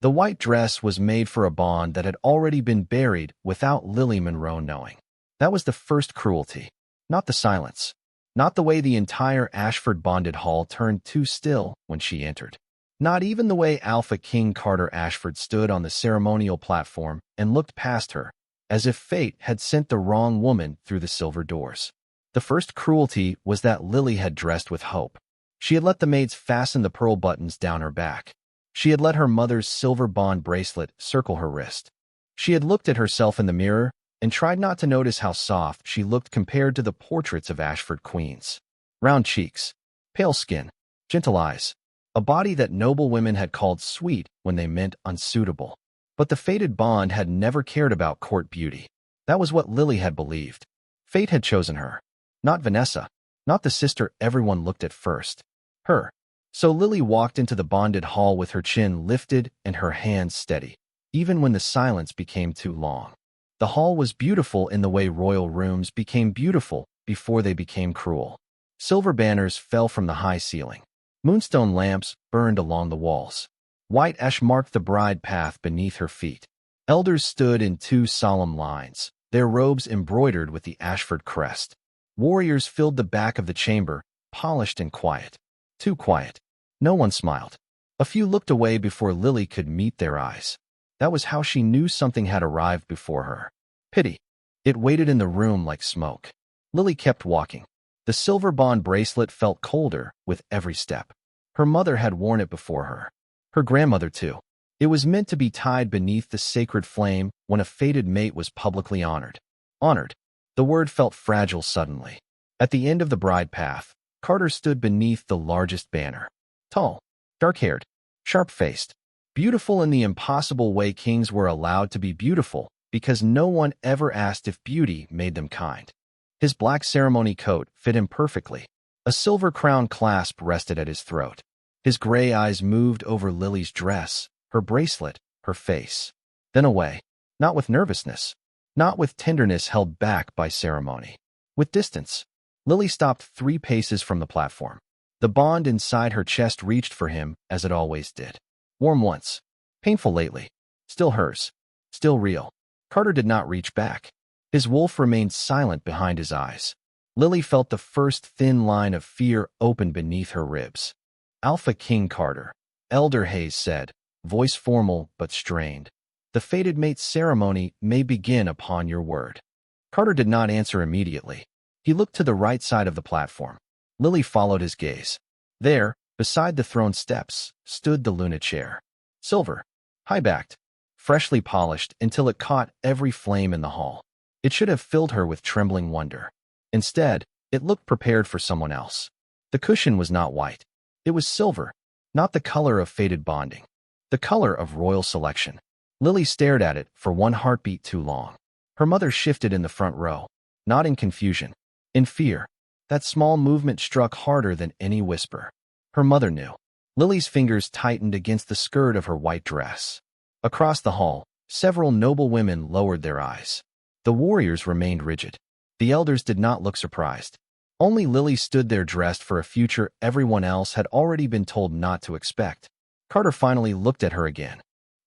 The white dress was made for a bond that had already been buried without Lily Monroe knowing. That was the first cruelty, not the silence, not the way the entire Ashford bonded hall turned too still when she entered. Not even the way Alpha King Carter Ashford stood on the ceremonial platform and looked past her, as if fate had sent the wrong woman through the silver doors. The first cruelty was that Lily had dressed with hope. She had let the maids fasten the pearl buttons down her back. She had let her mother's silver bond bracelet circle her wrist. She had looked at herself in the mirror and tried not to notice how soft she looked compared to the portraits of Ashford queens. Round cheeks, pale skin, gentle eyes, a body that noble women had called sweet when they meant unsuitable. But the fated bond had never cared about court beauty. That was what Lily had believed. Fate had chosen her. Not Vanessa, not the sister everyone looked at first. Her. So Lily walked into the bonded hall with her chin lifted and her hands steady, even when the silence became too long. The hall was beautiful in the way royal rooms became beautiful before they became cruel. Silver banners fell from the high ceiling. Moonstone lamps burned along the walls. White ash marked the bride path beneath her feet. Elders stood in two solemn lines, their robes embroidered with the Ashford crest. Warriors filled the back of the chamber, polished and quiet. Too quiet. No one smiled. A few looked away before Lily could meet their eyes. That was how she knew something had arrived before her. Pity. It waited in the room like smoke. Lily kept walking. The silver bond bracelet felt colder with every step. Her mother had worn it before her. Her grandmother, too. It was meant to be tied beneath the sacred flame when a fated mate was publicly honored. Honored. The word felt fragile suddenly. At the end of the bride path, Carter stood beneath the largest banner. Tall, dark-haired, sharp-faced, beautiful in the impossible way kings were allowed to be beautiful because no one ever asked if beauty made them kind. His black ceremony coat fit him perfectly. A silver crown clasp rested at his throat. His gray eyes moved over Lily's dress, her bracelet, her face. Then away. Not with nervousness. Not with tenderness held back by ceremony. With distance. Lily stopped 3 paces from the platform. The bond inside her chest reached for him as it always did. Warm once. Painful lately. Still hers. Still real. Carter did not reach back. His wolf remained silent behind his eyes. Lily felt the first thin line of fear open beneath her ribs. Alpha King Carter, Elder Hayes said, voice formal but strained. The fated mate ceremony may begin upon your word. Carter did not answer immediately. He looked to the right side of the platform. Lily followed his gaze. There, beside the throne steps, stood the Luna chair. Silver, high-backed, freshly polished until it caught every flame in the hall. It should have filled her with trembling wonder. Instead, it looked prepared for someone else. The cushion was not white. It was silver, not the color of fated bonding. The color of royal selection. Lily stared at it for one heartbeat too long. Her mother shifted in the front row, not in confusion, in fear. That small movement struck harder than any whisper. Her mother knew. Lily's fingers tightened against the skirt of her white dress. Across the hall, several noble women lowered their eyes. The warriors remained rigid. The elders did not look surprised. Only Lily stood there dressed for a future everyone else had already been told not to expect. Carter finally looked at her again.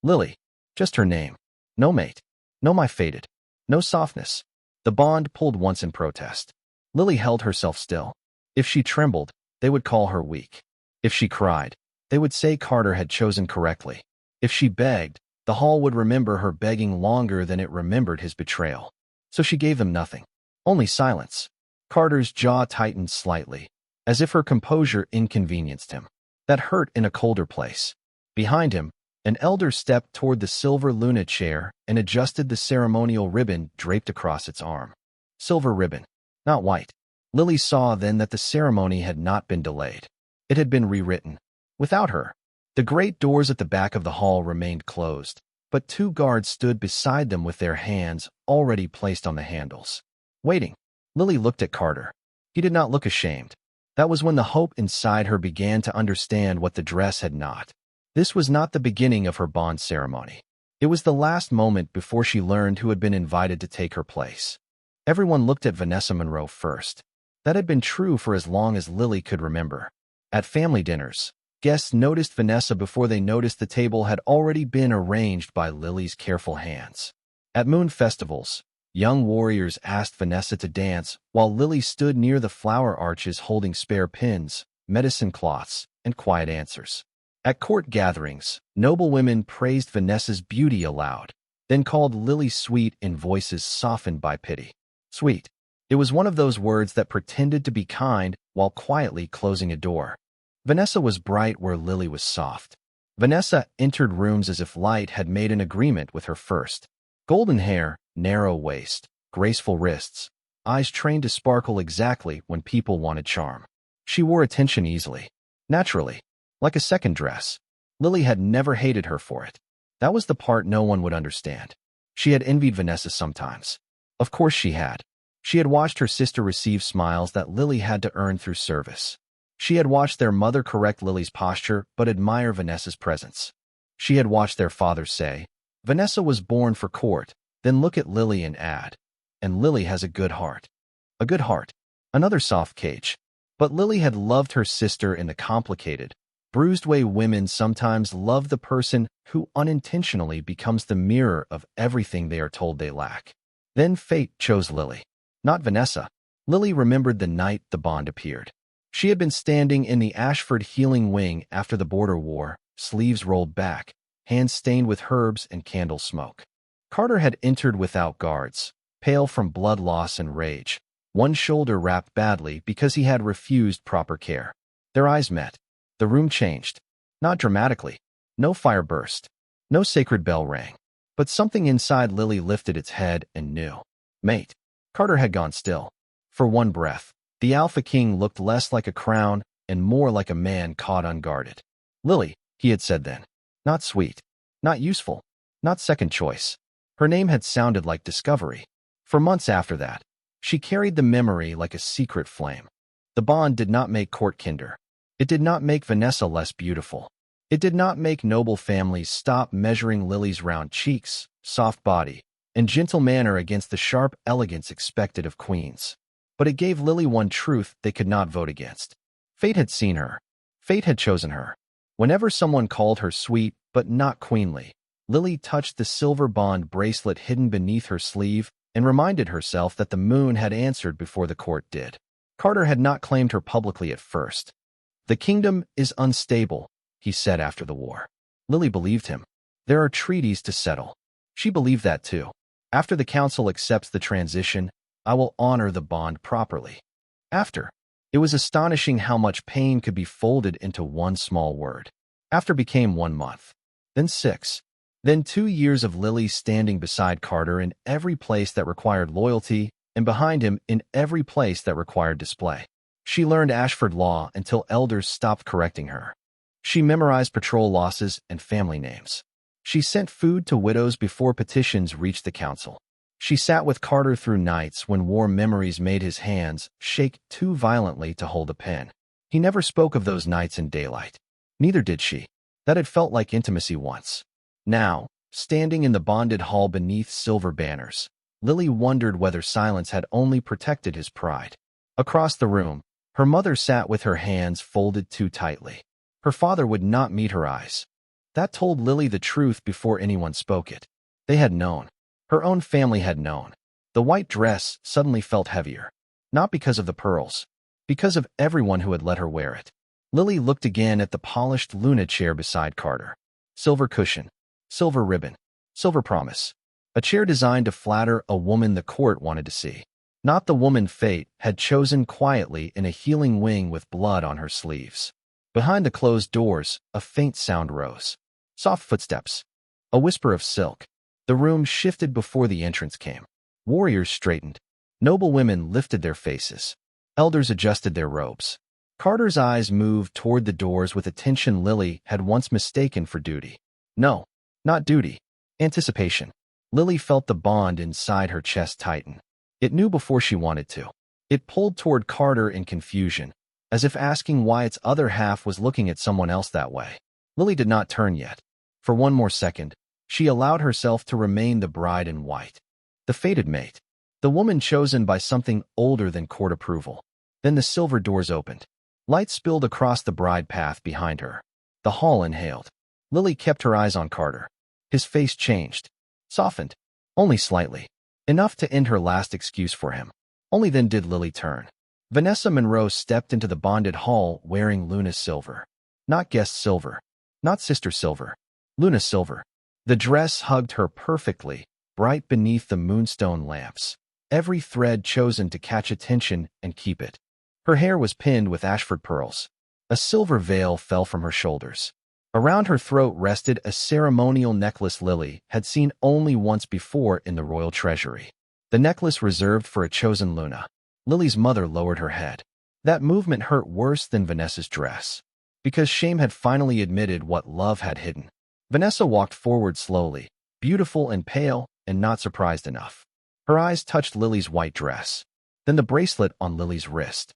Lily. Just her name. No mate. No my fated. No softness. The bond pulled once in protest. Lily held herself still. If she trembled, they would call her weak. If she cried, they would say Carter had chosen correctly. If she begged, the hall would remember her begging longer than it remembered his betrayal. So she gave them nothing. Only silence. Carter's jaw tightened slightly, as if her composure inconvenienced him. That hurt in a colder place. Behind him, an elder stepped toward the silver Luna chair and adjusted the ceremonial ribbon draped across its arm. Silver ribbon, not white. Lily saw then that the ceremony had not been delayed. It had been rewritten. Without her. The great doors at the back of the hall remained closed, but 2 guards stood beside them with their hands already placed on the handles. Waiting. Lily looked at Carter. He did not look ashamed. That was when the hope inside her began to understand what the dress had not. This was not the beginning of her bond ceremony. It was the last moment before she learned who had been invited to take her place. Everyone looked at Vanessa Monroe first. That had been true for as long as Lily could remember. At family dinners, Guests noticed Vanessa before they noticed the table had already been arranged by Lily's careful hands. At moon festivals, young warriors asked Vanessa to dance while Lily stood near the flower arches holding spare pins, medicine cloths, and quiet answers. At court gatherings, noble women praised Vanessa's beauty aloud, then called Lily sweet in voices softened by pity. Sweet. It was one of those words that pretended to be kind while quietly closing a door. Vanessa was bright where Lily was soft. Vanessa entered rooms as if light had made an agreement with her first. Golden hair, narrow waist, graceful wrists, eyes trained to sparkle exactly when people wanted charm. She wore attention easily, naturally, like a second dress. Lily had never hated her for it. That was the part no one would understand. She had envied Vanessa sometimes. Of course she had. She had watched her sister receive smiles that Lily had to earn through service. She had watched their mother correct Lily's posture but admire Vanessa's presence. She had watched their father say, "Vanessa was born for court," then look at Lily and add, "And Lily has a good heart." A good heart. Another soft cage. But Lily had loved her sister in the complicated, bruised way women sometimes love the person who unintentionally becomes the mirror of everything they are told they lack. Then fate chose Lily, not Vanessa. Lily remembered the night the bond appeared. She had been standing in the Ashford healing wing after the border war, sleeves rolled back, hands stained with herbs and candle smoke. Carter had entered without guards, pale from blood loss and rage, one shoulder wrapped badly because he had refused proper care. Their eyes met. The room changed. Not dramatically. No fire burst. No sacred bell rang. But something inside Lily lifted its head and knew. Mate. Carter had gone still. For one breath, the Alpha King looked less like a crown and more like a man caught unguarded. Lily, he had said then. Not sweet. Not useful. Not second choice. Her name had sounded like discovery. For months after that, she carried the memory like a secret flame. The bond did not make court kinder. It did not make Vanessa less beautiful. It did not make noble families stop measuring Lily's round cheeks, soft body, and gentle manner against the sharp elegance expected of queens. But it gave Lily one truth they could not vote against. Fate had seen her. Fate had chosen her. Whenever someone called her sweet but not queenly, Lily touched the silver bond bracelet hidden beneath her sleeve and reminded herself that the moon had answered before the court did. Carter had not claimed her publicly at first. "The kingdom is unstable," he said after the war. Lily believed him. There are treaties to settle. She believed that too. After the council accepts the transition, I will honor the bond properly. After. It was astonishing how much pain could be folded into one small word. After became 1 month. Then 6. Then 2 years of Lily standing beside Carter in every place that required loyalty and behind him in every place that required display. She learned Ashford law until elders stopped correcting her. She memorized patrol losses and family names. She sent food to widows before petitions reached the council. She sat with Carter through nights when warm memories made his hands shake too violently to hold a pen. He never spoke of those nights in daylight. Neither did she. That had felt like intimacy once. Now, standing in the bonded hall beneath silver banners, Lily wondered whether silence had only protected his pride. Across the room, her mother sat with her hands folded too tightly. Her father would not meet her eyes. That told Lily the truth before anyone spoke it. They had known. Her own family had known. The white dress suddenly felt heavier. Not because of the pearls. Because of everyone who had let her wear it. Lily looked again at the polished Luna chair beside Carter. Silver cushion. Silver ribbon. Silver promise. A chair designed to flatter a woman the court wanted to see. Not the woman fate had chosen quietly in a healing wing with blood on her sleeves. Behind the closed doors, a faint sound rose. Soft footsteps. A whisper of silk. The room shifted before the entrance came. Warriors straightened. Noble women lifted their faces. Elders adjusted their robes. Carter's eyes moved toward the doors with attention Lily had once mistaken for duty. No, not duty. Anticipation. Lily felt the bond inside her chest tighten. It knew before she wanted to. It pulled toward Carter in confusion, as if asking why its other half was looking at someone else that way. Lily did not turn yet. For one more second, she allowed herself to remain the bride in white. The fated mate. The woman chosen by something older than court approval. Then the silver doors opened. Light spilled across the bride path behind her. The hall inhaled. Lily kept her eyes on Carter. His face changed. Softened. Only slightly. Enough to end her last excuse for him. Only then did Lily turn. Vanessa Monroe stepped into the bonded hall wearing Luna's silver. Not guest silver. Not sister silver. Luna silver. The dress hugged her perfectly, bright beneath the moonstone lamps. Every thread chosen to catch attention and keep it. Her hair was pinned with Ashford pearls. A silver veil fell from her shoulders. Around her throat rested a ceremonial necklace Lily had seen only once before in the royal treasury. The necklace reserved for a chosen Luna. Lily's mother lowered her head. That movement hurt worse than Vanessa's dress. Because shame had finally admitted what love had hidden. Vanessa walked forward slowly, beautiful and pale, and not surprised enough. Her eyes touched Lily's white dress. Then the bracelet on Lily's wrist.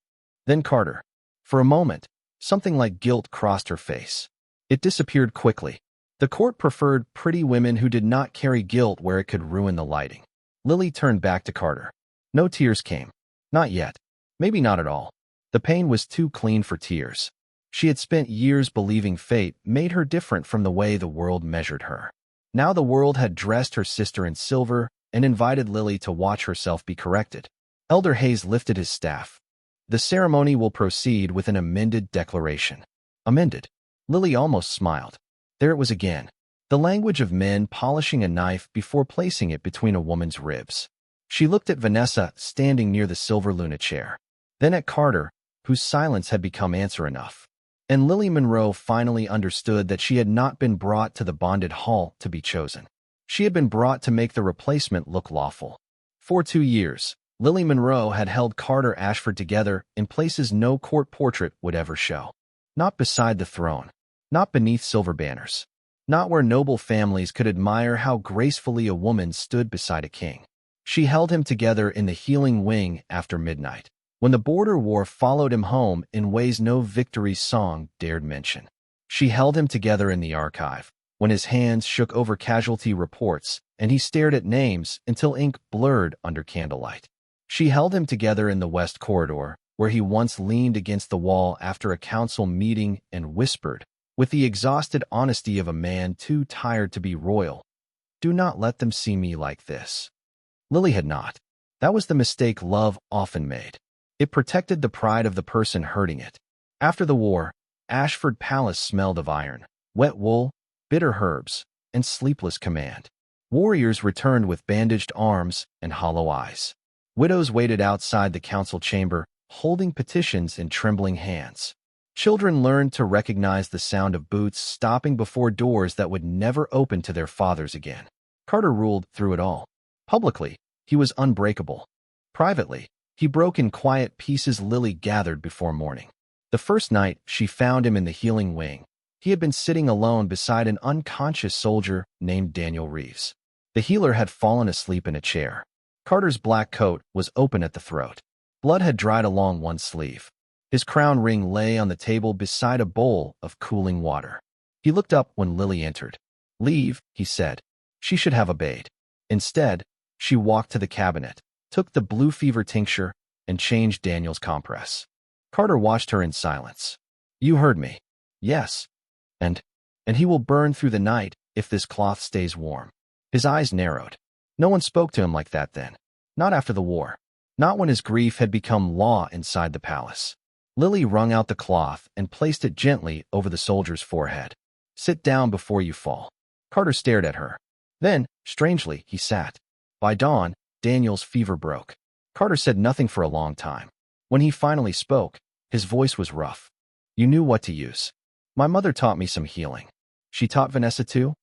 Then Carter. For a moment, something like guilt crossed her face. It disappeared quickly. The court preferred pretty women who did not carry guilt where it could ruin the lighting. Lily turned back to Carter. No tears came. Not yet. Maybe not at all. The pain was too clean for tears. She had spent years believing fate made her different from the way the world measured her. Now the world had dressed her sister in silver and invited Lily to watch herself be corrected. Elder Hayes lifted his staff. The ceremony will proceed with an amended declaration. Amended. Lily almost smiled. There it was again. The language of men polishing a knife before placing it between a woman's ribs. She looked at Vanessa standing near the silver Luna chair. Then at Carter, whose silence had become answer enough. And Lily Monroe finally understood that she had not been brought to the bonded hall to be chosen. She had been brought to make the replacement look lawful. For 2 years, Lily Monroe had held Carter Ashford together in places no court portrait would ever show. Not beside the throne. Not beneath silver banners. Not where noble families could admire how gracefully a woman stood beside a king. She held him together in the healing wing after midnight, when the border war followed him home in ways no victory song dared mention. She held him together in the archive, when his hands shook over casualty reports and he stared at names until ink blurred under candlelight. She held him together in the West Corridor, where he once leaned against the wall after a council meeting and whispered, with the exhausted honesty of a man too tired to be royal, "Do not let them see me like this." Lily had not. That was the mistake love often made. It protected the pride of the person hurting it. After the war, Ashford Palace smelled of iron, wet wool, bitter herbs, and sleepless command. Warriors returned with bandaged arms and hollow eyes. Widows waited outside the council chamber, holding petitions in trembling hands. Children learned to recognize the sound of boots stopping before doors that would never open to their fathers again. Carter ruled through it all. Publicly, he was unbreakable. Privately, he broke in quiet pieces Lily gathered before morning. The first night, she found him in the healing wing. He had been sitting alone beside an unconscious soldier named Daniel Reeves. The healer had fallen asleep in a chair. Carter's black coat was open at the throat. Blood had dried along one sleeve. His crown ring lay on the table beside a bowl of cooling water. He looked up when Lily entered. "Leave," he said. She should have obeyed. Instead, she walked to the cabinet, took the blue fever tincture, and changed Daniel's compress. Carter watched her in silence. "You heard me." "Yes." And he will burn through the night if this cloth stays warm." His eyes narrowed. No one spoke to him like that then. Not after the war. Not when his grief had become law inside the palace. Lily wrung out the cloth and placed it gently over the soldier's forehead. "Sit down before you fall." Carter stared at her. Then, strangely, he sat. By dawn, Daniel's fever broke. Carter said nothing for a long time. When he finally spoke, his voice was rough. "You knew what to use. My mother taught me some healing. She taught Vanessa too?"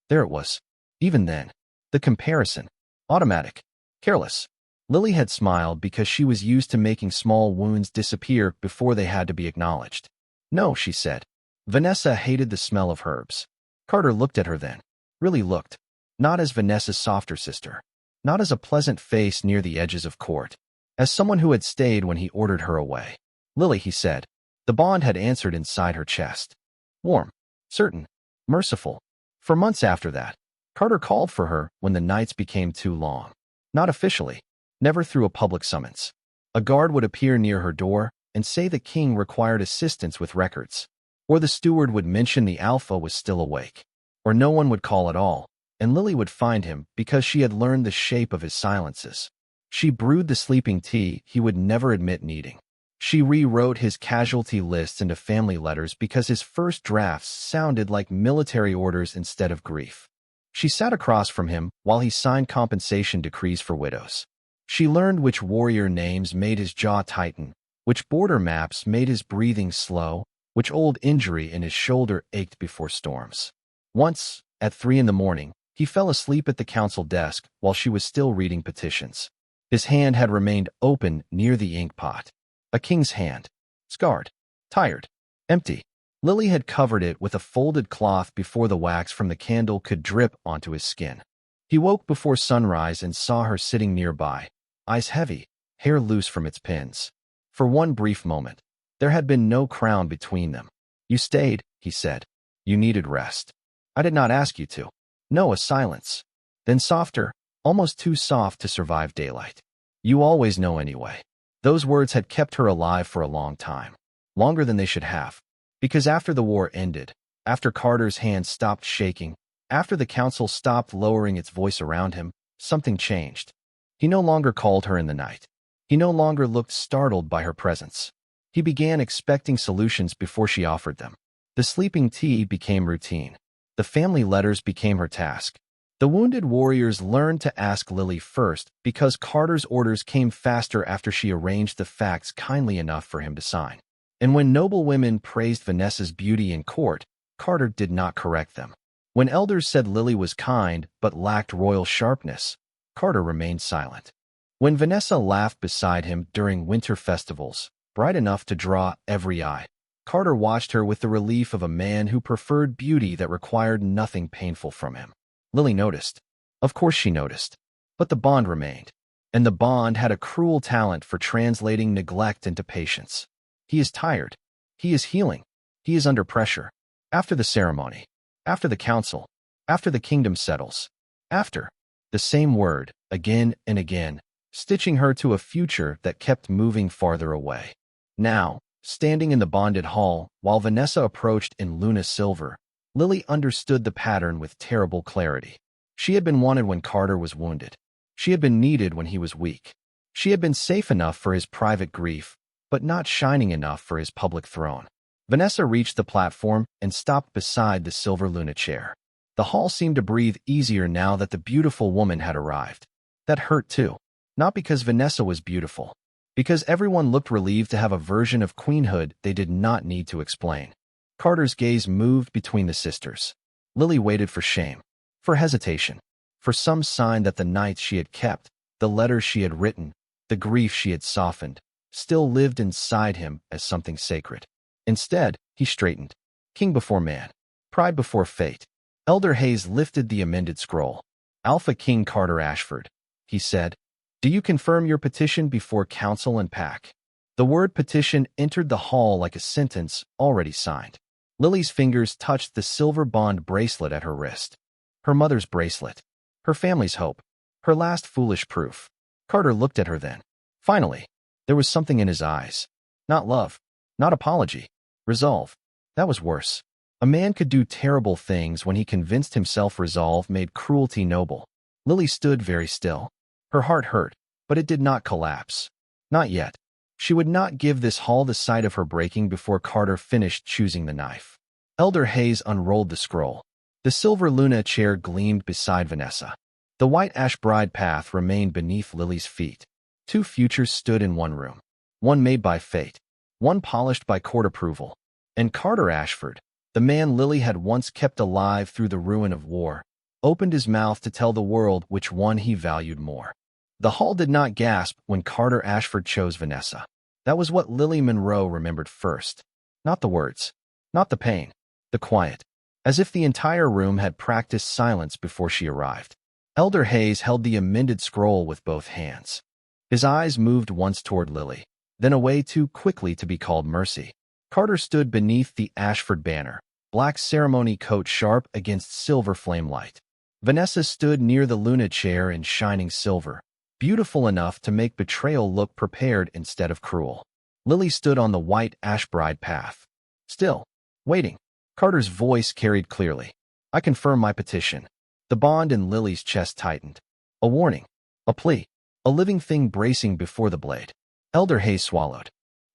There it was. Even then. The comparison. Automatic. Careless. Lily had smiled because she was used to making small wounds disappear before they had to be acknowledged. "No," she said. "Vanessa hated the smell of herbs." Carter looked at her then. Really looked. Not as Vanessa's softer sister. Not as a pleasant face near the edges of court. As someone who had stayed when he ordered her away. "Lily," he said. The bond had answered inside her chest. Warm. Certain. Merciful. For months after that, Carter called for her when the nights became too long. Not officially. Never through a public summons. A guard would appear near her door and say the king required assistance with records. Or the steward would mention the alpha was still awake. Or no one would call at all, and Lily would find him because she had learned the shape of his silences. She brewed the sleeping tea he would never admit needing. She rewrote his casualty lists into family letters because his first drafts sounded like military orders instead of grief. She sat across from him while he signed compensation decrees for widows. She learned which warrior names made his jaw tighten, which border maps made his breathing slow, which old injury in his shoulder ached before storms. Once, at 3 a.m, he fell asleep at the council desk while she was still reading petitions. His hand had remained open near the ink pot. A king's hand. Scarred. Tired. Empty. Lily had covered it with a folded cloth before the wax from the candle could drip onto his skin. He woke before sunrise and saw her sitting nearby, eyes heavy, hair loose from its pins. For one brief moment, there had been no crown between them. "You stayed," he said. "You needed rest." "I did not ask you to." No, a silence. Then softer, almost too soft to survive daylight. "You always know anyway." Those words had kept her alive for a long time. Longer than they should have. Because after the war ended, after Carter's hand stopped shaking, after the council stopped lowering its voice around him, something changed. He no longer called her in the night. He no longer looked startled by her presence. He began expecting solutions before she offered them. The sleeping tea became routine. The family letters became her task. The wounded warriors learned to ask Lily first because Carter's orders came faster after she arranged the facts kindly enough for him to sign. And when noble women praised Vanessa's beauty in court, Carter did not correct them. When elders said Lily was kind but lacked royal sharpness, Carter remained silent. When Vanessa laughed beside him during winter festivals, bright enough to draw every eye, Carter watched her with the relief of a man who preferred beauty that required nothing painful from him. Lily noticed. Of course she noticed. But the bond remained. And the bond had a cruel talent for translating neglect into patience. He is tired. He is healing. He is under pressure. After the ceremony. After the council. After the kingdom settles. After. The same word, again and again, stitching her to a future that kept moving farther away. Now, standing in the bonded hall, while Vanessa approached in Luna silver, Lily understood the pattern with terrible clarity. She had been wanted when Carter was wounded. She had been needed when he was weak. She had been safe enough for his private grief, but not shining enough for his public throne. Vanessa reached the platform and stopped beside the silver Luna chair. The hall seemed to breathe easier now that the beautiful woman had arrived. That hurt too. Not because Vanessa was beautiful. Because everyone looked relieved to have a version of queenhood they did not need to explain. Carter's gaze moved between the sisters. Lily waited for shame, for hesitation, for some sign that the nights she had kept, the letters she had written, the grief she had softened, still lived inside him as something sacred. Instead, he straightened. King before man. Pride before fate. Elder Hayes lifted the amended scroll. "Alpha King Carter Ashford," he said. "Do you confirm your petition before council and pack?" The word petition entered the hall like a sentence already signed. Lily's fingers touched the silver bond bracelet at her wrist. Her mother's bracelet. Her family's hope. Her last foolish proof. Carter looked at her then. Finally, there was something in his eyes. Not love. Not apology. Resolve. That was worse. A man could do terrible things when he convinced himself resolve made cruelty noble. Lily stood very still. Her heart hurt, but it did not collapse. Not yet. She would not give this hall the sight of her breaking before Carter finished choosing the knife. Elder Hayes unrolled the scroll. The silver Luna chair gleamed beside Vanessa. The white ash bride path remained beneath Lily's feet. Two futures stood in one room. One made by fate. One polished by court approval. And Carter Ashford, the man Lily had once kept alive through the ruin of war, opened his mouth to tell the world which one he valued more. The hall did not gasp when Carter Ashford chose Vanessa. That was what Lily Monroe remembered first. Not the words. Not the pain. The quiet. As if the entire room had practiced silence before she arrived. Elder Hayes held the amended scroll with both hands. His eyes moved once toward Lily, then away too quickly to be called mercy. Carter stood beneath the Ashford banner, black ceremony coat sharp against silver flame light. Vanessa stood near the Luna chair in shining silver, beautiful enough to make betrayal look prepared instead of cruel. Lily stood on the white ash bride path. Still, Waiting. Carter's voice carried clearly. I confirm my petition. The bond in Lily's chest tightened. A warning. A plea. A living thing bracing before the blade. Elder Hayes swallowed.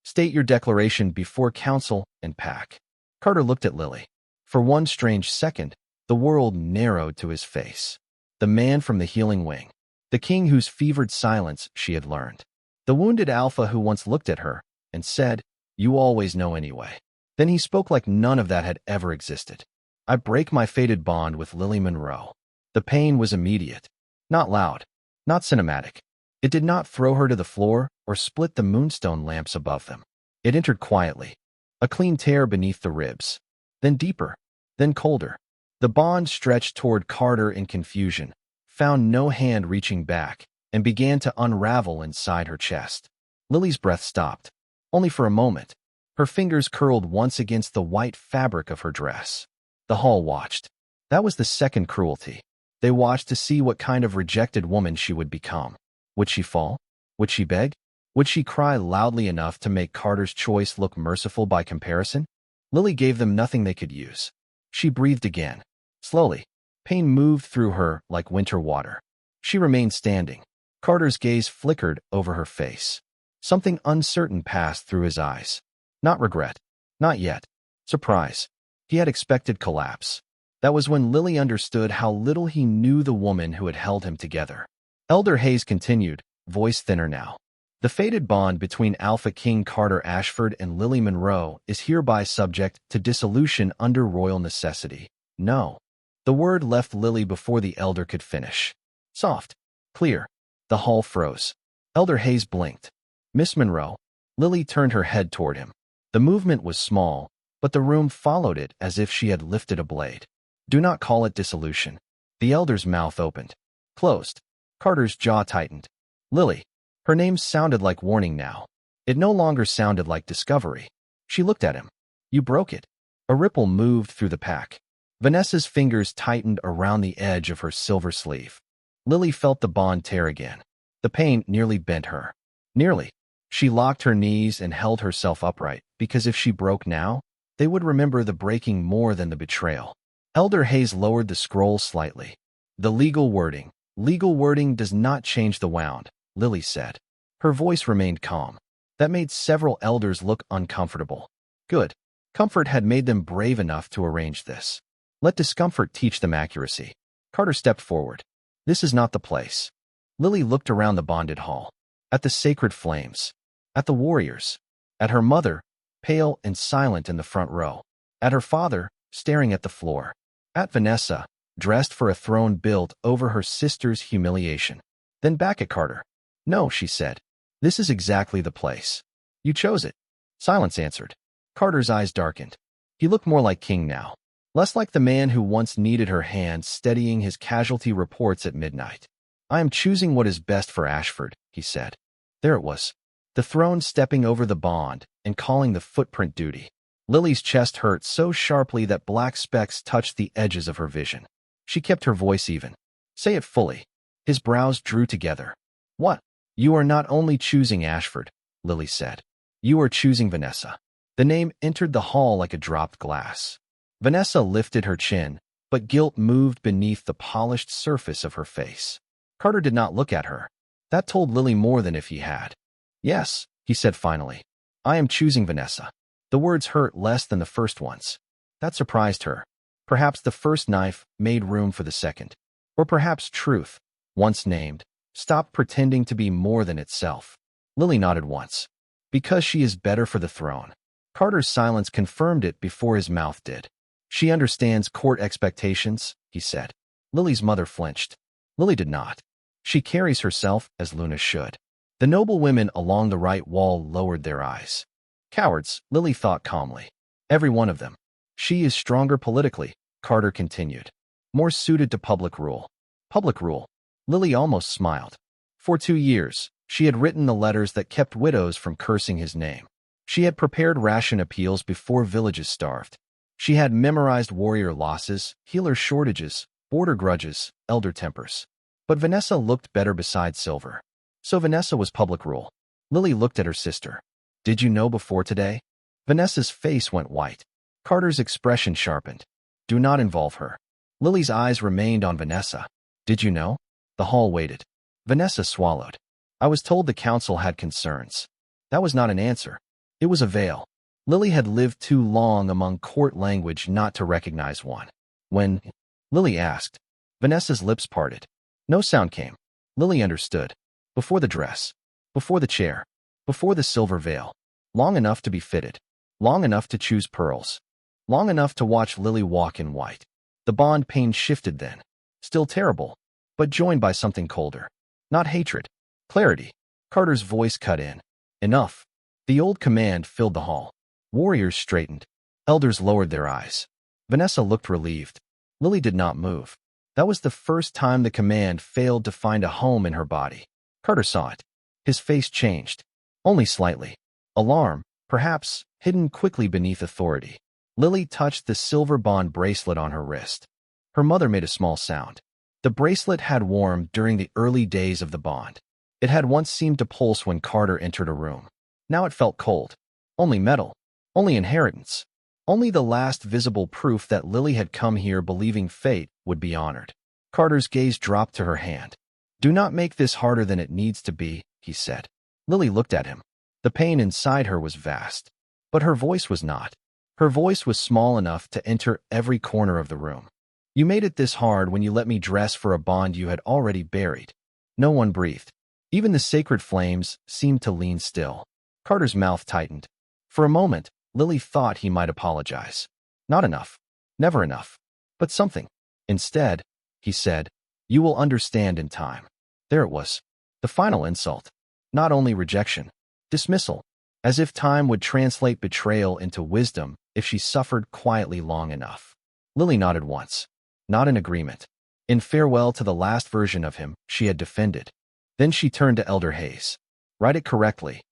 State your declaration before council and pack. Carter looked at Lily. For one strange second, the world narrowed to his face. The man from the healing wing. The king whose fevered silence she had learned. The wounded alpha who once looked at her and said, "You always know anyway." Then he spoke like none of that had ever existed. I break my fated bond with Lily Monroe. The pain was immediate. Not loud. Not cinematic. It did not throw her to the floor or split the moonstone lamps above them. It entered quietly. A clean tear beneath the ribs. Then deeper. Then colder. The bond stretched toward Carter in confusion, found no hand reaching back, and began to unravel inside her chest. Lily's breath stopped. Only for a moment. Her fingers curled once against the white fabric of her dress. The hall watched. That was the second cruelty. They watched to see what kind of rejected woman she would become. Would she fall? Would she beg? Would she cry loudly enough to make Carter's choice look merciful by comparison? Lily gave them nothing they could use. She breathed again. Slowly. Pain moved through her like winter water. She remained standing. Carter's gaze flickered over her face. Something uncertain passed through his eyes. Not regret. Not yet. Surprise. He had expected collapse. That was when Lily understood how little he knew the woman who had held him together. Elder Hayes continued, voice thinner now. The fated bond between Alpha King Carter Ashford and Lily Monroe is hereby subject to dissolution under royal necessity. No. The word left Lily before the elder could finish. Soft. Clear. The hall froze. Elder Hayes blinked. Miss Monroe. Lily turned her head toward him. The movement was small, but the room followed it as if she had lifted a blade. Do not call it dissolution. The elder's mouth opened. Closed. Carter's jaw tightened. Lily. Her name sounded like warning now. It no longer sounded like discovery. She looked at him. You broke it. A ripple moved through the pack. Vanessa's fingers tightened around the edge of her silver sleeve. Lily felt the bond tear again. The pain nearly bent her. Nearly. She locked her knees and held herself upright, because if she broke now, they would remember the breaking more than the betrayal. Elder Hayes lowered the scroll slightly. The legal wording. Legal wording does not change the wound, Lily said. Her voice remained calm. That made several elders look uncomfortable. Good. Comfort had made them brave enough to arrange this. Let discomfort teach them accuracy. Carter stepped forward. This is not the place. Lily looked around the bonded hall. At the sacred flames. At the warriors. At her mother, pale and silent in the front row. At her father, staring at the floor. At Vanessa, dressed for a throne built over her sister's humiliation. Then back at Carter. No, she said. This is exactly the place. You chose it. Silence answered. Carter's eyes darkened. He looked more like King now. Less like the man who once needed her hand steadying his casualty reports at midnight. I am choosing what is best for Ashford, he said. There it was. The throne stepping over the bond and calling the footprint duty. Lily's chest hurt so sharply that black specks touched the edges of her vision. She kept her voice even. Say it fully. His brows drew together. What? You are not only choosing Ashford, Lily said. You are choosing Vanessa. The name entered the hall like a dropped glass. Vanessa lifted her chin, but guilt moved beneath the polished surface of her face. Carter did not look at her. That told Lily more than if he had. Yes, he said finally. I am choosing Vanessa. The words hurt less than the first ones. That surprised her. Perhaps the first knife made room for the second. Or perhaps truth, once named, stopped pretending to be more than itself. Lily nodded once. Because she is better for the throne. Carter's silence confirmed it before his mouth did. She understands court expectations, he said. Lily's mother flinched. Lily did not. She carries herself as Luna should. The noble women along the right wall lowered their eyes. Cowards, Lily thought calmly. Every one of them. She is stronger politically, Carter continued. More suited to public rule. Public rule. Lily almost smiled. For 2 years, she had written the letters that kept widows from cursing his name. She had prepared ration appeals before villages starved. She had memorized warrior losses, healer shortages, border grudges, elder tempers. But Vanessa looked better beside Silver. So Vanessa was public rule. Lily looked at her sister. Did you know before today? Vanessa's face went white. Carter's expression sharpened. Do not involve her. Lily's eyes remained on Vanessa. Did you know? The hall waited. Vanessa swallowed. I was told the council had concerns. That was not an answer. It was a veil. Lily had lived too long among court language not to recognize one. When Lily asked, Vanessa's lips parted. No sound came. Lily understood. Before the dress. Before the chair. Before the silver veil. Long enough to be fitted. Long enough to choose pearls. Long enough to watch Lily walk in white. The bond pain shifted then. Still terrible, but joined by something colder. Not hatred. Clarity. Carter's voice cut in. Enough. The old command filled the hall. Warriors straightened. Elders lowered their eyes. Vanessa looked relieved. Lily did not move. That was the first time the command failed to find a home in her body. Carter saw it. His face changed. Only slightly. Alarm, perhaps, hidden quickly beneath authority. Lily touched the silver bond bracelet on her wrist. Her mother made a small sound. The bracelet had warmed during the early days of the bond. It had once seemed to pulse when Carter entered a room. Now it felt cold. Only metal. Only inheritance. Only the last visible proof that Lily had come here believing fate would be honored. Carter's gaze dropped to her hand. Do not make this harder than it needs to be, he said. Lily looked at him. The pain inside her was vast. But her voice was not. Her voice was small enough to enter every corner of the room. You made it this hard when you let me dress for a bond you had already buried. No one breathed. Even the sacred flames seemed to lean still. Carter's mouth tightened. For a moment, Lily thought he might apologize. Not enough. Never enough. But something. Instead, he said, you will understand in time. There it was. The final insult. Not only rejection. Dismissal. As if time would translate betrayal into wisdom if she suffered quietly long enough. Lily nodded once. Not in agreement. In farewell to the last version of him she had defended. Then she turned to Elder Hayes. Write it correctly.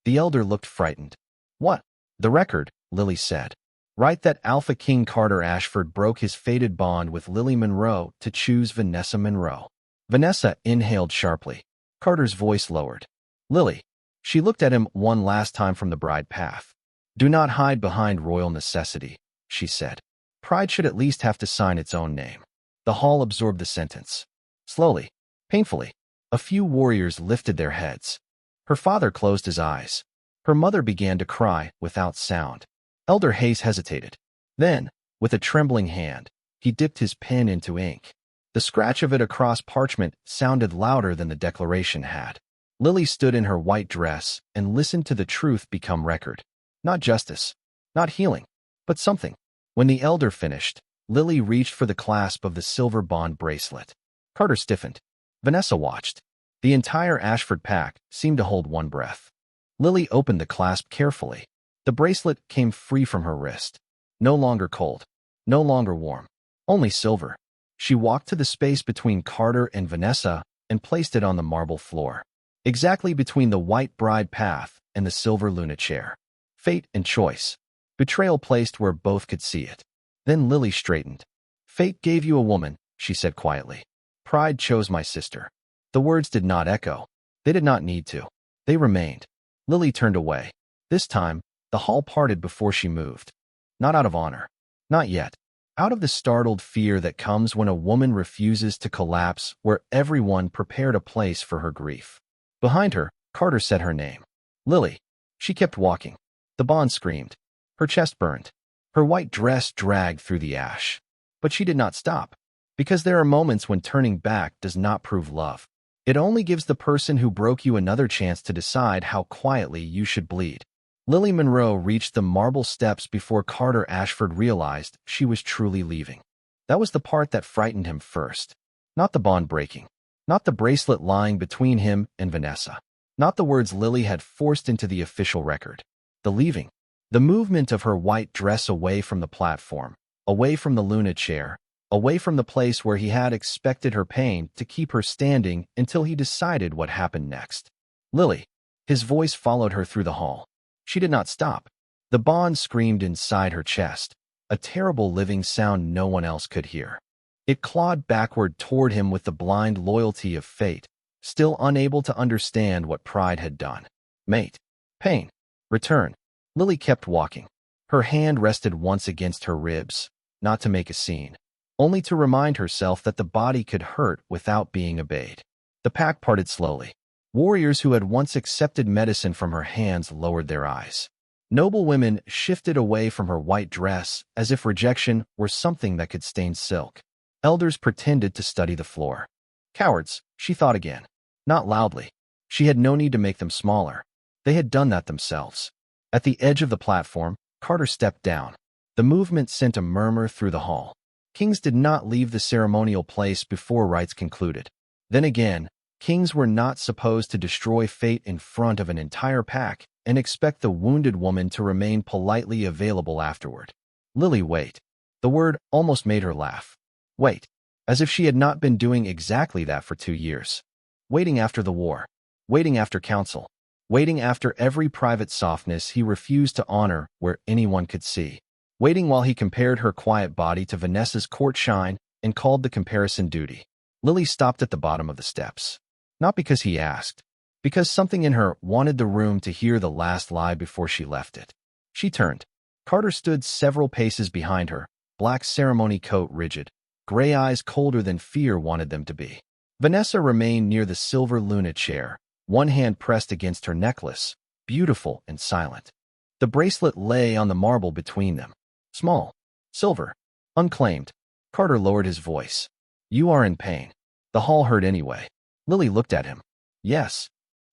The elder looked frightened. What? The record, Lily said. Write that Alpha King Carter Ashford broke his fated bond with Lily Monroe to choose Vanessa Monroe. Vanessa inhaled sharply. Carter's voice lowered. Lily. She looked at him one last time from the bride path. Do not hide behind royal necessity, she said. Pride should at least have to sign its own name. The hall absorbed the sentence. Slowly, painfully, a few warriors lifted their heads. Her father closed his eyes. Her mother began to cry without sound. Elder Hayes hesitated. Then, with a trembling hand, he dipped his pen into ink. The scratch of it across parchment sounded louder than the declaration had. Lily stood in her white dress and listened to the truth become record. Not justice, not healing, but something. When the elder finished, Lily reached for the clasp of the silver bond bracelet. Carter stiffened. Vanessa watched. The entire Ashford pack seemed to hold one breath. Lily opened the clasp carefully. The bracelet came free from her wrist. No longer cold. No longer warm. Only silver. She walked to the space between Carter and Vanessa and placed it on the marble floor. Exactly between the white bride path and the silver Luna chair. Fate and choice. Betrayal placed where both could see it. Then Lily straightened. Fate gave you a woman, she said quietly. Pride chose my sister. The words did not echo. They did not need to. They remained. Lily turned away. This time, the hall parted before she moved. Not out of honor. Not yet. Out of the startled fear that comes when a woman refuses to collapse where everyone prepared a place for her grief. Behind her, Carter said her name. Lily. She kept walking. The bond screamed. Her chest burned. Her white dress dragged through the ash. But she did not stop. Because there are moments when turning back does not prove love. It only gives the person who broke you another chance to decide how quietly you should bleed. Lily Monroe reached the marble steps before Carter Ashford realized she was truly leaving. That was the part that frightened him first. Not the bond breaking. Not the bracelet lying between him and Vanessa. Not the words Lily had forced into the official record. The leaving. The movement of her white dress away from the platform, away from the Luna chair, away from the place where he had expected her pain to keep her standing until he decided what happened next. Lily. His voice followed her through the hall. She did not stop. The bond screamed inside her chest, a terrible living sound no one else could hear. It clawed backward toward him with the blind loyalty of fate, still unable to understand what pride had done. Mate. Pain. Return. Lily kept walking. Her hand rested once against her ribs, not to make a scene, only to remind herself that the body could hurt without being obeyed. The pack parted slowly. Warriors who had once accepted medicine from her hands lowered their eyes. Noble women shifted away from her white dress as if rejection were something that could stain silk. Elders pretended to study the floor. Cowards, she thought again. Not loudly. She had no need to make them smaller. They had done that themselves. At the edge of the platform, Carter stepped down. The movement sent a murmur through the hall. Kings did not leave the ceremonial place before rites concluded. Then again, kings were not supposed to destroy fate in front of an entire pack and expect the wounded woman to remain politely available afterward. Lily, wait. The word almost made her laugh. Wait. As if she had not been doing exactly that for 2 years. Waiting after the war. Waiting after counsel. Waiting after every private softness he refused to honor where anyone could see. Waiting while he compared her quiet body to Vanessa's court shine and called the comparison duty. Lily stopped at the bottom of the steps. Not because he asked. Because something in her wanted the room to hear the last lie before she left it. She turned. Carter stood several paces behind her, black ceremony coat rigid, gray eyes colder than fear wanted them to be. Vanessa remained near the silver Luna chair, one hand pressed against her necklace, beautiful and silent. The bracelet lay on the marble between them. Small, silver, unclaimed. Carter lowered his voice. You are in pain. The hall heard anyway. Lily looked at him. Yes.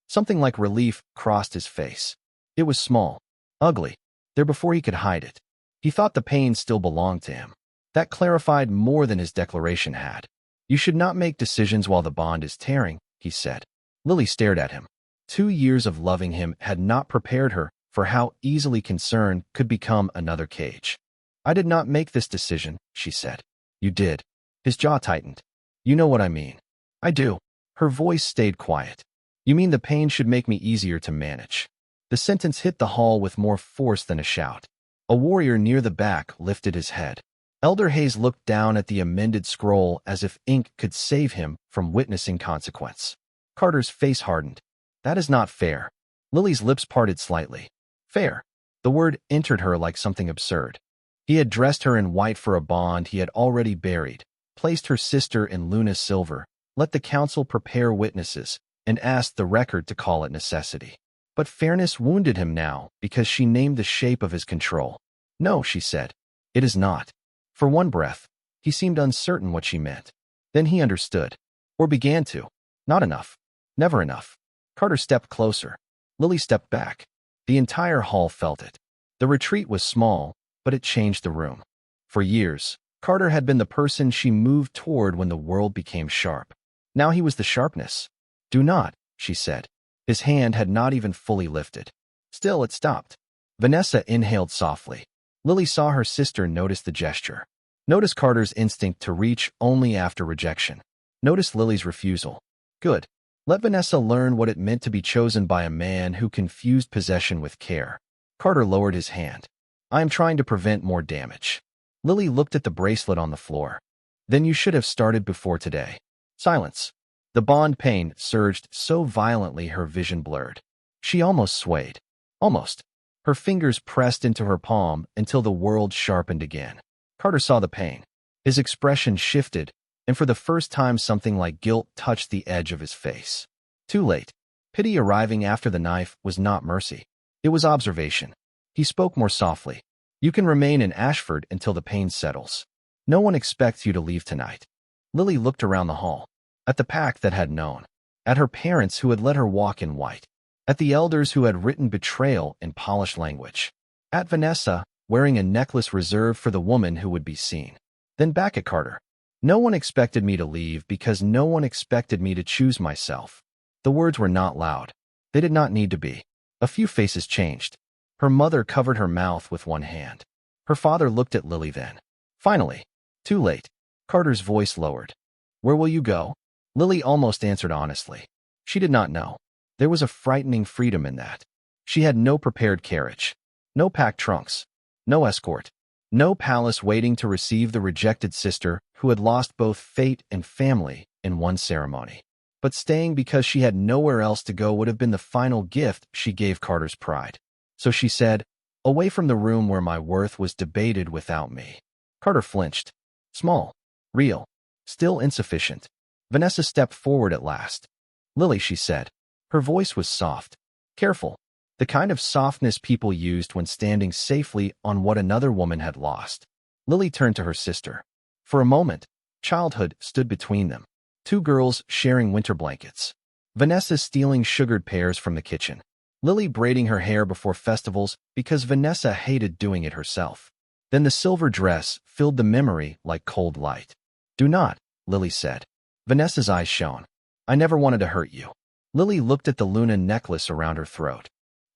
Something like relief crossed his face. It was small, ugly, there before he could hide it. He thought the pain still belonged to him. That clarified more than his declaration had. You should not make decisions while the bond is tearing, he said. Lily stared at him. 2 years of loving him had not prepared her for how easily concern could become another cage. I did not make this decision, she said. You did. His jaw tightened. You know what I mean. I do. Her voice stayed quiet. You mean the pain should make me easier to manage. The sentence hit the hall with more force than a shout. A warrior near the back lifted his head. Elder Hayes looked down at the amended scroll as if ink could save him from witnessing consequence. Carter's face hardened. That is not fair. Lily's lips parted slightly. Fair. The word entered her like something absurd. He had dressed her in white for a bond he had already buried, placed her sister in Luna silver, let the council prepare witnesses, and asked the record to call it necessity. But fairness wounded him now because she named the shape of his control. No, she said. It is not. For one breath, he seemed uncertain what she meant. Then he understood. Or began to. Not enough. Never enough. Carter stepped closer. Lily stepped back. The entire hall felt it. The retreat was small, but it changed the room. For years, Carter had been the person she moved toward when the world became sharp. Now he was the sharpness. Do not, she said. His hand had not even fully lifted. Still, it stopped. Vanessa inhaled softly. Lily saw her sister notice the gesture. Notice Carter's instinct to reach only after rejection. Notice Lily's refusal. Good. Let Vanessa learn what it meant to be chosen by a man who confused possession with care. Carter lowered his hand. I am trying to prevent more damage. Lily looked at the bracelet on the floor. Then you should have started before today. Silence. The bond pain surged so violently her vision blurred. She almost swayed. Almost. Her fingers pressed into her palm until the world sharpened again. Carter saw the pain. His expression shifted, and for the first time something like guilt touched the edge of his face. Too late. Pity arriving after the knife was not mercy. It was observation. He spoke more softly. You can remain in Ashford until the pain settles. No one expects you to leave tonight. Lily looked around the hall. At the pack that had known. At her parents who had let her walk in white. At the elders who had written betrayal in polished language. At Vanessa, wearing a necklace reserved for the woman who would be seen. Then back at Carter. No one expected me to leave because no one expected me to choose myself. The words were not loud. They did not need to be. A few faces changed. Her mother covered her mouth with one hand. Her father looked at Lily then. Finally. Too late. Carter's voice lowered. Where will you go? Lily almost answered honestly. She did not know. There was a frightening freedom in that. She had no prepared carriage. No packed trunks. No escort. No palace waiting to receive the rejected sister who had lost both fate and family in one ceremony. But staying because she had nowhere else to go would have been the final gift she gave Carter's pride. So she said, Away from the room where my worth was debated without me. Carter flinched. Small. Real. Still insufficient. Vanessa stepped forward at last. Lily, she said. Her voice was soft. Careful. The kind of softness people used when standing safely on what another woman had lost. Lily turned to her sister. For a moment, childhood stood between them. Two girls sharing winter blankets. Vanessa stealing sugared pears from the kitchen. Lily braiding her hair before festivals because Vanessa hated doing it herself. Then the silver dress filled the memory like cold light. Do not, Lily said. Vanessa's eyes shone. I never wanted to hurt you. Lily looked at the Luna necklace around her throat.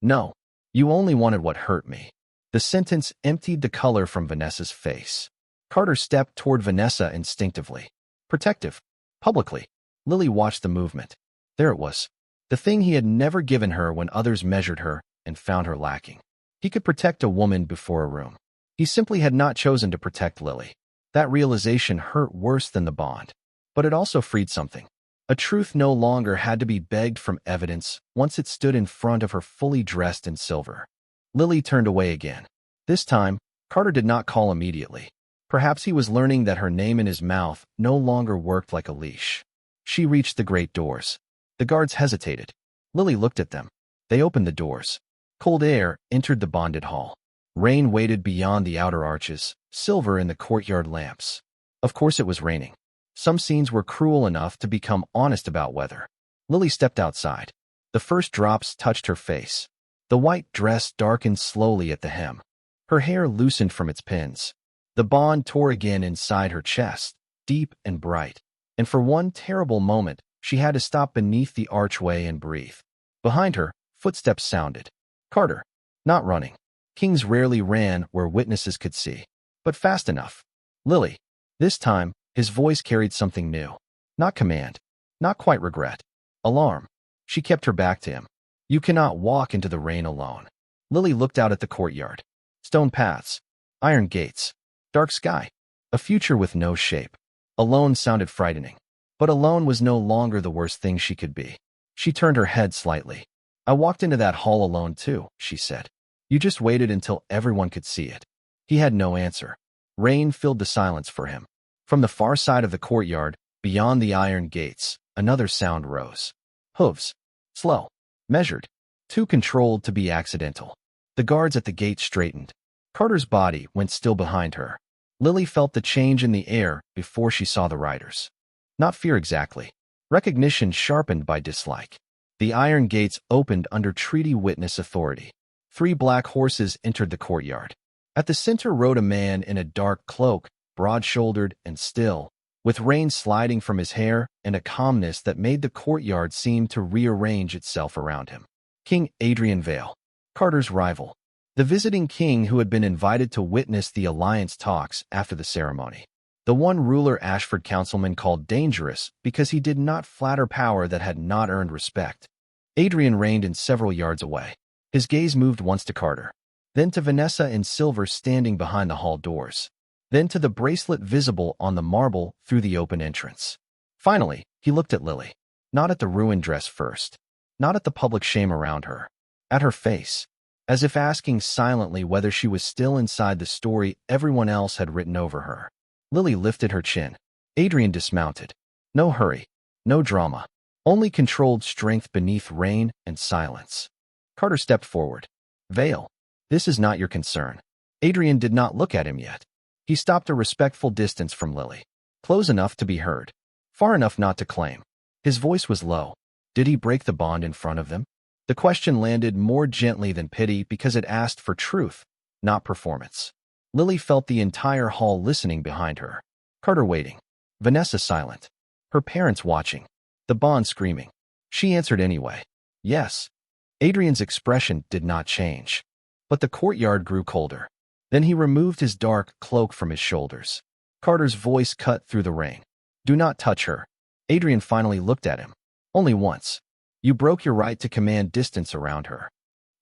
No, you only wanted what hurt me. The sentence emptied the color from Vanessa's face. Carter stepped toward Vanessa instinctively. Protective. Publicly. Lily watched the movement. There it was. The thing he had never given her when others measured her and found her lacking. He could protect a woman before a room. He simply had not chosen to protect Lily. That realization hurt worse than the bond. But it also freed something. A truth no longer had to be begged from evidence once it stood in front of her fully dressed in silver. Lily turned away again. This time, Carter did not call immediately. Perhaps he was learning that her name in his mouth no longer worked like a leash. She reached the great doors. The guards hesitated. Lily looked at them. They opened the doors. Cold air entered the bonded hall. Rain waited beyond the outer arches, silver in the courtyard lamps. Of course it was raining. Some scenes were cruel enough to become honest about weather. Lily stepped outside. The first drops touched her face. The white dress darkened slowly at the hem. Her hair loosened from its pins. The bond tore again inside her chest, deep and bright. And for one terrible moment, she had to stop beneath the archway and breathe. Behind her, footsteps sounded. Carter. Not running. Kings rarely ran where witnesses could see. But fast enough. Lily. This time, his voice carried something new. Not command. Not quite regret. Alarm. She kept her back to him. You cannot walk into the rain alone. Lily looked out at the courtyard. Stone paths. Iron gates. Dark sky. A future with no shape. Alone sounded frightening. But alone was no longer the worst thing she could be. She turned her head slightly. I walked into that hall alone too, she said. You just waited until everyone could see it. He had no answer. Rain filled the silence for him. From the far side of the courtyard, beyond the iron gates, another sound rose. Hooves. Slow. Measured. Too controlled to be accidental. The guards at the gate straightened. Carter's body went still behind her. Lily felt the change in the air before she saw the riders. Not fear exactly. Recognition sharpened by dislike. The iron gates opened under treaty witness authority. 3 black horses entered the courtyard. At the center rode a man in a dark cloak, broad-shouldered and still, with rain sliding from his hair and a calmness that made the courtyard seem to rearrange itself around him. King Adrian Vale, Carter's rival. The visiting king who had been invited to witness the alliance talks after the ceremony. The one ruler Ashford councilman called dangerous because he did not flatter power that had not earned respect. Adrian reigned in several yards away. His gaze moved once to Carter, then to Vanessa in silver standing behind the hall doors, then to the bracelet visible on the marble through the open entrance. Finally, he looked at Lily. Not at the ruined dress first. Not at the public shame around her. At her face. As if asking silently whether she was still inside the story everyone else had written over her. Lily lifted her chin. Adrian dismounted. No hurry. No drama. Only controlled strength beneath rain and silence. Carter stepped forward. Vale. This is not your concern. Adrian did not look at him yet. He stopped a respectful distance from Lily. Close enough to be heard. Far enough not to claim. His voice was low. Did he break the bond in front of them? The question landed more gently than pity because it asked for truth, not performance. Lily felt the entire hall listening behind her. Carter waiting. Vanessa silent. Her parents watching. The bond screaming. She answered anyway. Yes. Adrian's expression did not change. But the courtyard grew colder. Then he removed his dark cloak from his shoulders. Carter's voice cut through the rain. Do not touch her. Adrian finally looked at him. Only once. You broke your right to command distance around her.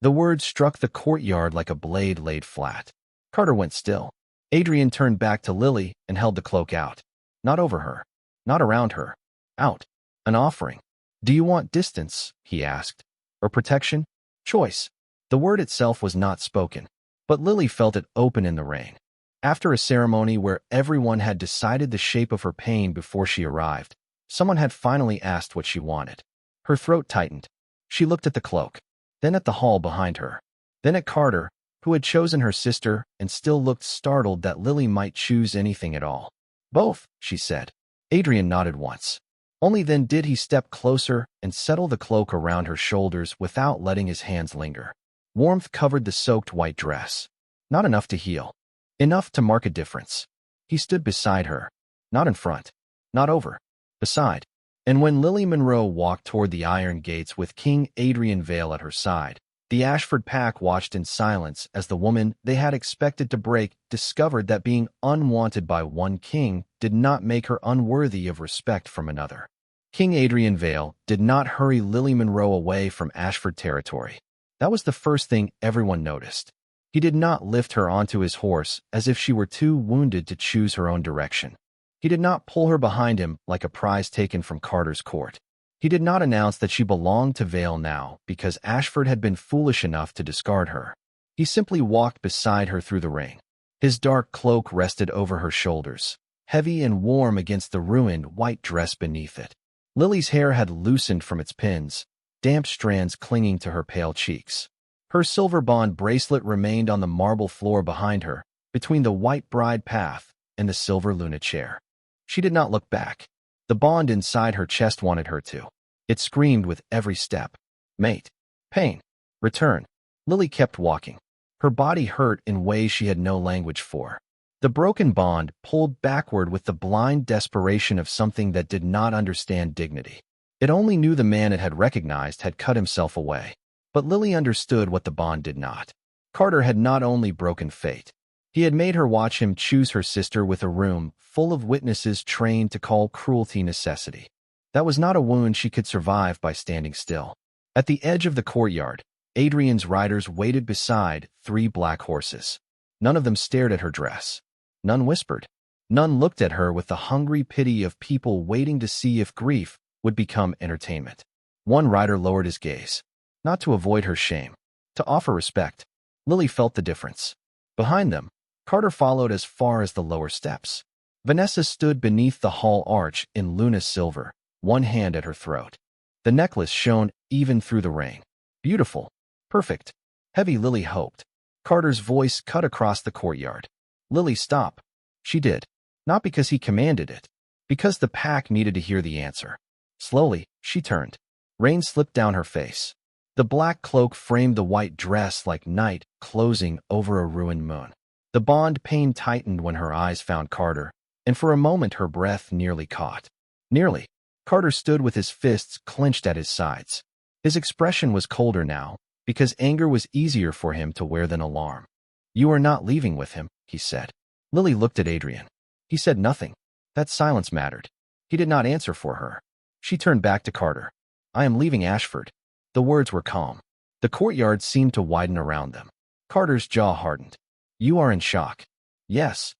The words struck the courtyard like a blade laid flat. Carter went still. Adrian turned back to Lily and held the cloak out. Not over her. Not around her. Out. An offering. Do you want distance, he asked. Or protection? Choice. The word itself was not spoken. But Lily felt it open in the rain. After a ceremony where everyone had decided the shape of her pain before she arrived, someone had finally asked what she wanted. Her throat tightened. She looked at the cloak, then at the hall behind her, then at Carter, who had chosen her sister and still looked startled that Lily might choose anything at all. Both, she said. Adrian nodded once. Only then did he step closer and settle the cloak around her shoulders without letting his hands linger. Warmth covered the soaked white dress. Not enough to heal. Enough to mark a difference. He stood beside her. Not in front. Not over. Beside. And when Lily Monroe walked toward the iron gates with King Adrian Vale at her side, the Ashford pack watched in silence as the woman they had expected to break discovered that being unwanted by one king did not make her unworthy of respect from another. King Adrian Vale did not hurry Lily Monroe away from Ashford territory. That was the first thing everyone noticed. He did not lift her onto his horse as if she were too wounded to choose her own direction. He did not pull her behind him like a prize taken from Carter's court. He did not announce that she belonged to Vale now because Ashford had been foolish enough to discard her. He simply walked beside her through the ring. His dark cloak rested over her shoulders, heavy and warm against the ruined white dress beneath it. Lily's hair had loosened from its pins, damp strands clinging to her pale cheeks. Her silver bond bracelet remained on the marble floor behind her, between the white bride path and the silver Luna chair. She did not look back. The bond inside her chest wanted her to. It screamed with every step. Mate. Pain. Return. Lily kept walking. Her body hurt in ways she had no language for. The broken bond pulled backward with the blind desperation of something that did not understand dignity. It only knew the man it had recognized had cut himself away. But Lily understood what the bond did not. Carter had not only broken fate. He had made her watch him choose her sister with a room full of witnesses trained to call cruelty necessity. That was not a wound she could survive by standing still. At the edge of the courtyard, Adrian's riders waited beside 3 black horses. None of them stared at her dress. None whispered. None looked at her with the hungry pity of people waiting to see if grief would become entertainment. One rider lowered his gaze, not to avoid her shame, to offer respect. Lily felt the difference. Behind them, Carter followed as far as the lower steps. Vanessa stood beneath the hall arch in Luna's silver, one hand at her throat. The necklace shone even through the rain. Beautiful. Perfect. Heavy, Lily hoped. Carter's voice cut across the courtyard. Lily, stop. She did. Not because he commanded it. Because the pack needed to hear the answer. Slowly, she turned. Rain slipped down her face. The black cloak framed the white dress like night closing over a ruined moon. The bond pain tightened when her eyes found Carter, and for a moment her breath nearly caught. Nearly. Carter stood with his fists clenched at his sides. His expression was colder now, because anger was easier for him to wear than alarm. You are not leaving with him, he said. Lily looked at Adrian. He said nothing. That silence mattered. He did not answer for her. She turned back to Carter. I am leaving Ashford. The words were calm. The courtyard seemed to widen around them. Carter's jaw hardened. You are in shock. Yes.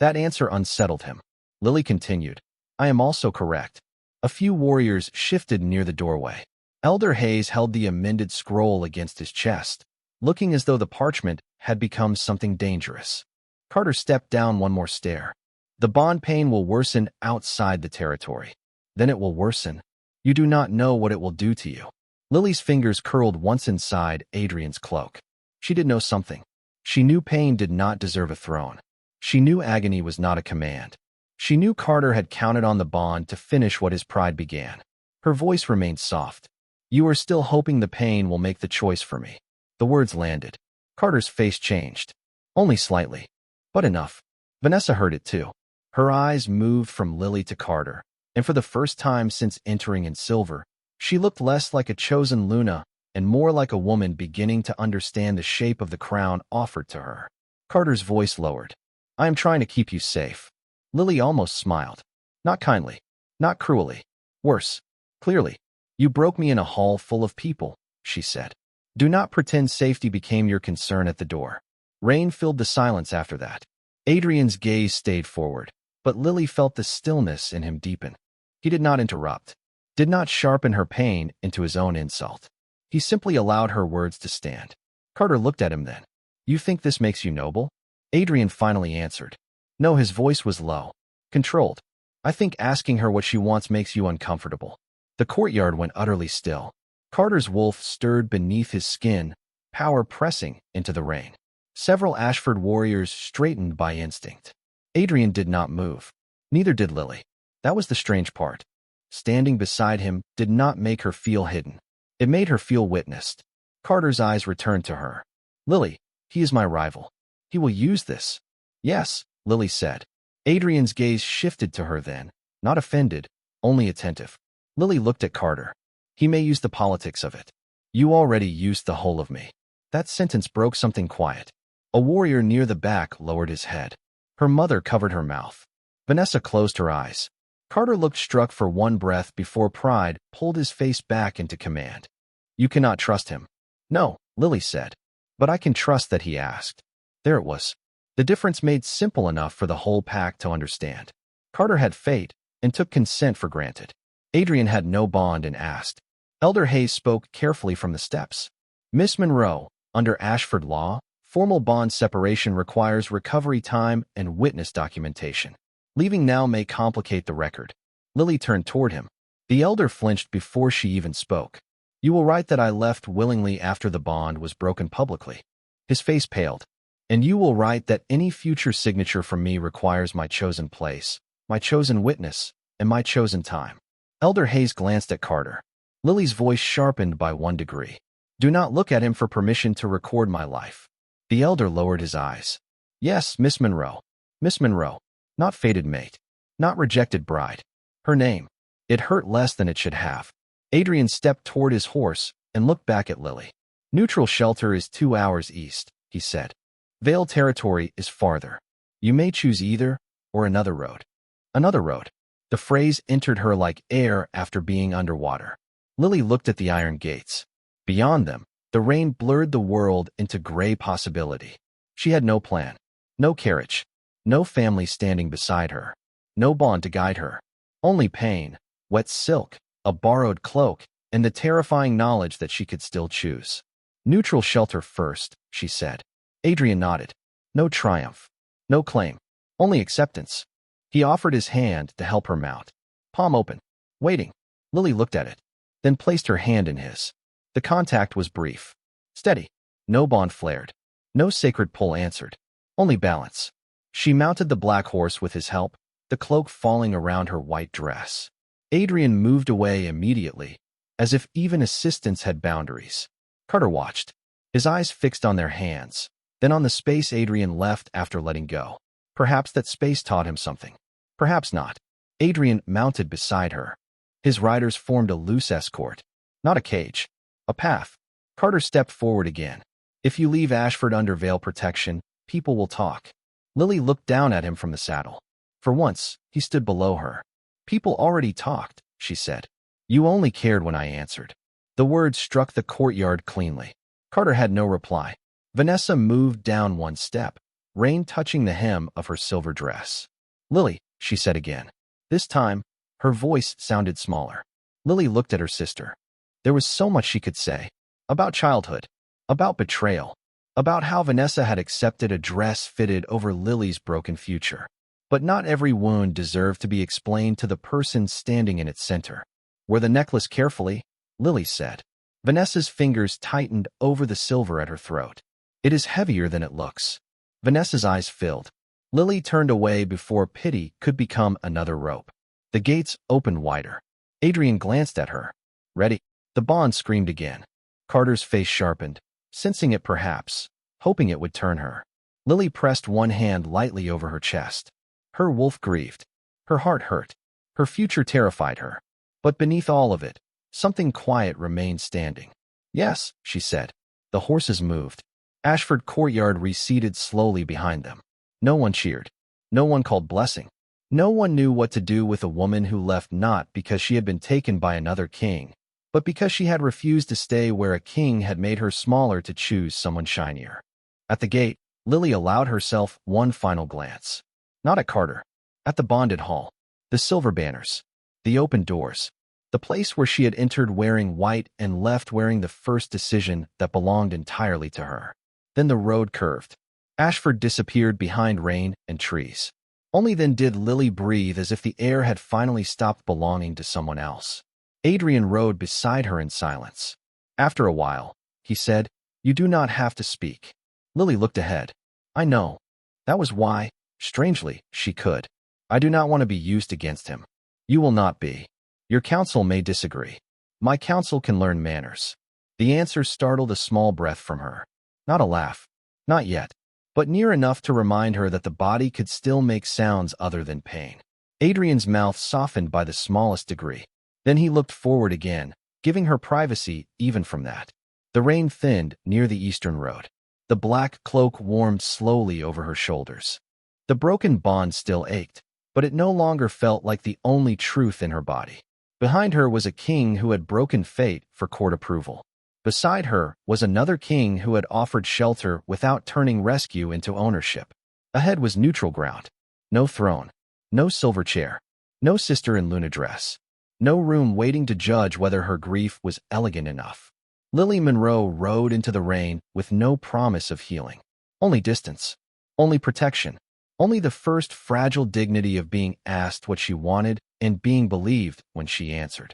That answer unsettled him. Lily continued. I am also correct. A few warriors shifted near the doorway. Elder Hayes held the amended scroll against his chest, looking as though the parchment had become something dangerous. Carter stepped down one more stair. The bond pain will worsen outside the territory. Then it will worsen. You do not know what it will do to you. Lily's fingers curled once inside Adrian's cloak. She did know something. She knew pain did not deserve a throne. She knew agony was not a command. She knew Carter had counted on the bond to finish what his pride began. Her voice remained soft. You are still hoping the pain will make the choice for me. The words landed. Carter's face changed. Only slightly. But enough. Vanessa heard it too. Her eyes moved from Lily to Carter, and for the first time since entering in silver, she looked less like a chosen Luna and more like a woman beginning to understand the shape of the crown offered to her. Carter's voice lowered. I am trying to keep you safe. Lily almost smiled. Not kindly. Not cruelly. Worse. Clearly. You broke me in a hall full of people, she said. Do not pretend safety became your concern at the door. Rain filled the silence after that. Adrian's gaze stayed forward, but Lily felt the stillness in him deepen. He did not interrupt, did not sharpen her pain into his own insult. He simply allowed her words to stand. Carter looked at him then. You think this makes you noble? Adrian finally answered. No, his voice was low, controlled. I think asking her what she wants makes you uncomfortable. The courtyard went utterly still. Carter's wolf stirred beneath his skin, power pressing into the rain. Several Ashford warriors straightened by instinct. Adrian did not move. Neither did Lily. That was the strange part. Standing beside him did not make her feel hidden. It made her feel witnessed. Carter's eyes returned to her. Lily, he is my rival. He will use this. Yes, Lily said. Adrian's gaze shifted to her then, not offended, only attentive. Lily looked at Carter. He may use the politics of it. You already used the whole of me. That sentence broke something quiet. A warrior near the back lowered his head. Her mother covered her mouth. Vanessa closed her eyes. Carter looked struck for one breath before pride pulled his face back into command. You cannot trust him. No, Lily said. But I can trust that he asked. There it was. The difference made simple enough for the whole pack to understand. Carter had fate and took consent for granted. Adrian had no bond and asked. Elder Hayes spoke carefully from the steps. Miss Monroe, under Ashford law, formal bond separation requires recovery time and witness documentation. Leaving now may complicate the record. Lily turned toward him. The elder flinched before she even spoke. You will write that I left willingly after the bond was broken publicly. His face paled. And you will write that any future signature from me requires my chosen place, my chosen witness, and my chosen time. Elder Hayes glanced at Carter. Lily's voice sharpened by 1 degree. Do not look at him for permission to record my life. The elder lowered his eyes. Yes, Miss Monroe. Miss Monroe. Not fated mate. Not rejected bride. Her name. It hurt less than it should have. Adrian stepped toward his horse and looked back at Lily. Neutral shelter is 2 hours east, he said. Vale territory is farther. You may choose either or another road. Another road. The phrase entered her like air after being underwater. Lily looked at the iron gates. Beyond them, the rain blurred the world into gray possibility. She had no plan, no carriage, no family standing beside her, no bond to guide her. Only pain, wet silk, a borrowed cloak, and the terrifying knowledge that she could still choose. Neutral shelter first, she said. Adrian nodded. No triumph, no claim, only acceptance. He offered his hand to help her mount. Palm open, waiting. Lily looked at it, then placed her hand in his. The contact was brief. Steady. No bond flared. No sacred pull answered. Only balance. She mounted the black horse with his help, the cloak falling around her white dress. Adrian moved away immediately, as if even assistance had boundaries. Carter watched, his eyes fixed on their hands, then on the space Adrian left after letting go. Perhaps that space taught him something. Perhaps not. Adrian mounted beside her. His riders formed a loose escort. Not a cage. A path. Carter stepped forward again. If you leave Ashford under veil protection, people will talk. Lily looked down at him from the saddle. For once, he stood below her. People already talked, she said. You only cared when I answered. The words struck the courtyard cleanly. Carter had no reply. Vanessa moved down 1 step, rain touching the hem of her silver dress. Lily, she said again. This time, her voice sounded smaller. Lily looked at her sister. There was so much she could say. About childhood. About betrayal. About how Vanessa had accepted a dress fitted over Lily's broken future. But not every wound deserved to be explained to the person standing in its center. Wear the necklace carefully, Lily said. Vanessa's fingers tightened over the silver at her throat. It is heavier than it looks. Vanessa's eyes filled. Lily turned away before pity could become another rope. The gates opened wider. Adrian glanced at her. Ready? The bond screamed again. Carter's face sharpened, sensing it perhaps, hoping it would turn her. Lily pressed one hand lightly over her chest. Her wolf grieved. Her heart hurt. Her future terrified her. But beneath all of it, something quiet remained standing. Yes, she said. The horses moved. Ashford courtyard receded slowly behind them. No one cheered. No one called blessing. No one knew what to do with a woman who left not because she had been taken by another king, but because she had refused to stay where a king had made her smaller to choose someone shinier. At the gate, Lily allowed herself one final glance. Not at Carter. At the bonded hall. The silver banners. The open doors. The place where she had entered wearing white and left wearing the first decision that belonged entirely to her. Then the road curved. Ashford disappeared behind rain and trees. Only then did Lily breathe, as if the air had finally stopped belonging to someone else. Adrian rode beside her in silence. After a while, he said, "You do not have to speak." Lily looked ahead. "I know. That was why, strangely, she could. I do not want to be used against him." "You will not be. Your counsel may disagree. My counsel can learn manners." The answer startled a small breath from her. Not a laugh. Not yet. But near enough to remind her that the body could still make sounds other than pain. Adrian's mouth softened by the smallest degree. Then he looked forward again, giving her privacy even from that. The rain thinned near the eastern road. The black cloak warmed slowly over her shoulders. The broken bond still ached, but it no longer felt like the only truth in her body. Behind her was a king who had broken fate for court approval. Beside her was another king who had offered shelter without turning rescue into ownership. Ahead was neutral ground. No throne. No silver chair. No sister in Luna dress. No room waiting to judge whether her grief was elegant enough. Lily Monroe rode into the rain with no promise of healing. Only distance. Only protection. Only the first fragile dignity of being asked what she wanted and being believed when she answered.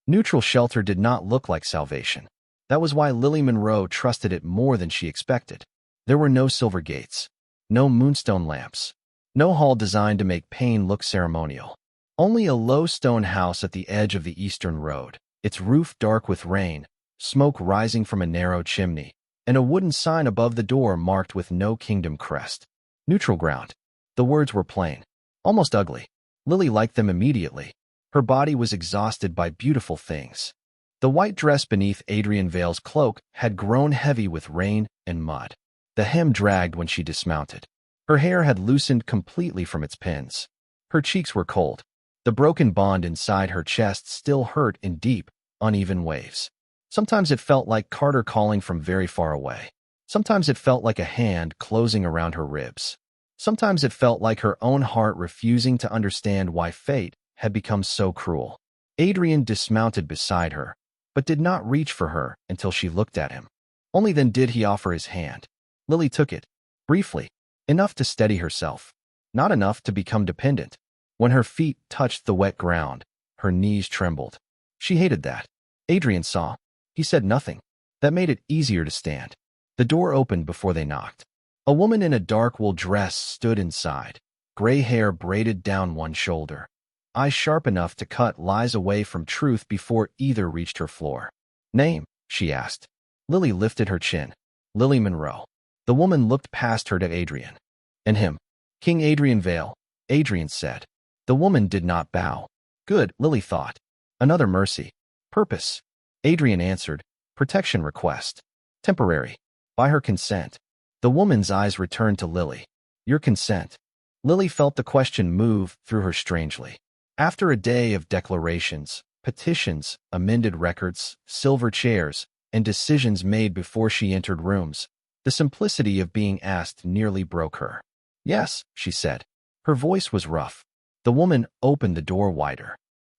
Neutral shelter did not look like salvation. That was why Lily Monroe trusted it more than she expected. There were no silver gates. No moonstone lamps. No hall designed to make pain look ceremonial. Only a low stone house at the edge of the eastern road, its roof dark with rain, smoke rising from a narrow chimney, and a wooden sign above the door marked with no kingdom crest. Neutral ground. The words were plain, almost ugly. Lily liked them immediately. Her body was exhausted by beautiful things. The white dress beneath Adrian Vale's cloak had grown heavy with rain and mud. The hem dragged when she dismounted. Her hair had loosened completely from its pins. Her cheeks were cold. The broken bond inside her chest still hurt in deep, uneven waves. Sometimes it felt like Carter calling from very far away. Sometimes it felt like a hand closing around her ribs. Sometimes it felt like her own heart refusing to understand why fate had become so cruel. Adrian dismounted beside her, but did not reach for her until she looked at him. Only then did he offer his hand. Lily took it, briefly, enough to steady herself, not enough to become dependent. When her feet touched the wet ground, her knees trembled. She hated that. Adrian saw. He said nothing. That made it easier to stand. The door opened before they knocked. A woman in a dark wool dress stood inside, gray hair braided down one shoulder, eyes sharp enough to cut lies away from truth before either reached her floor. "Name?" she asked. Lily lifted her chin. "Lily Monroe." The woman looked past her to Adrian. "And him?" "King Adrian Vale," Adrian said. The woman did not bow. Good, Lily thought. Another mercy. Purpose. Adrian answered. Protection request. Temporary. By her consent. The woman's eyes returned to Lily. "Your consent." Lily felt the question move through her strangely. After a day of declarations, petitions, amended records, silver chairs, and decisions made before she entered rooms, the simplicity of being asked nearly broke her. "Yes," she said. Her voice was rough. The woman opened the door wider.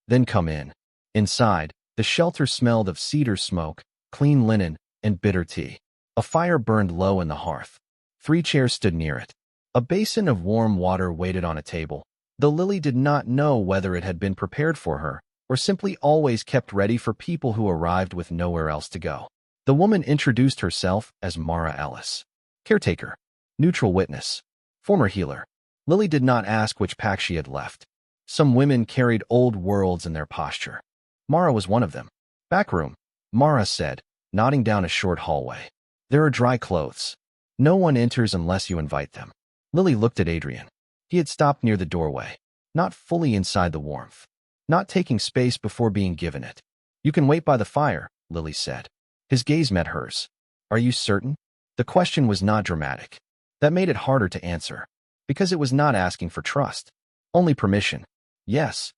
"Then come in." Inside, the shelter smelled of cedar smoke, clean linen, and bitter tea. A fire burned low in the hearth. 3 chairs stood near it. A basin of warm water waited on a table, though Lily did not know whether it had been prepared for her or simply always kept ready for people who arrived with nowhere else to go. The woman introduced herself as Mara Ellis. Caretaker. Neutral witness. Former healer. Lily did not ask which pack she had left. Some women carried old worlds in their posture. Mara was one of them. "Back room," Mara said, nodding down a short hallway. "There are dry clothes. No one enters unless you invite them." Lily looked at Adrian. He had stopped near the doorway, not fully inside the warmth, not taking space before being given it. "You can wait by the fire," Lily said. His gaze met hers. "Are you certain?" The question was not dramatic. That made it harder to answer, because it was not asking for trust, only permission. "Yes."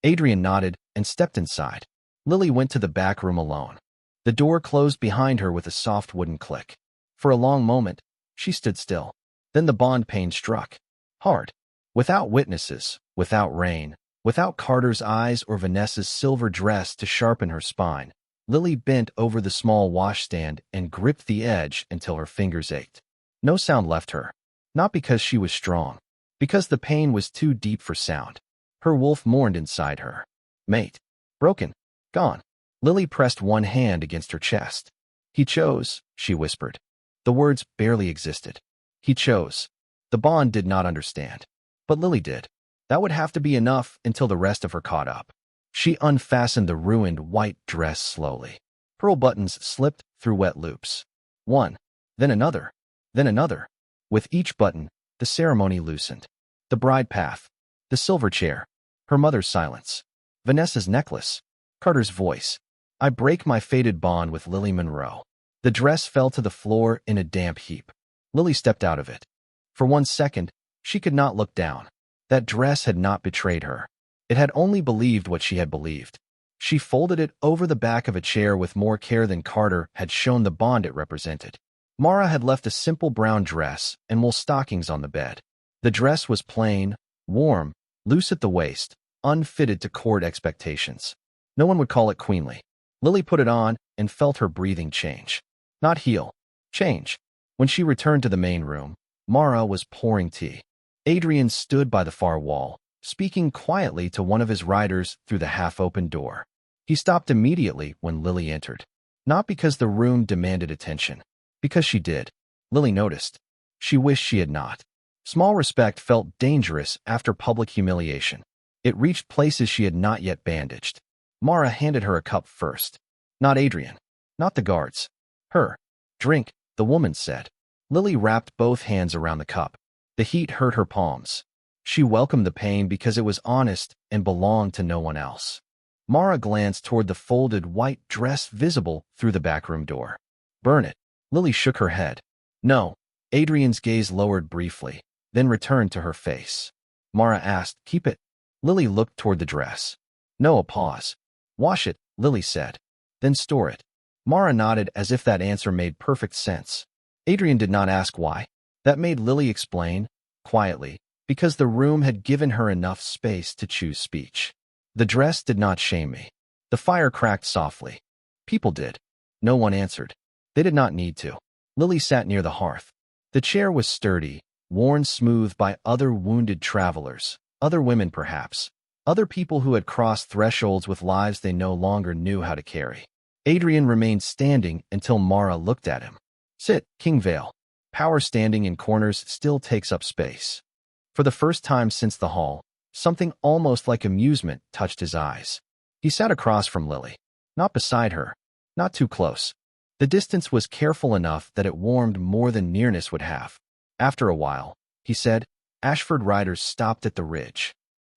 Adrian nodded and stepped inside. Lily went to the back room alone. The door closed behind her with a soft wooden click. For a long moment, she stood still. Then the bond pain struck. Hard. Without witnesses, without rain, without Carter's eyes or Vanessa's silver dress to sharpen her spine, Lily bent over the small washstand and gripped the edge until her fingers ached. No sound left her. Not because she was strong, because the pain was too deep for sound. Her wolf mourned inside her. Mate. Broken. Gone. Lily pressed one hand against her chest. He chose, she whispered. The words barely existed. He chose. The bond did not understand. But Lily did. That would have to be enough until the rest of her caught up. She unfastened the ruined white dress slowly. Pearl buttons slipped through wet loops. One, then another, then another. With each button, the ceremony loosened. The bride path, the silver chair, her mother's silence, Vanessa's necklace, Carter's voice. I break my fated bond with Lily Monroe. The dress fell to the floor in a damp heap. Lily stepped out of it. For 1 second, she could not look down. That dress had not betrayed her. It had only believed what she had believed. She folded it over the back of a chair with more care than Carter had shown the bond it represented. Mara had left a simple brown dress and wool stockings on the bed. The dress was plain, warm, loose at the waist, unfitted to court expectations. No one would call it queenly. Lily put it on and felt her breathing change. Not heal. Change. When she returned to the main room, Mara was pouring tea. Adrian stood by the far wall, speaking quietly to one of his riders through the half-open door. He stopped immediately when Lily entered. Not because the room demanded attention. Because she did. Lily noticed. She wished she had not. Small respect felt dangerous after public humiliation. It reached places she had not yet bandaged. Mara handed her a cup first. Not Adrian. Not the guards. Her. Drink, the woman said. Lily wrapped both hands around the cup. The heat hurt her palms. She welcomed the pain because it was honest and belonged to no one else. Mara glanced toward the folded white dress visible through the backroom door. Burn it. Lily shook her head. No. Adrian's gaze lowered briefly, then returned to her face. Mara asked, keep it. Lily looked toward the dress. No, a pause. Wash it, Lily said. Then store it. Mara nodded as if that answer made perfect sense. Adrian did not ask why. That made Lily explain, quietly, because the room had given her enough space to choose speech. The dress did not shame me. The fire cracked softly. People did. No one answered. They did not need to. Lily sat near the hearth. The chair was sturdy, worn smooth by other wounded travelers, other women perhaps, other people who had crossed thresholds with lives they no longer knew how to carry. Adrian remained standing until Mara looked at him. Sit, King Vale. Power standing in corners still takes up space. For the first time since the hall, something almost like amusement touched his eyes. He sat across from Lily. Not beside her. Not too close. The distance was careful enough that it warmed more than nearness would have. After a while, he said, Ashford riders stopped at the ridge.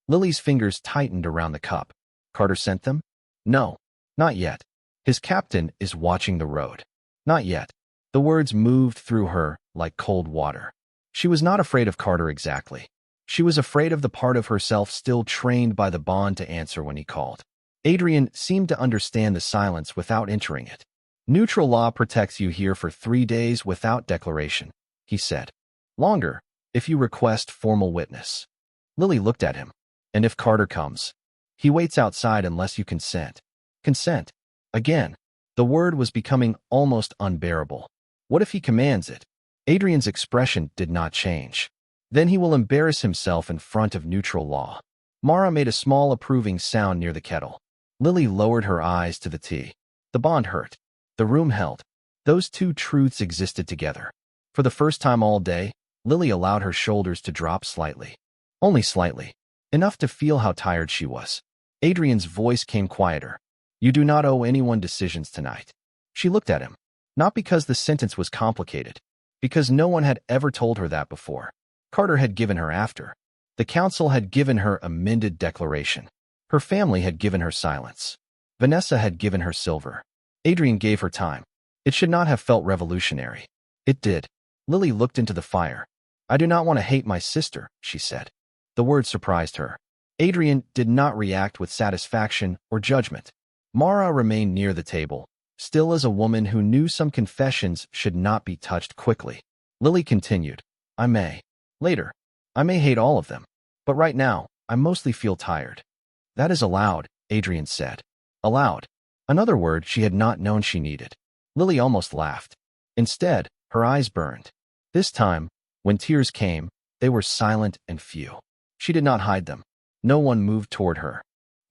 Lily's fingers tightened around the cup. Carter sent them? No. Not yet. His captain is watching the road. Not yet. The words moved through her like cold water. She was not afraid of Carter exactly. She was afraid of the part of herself still trained by the bond to answer when he called. Adrian seemed to understand the silence without entering it. Neutral law protects you here for 3 days without declaration, he said. Longer, if you request formal witness. Lily looked at him. And if Carter comes? He waits outside unless you consent. Consent. Again. The word was becoming almost unbearable. What if he commands it? Adrian's expression did not change. Then he will embarrass himself in front of neutral law. Mara made a small approving sound near the kettle. Lily lowered her eyes to the tea. The bond hurt. The room held. Those two truths existed together. For the first time all day, Lily allowed her shoulders to drop slightly. Only slightly. Enough to feel how tired she was. Adrian's voice came quieter. You do not owe anyone decisions tonight. She looked at him. Not because the sentence was complicated. Because no one had ever told her that before. Carter had given her after. The council had given her amended declaration. Her family had given her silence. Vanessa had given her silver. Adrian gave her time. It should not have felt revolutionary. It did. Lily looked into the fire. I do not want to hate my sister, she said. The word surprised her. Adrian did not react with satisfaction or judgment. Mara remained near the table, still as a woman who knew some confessions should not be touched quickly. Lily continued. I may. Later. I may hate all of them. But right now, I mostly feel tired. That is allowed, Adrian said. Allowed. Another word she had not known she needed. Lily almost laughed. Instead, her eyes burned. This time, when tears came, they were silent and few. She did not hide them. No one moved toward her.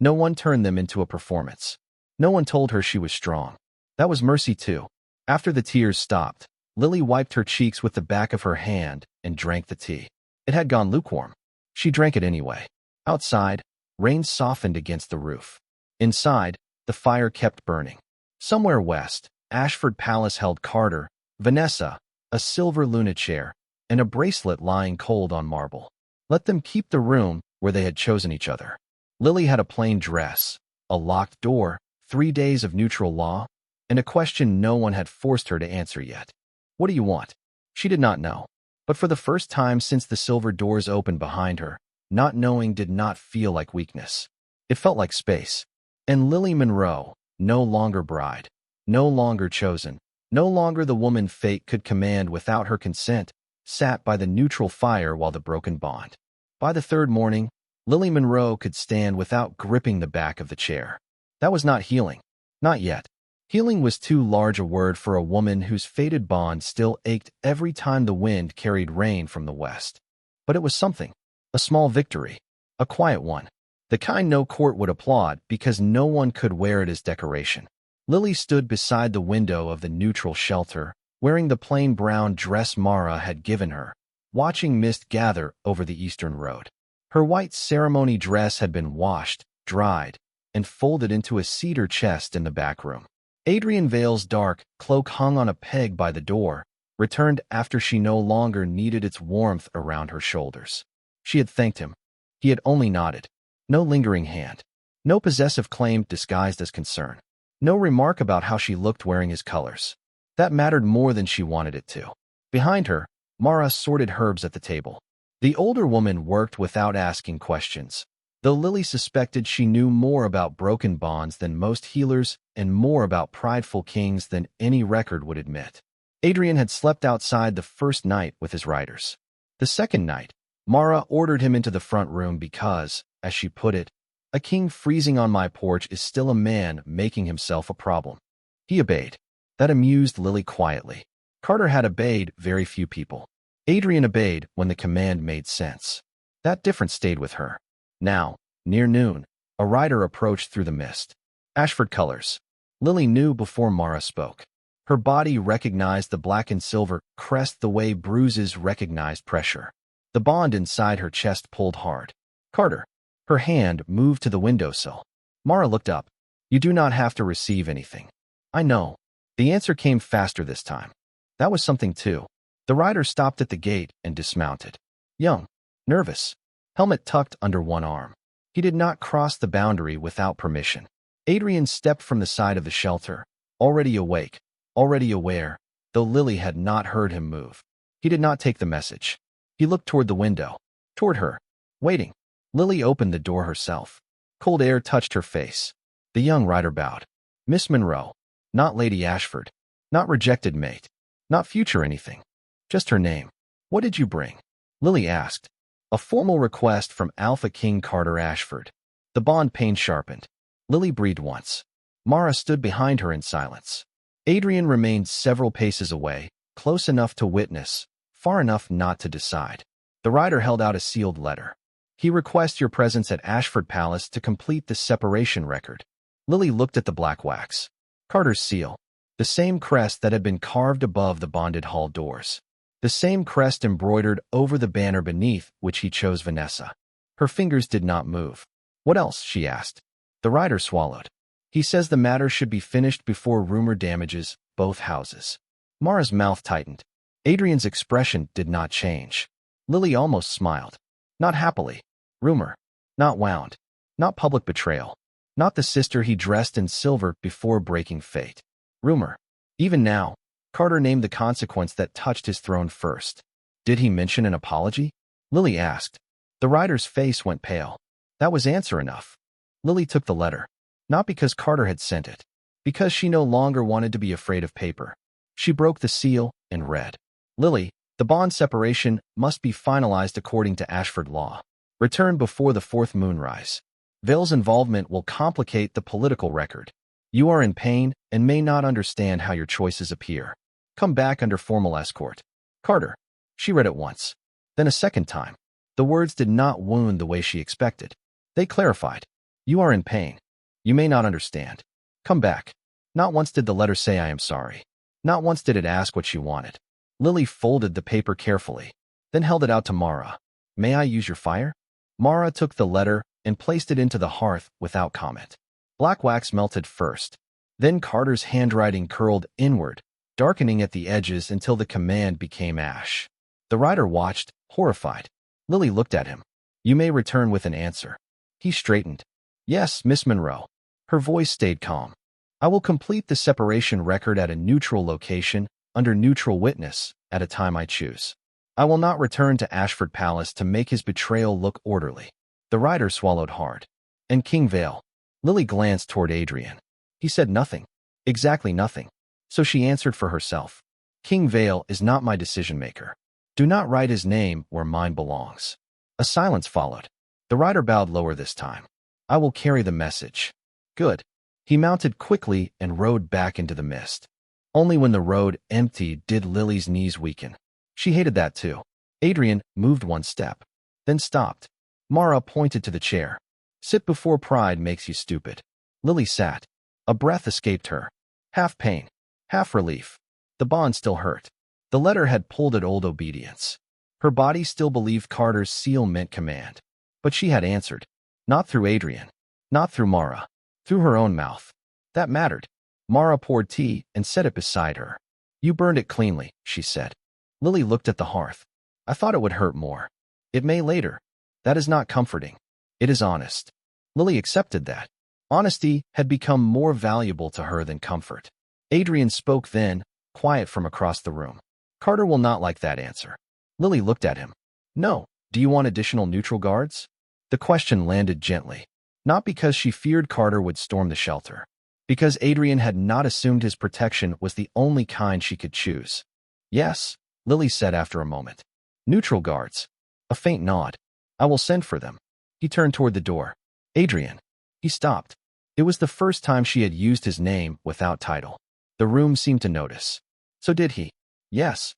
No one turned them into a performance. No one told her she was strong. That was mercy too. After the tears stopped, Lily wiped her cheeks with the back of her hand and drank the tea. It had gone lukewarm. She drank it anyway. Outside, rain softened against the roof. Inside, the fire kept burning. Somewhere west, Ashford Palace held Carter, Vanessa, a silver Luna chair, and a bracelet lying cold on marble. Let them keep the room where they had chosen each other. Lily had a plain dress, a locked door, 3 days of neutral law, and a question no one had forced her to answer yet. What do you want? She did not know. But for the first time since the silver doors opened behind her, not knowing did not feel like weakness. It felt like space. And Lily Monroe, no longer bride, no longer chosen, no longer the woman fate could command without her consent, sat by the neutral fire while the broken bond. By the third morning, Lily Monroe could stand without gripping the back of the chair. That was not healing. Not yet. Healing was too large a word for a woman whose fated bond still ached every time the wind carried rain from the west. But it was something. A small victory. A quiet one. The kind no court would applaud because no one could wear it as decoration. Lily stood beside the window of the neutral shelter, wearing the plain brown dress Mara had given her, watching mist gather over the eastern road. Her white ceremony dress had been washed, dried, and folded into a cedar chest in the back room. Adrian Vale's dark cloak hung on a peg by the door, returned after she no longer needed its warmth around her shoulders. She had thanked him. He had only nodded. No lingering hand. No possessive claim disguised as concern. No remark about how she looked wearing his colors. That mattered more than she wanted it to. Behind her, Mara sorted herbs at the table. The older woman worked without asking questions, though Lily suspected she knew more about broken bonds than most healers and more about prideful kings than any record would admit. Adrian had slept outside the first night with his riders. The second night, Mara ordered him into the front room because, as she put it, a king freezing on my porch is still a man making himself a problem. He obeyed. That amused Lily quietly. Carter had obeyed very few people. Adrian obeyed when the command made sense. That difference stayed with her. Now, near noon, a rider approached through the mist. Ashford colors. Lily knew before Mara spoke. Her body recognized the black and silver crest the way bruises recognized pressure. The bond inside her chest pulled hard. Carter. Her hand moved to the windowsill. Mara looked up. You do not have to receive anything. I know. The answer came faster this time. That was something too. The rider stopped at the gate and dismounted. Young. Nervous. Helmet tucked under one arm. He did not cross the boundary without permission. Adrian stepped from the side of the shelter, already awake, already aware, though Lily had not heard him move. He did not take the message. He looked toward the window, toward her, waiting. Lily opened the door herself. Cold air touched her face. The young rider bowed. Miss Monroe, not Lady Ashford, not rejected mate, not future anything, just her name. What did you bring? Lily asked. A formal request from Alpha King Carter Ashford. The bond pain sharpened. Lily breathed once. Mara stood behind her in silence. Adrian remained several paces away, close enough to witness, far enough not to decide. The rider held out a sealed letter. He requests your presence at Ashford Palace to complete the separation record. Lily looked at the black wax. Carter's seal. The same crest that had been carved above the bonded hall doors. The same crest embroidered over the banner beneath which he chose Vanessa. Her fingers did not move. What else? She asked. The rider swallowed. He says the matter should be finished before rumor damages both houses. Mara's mouth tightened. Adrian's expression did not change. Lily almost smiled. Not happily. Rumor. Not wound. Not public betrayal. Not the sister he dressed in silver before breaking fate. Rumor. Even now, Carter named the consequence that touched his throne first. Did he mention an apology? Lily asked. The rider's face went pale. That was answer enough. Lily took the letter. Not because Carter had sent it. Because she no longer wanted to be afraid of paper. She broke the seal and read. Lily, the bond separation must be finalized according to Ashford law. Return before the fourth moonrise. Vale's involvement will complicate the political record. You are in pain and may not understand how your choices appear. Come back under formal escort. Carter. She read it once, then a second time. The words did not wound the way she expected. They clarified. You are in pain. You may not understand. Come back. Not once did the letter say I am sorry. Not once did it ask what she wanted. Lily folded the paper carefully, then held it out to Mara. May I use your fire? Mara took the letter and placed it into the hearth without comment. Black wax melted first. Then Carter's handwriting curled inward, darkening at the edges until the command became ash. The writer watched, horrified. Lily looked at him. You may return with an answer. He straightened. Yes, Miss Monroe. Her voice stayed calm. I will complete the separation record at a neutral location, under neutral witness, at a time I choose. I will not return to Ashford Palace to make his betrayal look orderly. The writer swallowed hard. And King Vale. Lily glanced toward Adrian. He said nothing. Exactly nothing. So she answered for herself. King Vale is not my decision-maker. Do not write his name where mine belongs. A silence followed. The writer bowed lower this time. I will carry the message. Good. He mounted quickly and rode back into the mist. Only when the road emptied did Lily's knees weaken. She hated that too. Adrian moved one step, then stopped. Mara pointed to the chair. Sit before pride makes you stupid. Lily sat. A breath escaped her. Half pain, half relief. The bond still hurt. The letter had pulled at old obedience. Her body still believed Carter's seal meant command. But she had answered. Not through Adrian. Not through Mara. Through her own mouth. That mattered. Mara poured tea and set it beside her. You burned it cleanly, she said. Lily looked at the hearth. I thought it would hurt more. It may later. That is not comforting. It is honest. Lily accepted that. Honesty had become more valuable to her than comfort. Adrian spoke then, quiet from across the room. Carter will not like that answer. Lily looked at him. No. Do you want additional neutral guards? The question landed gently. Not because she feared Carter would storm the shelter. Because Adrian had not assumed his protection was the only kind she could choose. Yes, Lily said after a moment. Neutral guards. A faint nod. I will send for them. He turned toward the door. Adrian. He stopped. It was the first time she had used his name without title. The room seemed to notice. So did he? Yes.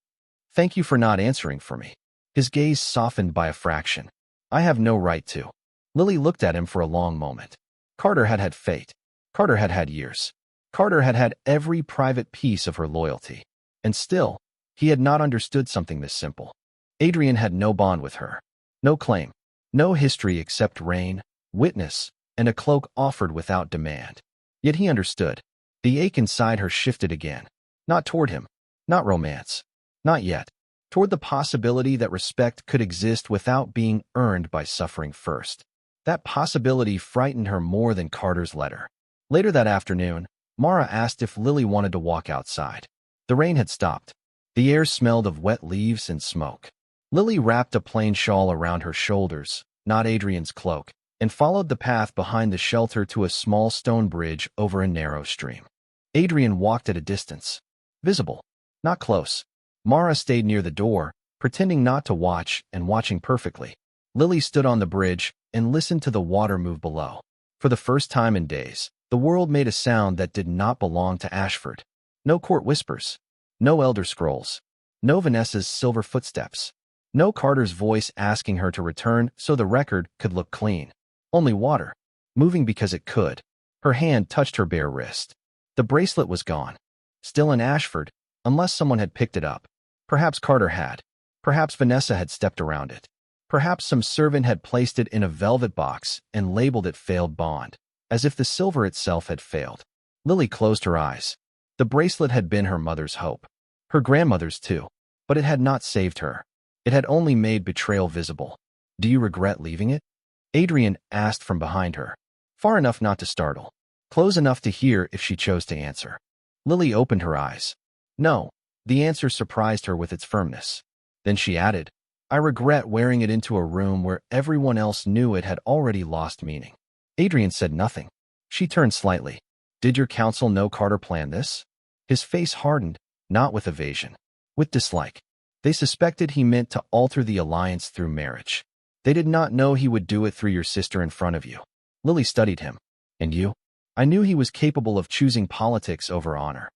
Thank you for not answering for me. His gaze softened by a fraction. I have no right to. Lily looked at him for a long moment. Carter had had fate. Carter had had years. Carter had had every private piece of her loyalty. And still, he had not understood something this simple. Adrian had no bond with her. No claim. No history except rain, witness, and a cloak offered without demand. Yet he understood. The ache inside her shifted again. Not toward him. Not romance. Not yet. Toward the possibility that respect could exist without being earned by suffering first. That possibility frightened her more than Carter's letter. Later that afternoon, Mara asked if Lily wanted to walk outside. The rain had stopped. The air smelled of wet leaves and smoke. Lily wrapped a plain shawl around her shoulders, not Adrian's cloak, and followed the path behind the shelter to a small stone bridge over a narrow stream. Adrian walked at a distance. Visible. Not close. Mara stayed near the door, pretending not to watch and watching perfectly. Lily stood on the bridge and listened to the water move below. For the first time in days, the world made a sound that did not belong to Ashford. No court whispers. No elder scrolls. No Vanessa's silver footsteps. No Carter's voice asking her to return so the record could look clean. Only water. Moving because it could. Her hand touched her bare wrist. The bracelet was gone. Still in Ashford, unless someone had picked it up. Perhaps Carter had. Perhaps Vanessa had stepped around it. Perhaps some servant had placed it in a velvet box and labeled it failed bond, as if the silver itself had failed. Lily closed her eyes. The bracelet had been her mother's hope. Her grandmother's too. But it had not saved her. It had only made betrayal visible. Do you regret leaving it? Adrian asked from behind her. Far enough not to startle. Close enough to hear if she chose to answer. Lily opened her eyes. No. The answer surprised her with its firmness. Then she added, I regret wearing it into a room where everyone else knew it had already lost meaning. Adrian said nothing. She turned slightly. Did your counsel know Carter planned this? His face hardened, not with evasion, with dislike. They suspected he meant to alter the alliance through marriage. They did not know he would do it through your sister in front of you. Lily studied him. And you? I knew he was capable of choosing politics over honor.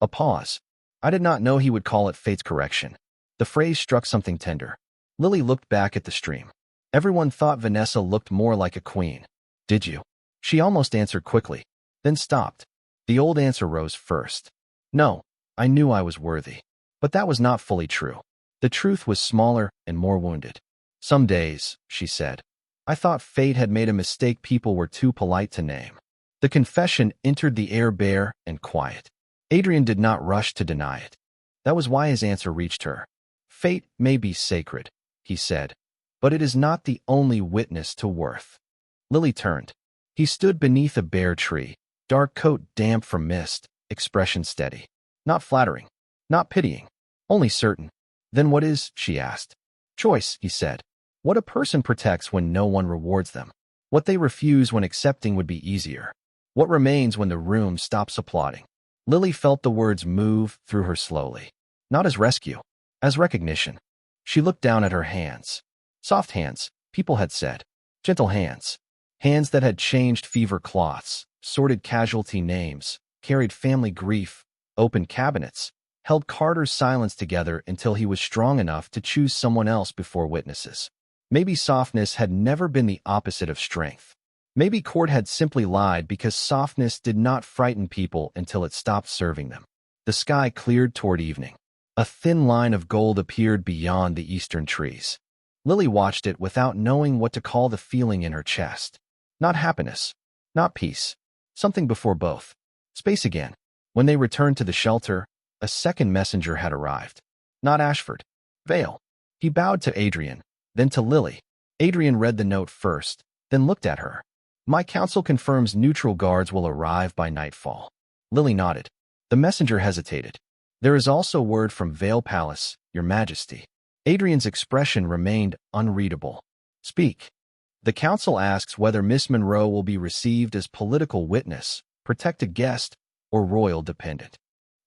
A pause. I did not know he would call it fate's correction. The phrase struck something tender. Lily looked back at the stream. Everyone thought Vanessa looked more like a queen. Did you? She almost answered quickly, then stopped. The old answer rose first. No, I knew I was worthy. But that was not fully true. The truth was smaller and more wounded. Some days, she said, I thought fate had made a mistake people were too polite to name. The confession entered the air bare and quiet. Adrian did not rush to deny it. That was why his answer reached her. Fate may be sacred, he said, but it is not the only witness to worth. Lily turned. He stood beneath a bare tree, dark coat damp from mist, expression steady. Not flattering, not pitying, only certain. Then what is, she asked. Choice, he said. What a person protects when no one rewards them. What they refuse when accepting would be easier. What remains when the room stops applauding. Lily felt the words move through her slowly. Not as rescue, as recognition. She looked down at her hands. Soft hands, people had said. Gentle hands. Hands that had changed fever cloths, sorted casualty names, carried family grief, opened cabinets, held Carter's silence together until he was strong enough to choose someone else before witnesses. Maybe softness had never been the opposite of strength. Maybe Court had simply lied because softness did not frighten people until it stopped serving them. The sky cleared toward evening. A thin line of gold appeared beyond the eastern trees. Lily watched it without knowing what to call the feeling in her chest. Not happiness, not peace, something before both. Space again. When they returned to the shelter, a second messenger had arrived. Not Ashford. Vale. He bowed to Adrian, then to Lily. Adrian read the note first, then looked at her. My counsel confirms neutral guards will arrive by nightfall. Lily nodded. The messenger hesitated. There is also word from Vale Palace, Your Majesty. Adrian's expression remained unreadable. Speak. The council asks whether Miss Monroe will be received as political witness, protected guest, or royal dependent.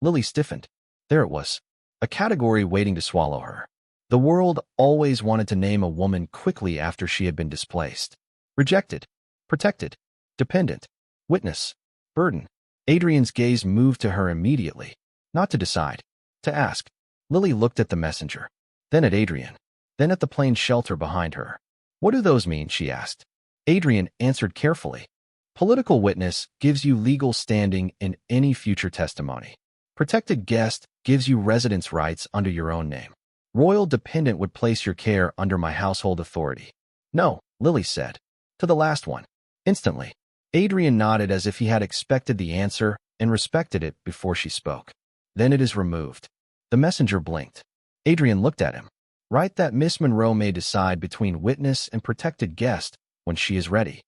Lily stiffened. There it was. A category waiting to swallow her. The world always wanted to name a woman quickly after she had been displaced. Rejected. Protected. Dependent. Witness. Burden. Adrian's gaze moved to her immediately. Not to decide. To ask. Lily looked at the messenger. Then at Adrian. Then at the plain shelter behind her. What do those mean, she asked. Adrian answered carefully. Political witness gives you legal standing in any future testimony. Protected guest gives you residence rights under your own name. Royal dependent would place your care under my household authority. No, Lily said. To the last one. Instantly. Adrian nodded as if he had expected the answer and respected it before she spoke. Then it is removed. The messenger blinked. Adrian looked at him. Write that Miss Monroe may decide between witness and protected guest when she is ready.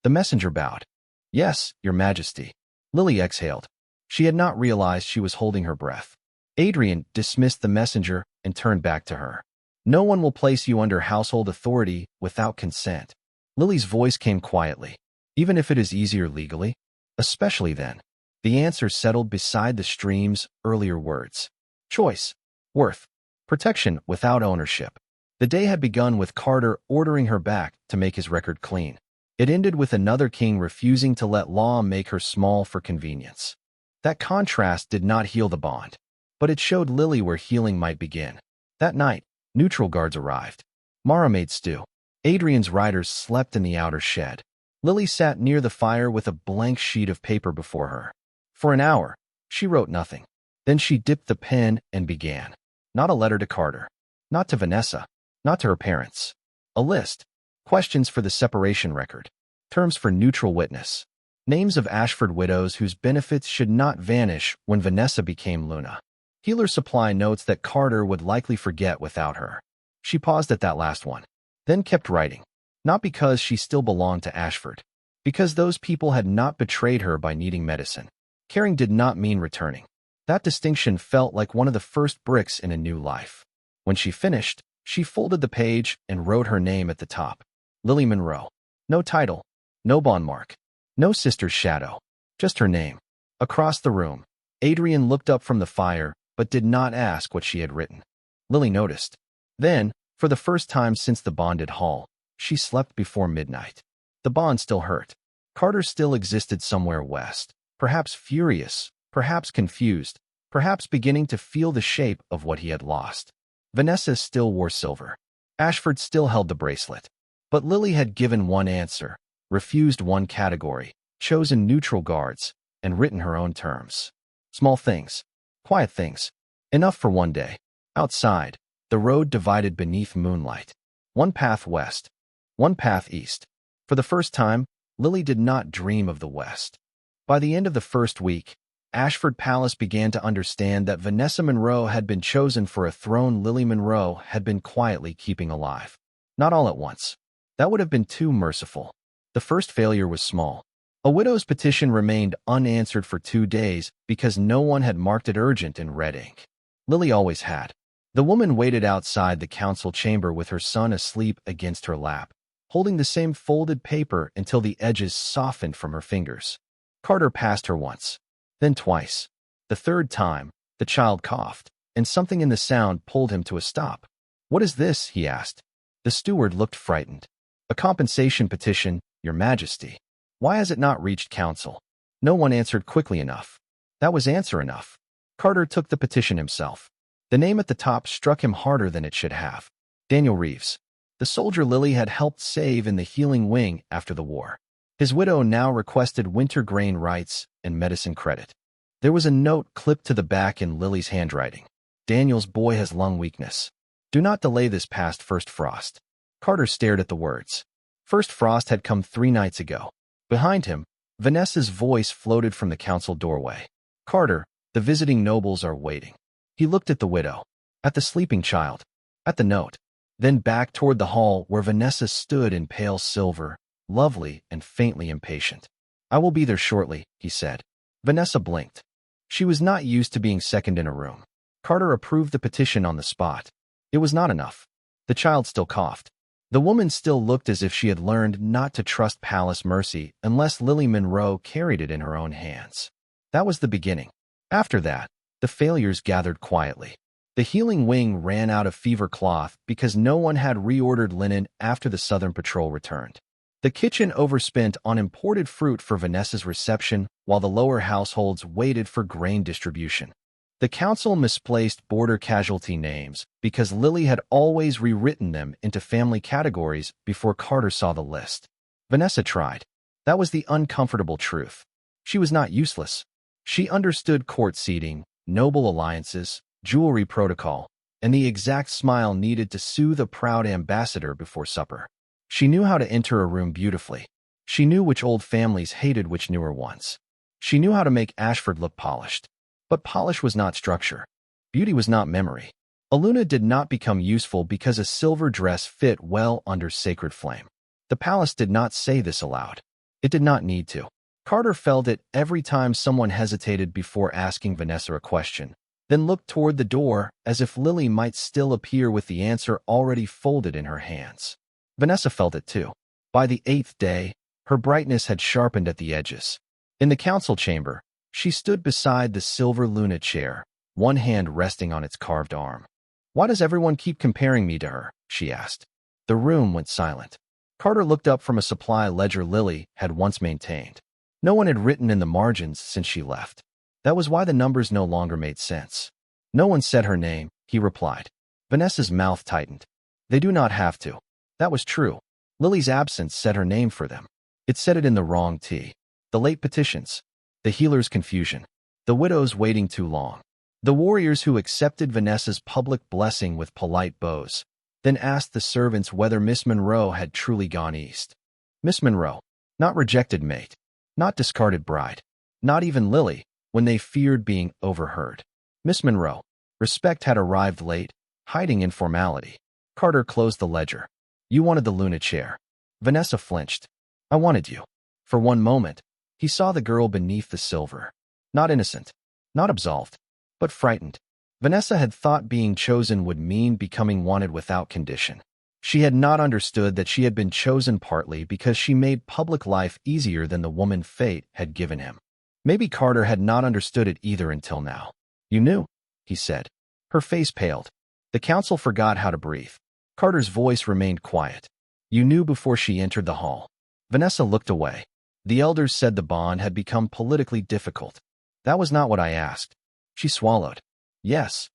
The messenger bowed. Yes, Your Majesty. Lily exhaled. She had not realized she was holding her breath. Adrian dismissed the messenger and turned back to her. No one will place you under household authority without consent. Lily's voice came quietly. Even if it is easier legally? Especially then. The answer settled beside the stream's earlier words. Choice. Worth. Protection without ownership. The day had begun with Carter ordering her back to make his record clean. It ended with another king refusing to let law make her small for convenience. That contrast did not heal the bond, but it showed Lily where healing might begin. That night, neutral guards arrived. Mara made stew. Adrian's riders slept in the outer shed. Lily sat near the fire with a blank sheet of paper before her. For an hour, she wrote nothing. Then she dipped the pen and began. Not a letter to Carter. Not to Vanessa. Not to her parents. A list. Questions for the separation record. Terms for neutral witness. Names of Ashford widows whose benefits should not vanish when Vanessa became Luna. Healer Supply notes that Carter would likely forget without her. She paused at that last one, then kept writing. Not because she still belonged to Ashford. Because those people had not betrayed her by needing medicine. Caring did not mean returning. That distinction felt like one of the first bricks in a new life. When she finished, she folded the page and wrote her name at the top. Lily Monroe. No title. No bond mark. No sister's shadow. Just her name. Across the room, Adrian looked up from the fire, but did not ask what she had written. Lily noticed. Then, for the first time since the bonded hall, she slept before midnight. The bond still hurt. Carter still existed somewhere west, perhaps furious, perhaps confused, perhaps beginning to feel the shape of what he had lost. Vanessa still wore silver. Ashford still held the bracelet. But Lily had given one answer, refused one category, chosen neutral guards, and written her own terms. Small things, quiet things, enough for one day. Outside, the road divided beneath moonlight. One path west, one path east. For the first time, Lily did not dream of the west. By the end of the first week, Ashford Palace began to understand that Vanessa Monroe had been chosen for a throne Lily Monroe had been quietly keeping alive. Not all at once. That would have been too merciful. The first failure was small. A widow's petition remained unanswered for 2 days because no one had marked it urgent in red ink. Lily always had. The woman waited outside the council chamber with her son asleep against her lap, holding the same folded paper until the edges softened from her fingers. Carter passed her once, then twice. The third time, the child coughed, and something in the sound pulled him to a stop. "What is this?" he asked. The steward looked frightened. "A compensation petition, Your Majesty." "Why has it not reached council?" No one answered quickly enough. That was answer enough. Carter took the petition himself. The name at the top struck him harder than it should have. Daniel Reeves, the soldier Lily had helped save in the healing wing after the war. His widow now requested winter grain rights and medicine credit. There was a note clipped to the back in Lily's handwriting. "Daniel's boy has lung weakness. Do not delay this past first frost." Carter stared at the words. First frost had come 3 nights ago. Behind him, Vanessa's voice floated from the council doorway. "Carter, the visiting nobles are waiting." He looked at the widow, at the sleeping child, at the note, then back toward the hall where Vanessa stood in pale silver, lovely and faintly impatient. "I will be there shortly," he said. Vanessa blinked. She was not used to being second in a room. Carter approved the petition on the spot. It was not enough. The child still coughed. The woman still looked as if she had learned not to trust palace mercy unless Lily Monroe carried it in her own hands. That was the beginning. After that, the failures gathered quietly. The healing wing ran out of fever cloth because no one had reordered linen after the Southern Patrol returned. The kitchen overspent on imported fruit for Vanessa's reception, while the lower households waited for grain distribution. The council misplaced border casualty names because Lily had always rewritten them into family categories before Carter saw the list. Vanessa tried. That was the uncomfortable truth. She was not useless. She understood court seating, noble alliances, jewelry protocol, and the exact smile needed to soothe a proud ambassador before supper. She knew how to enter a room beautifully. She knew which old families hated which newer ones. She knew how to make Ashford look polished. But polish was not structure. Beauty was not memory. Aluna did not become useful because a silver dress fit well under sacred flame. The palace did not say this aloud. It did not need to. Carter felt it every time someone hesitated before asking Vanessa a question, then looked toward the door as if Lily might still appear with the answer already folded in her hands. Vanessa felt it too. By the 8th day, her brightness had sharpened at the edges. In the council chamber, she stood beside the silver Luna chair, one hand resting on its carved arm. "Why does everyone keep comparing me to her?" she asked. The room went silent. Carter looked up from a supply ledger Lily had once maintained. No one had written in the margins since she left. That was why the numbers no longer made sense. "No one said her name," he replied. Vanessa's mouth tightened. "They do not have to." That was true. Lily's absence said her name for them. It said it in the wrong T. The late petitions. The healer's confusion. The widows waiting too long. The warriors who accepted Vanessa's public blessing with polite bows, then asked the servants whether Miss Monroe had truly gone east. Miss Monroe, not rejected mate, not discarded bride, not even Lily, when they feared being overheard. Miss Monroe, respect had arrived late, hiding in formality. Carter closed the ledger. "You wanted the Luna chair." Vanessa flinched. "I wanted you." For one moment, he saw the girl beneath the silver. Not innocent, not absolved, but frightened. Vanessa had thought being chosen would mean becoming wanted without condition. She had not understood that she had been chosen partly because she made public life easier than the woman fate had given him. Maybe Carter had not understood it either until now. "You knew," he said. Her face paled. The council forgot how to breathe. Carter's voice remained quiet. "You knew before she entered the hall." Vanessa looked away. The elders said the bond had become politically difficult. That was not what I asked. She swallowed. Yes.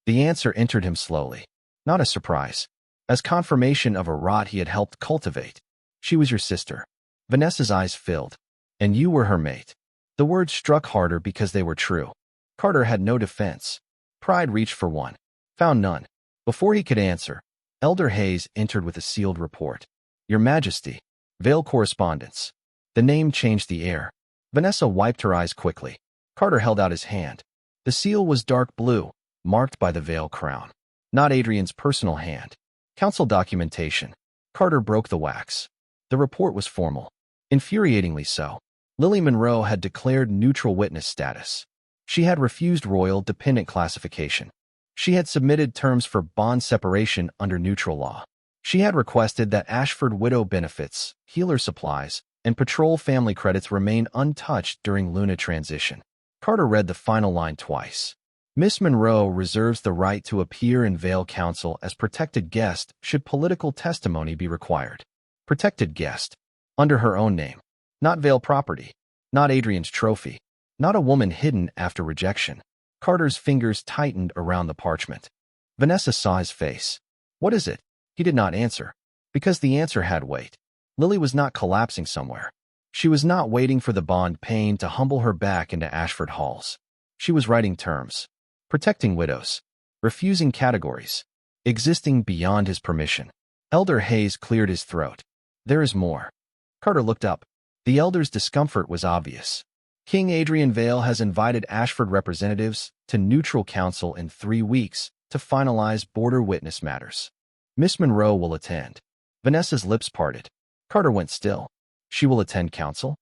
The answer entered him slowly. Not a surprise. As confirmation of a rot he had helped cultivate. She was your sister. Vanessa's eyes filled. And you were her mate. The words struck harder because they were true. Carter had no defense. Pride reached for one. Found none. Before he could answer, Elder Hayes entered with a sealed report. Your Majesty. Vale correspondence. The name changed the air. Vanessa wiped her eyes quickly. Carter held out his hand. The seal was dark blue, marked by the Vale crown. Not Adrian's personal hand. Council documentation. Carter broke the wax. The report was formal. Infuriatingly so. Lily Monroe had declared neutral witness status. She had refused royal dependent classification. She had submitted terms for bond separation under neutral law. She had requested that Ashford widow benefits, healer supplies, and patrol family credits remain untouched during Luna transition. Carter read the final line twice. Miss Monroe reserves the right to appear in Vale Council as protected guest should political testimony be required. Protected guest. Under her own name. Not Vale property. Not Adrian's trophy. Not a woman hidden after rejection. Carter's fingers tightened around the parchment. Vanessa saw his face. What is it? He did not answer. Because the answer had weight. Lily was not collapsing somewhere. She was not waiting for the bond pain to humble her back into Ashford halls. She was writing terms. Protecting widows. Refusing categories. Existing beyond his permission. Elder Hayes cleared his throat. There is more. Carter looked up. The elder's discomfort was obvious. King Adrian Vale has invited Ashford representatives to neutral council in 3 weeks to finalize border witness matters. Miss Monroe will attend. Vanessa's lips parted. Carter went still. She will attend council?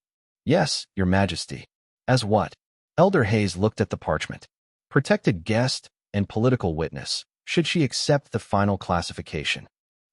Yes, Your Majesty. As what? Elder Hayes looked at the parchment. Protected guest and political witness, should she accept the final classification.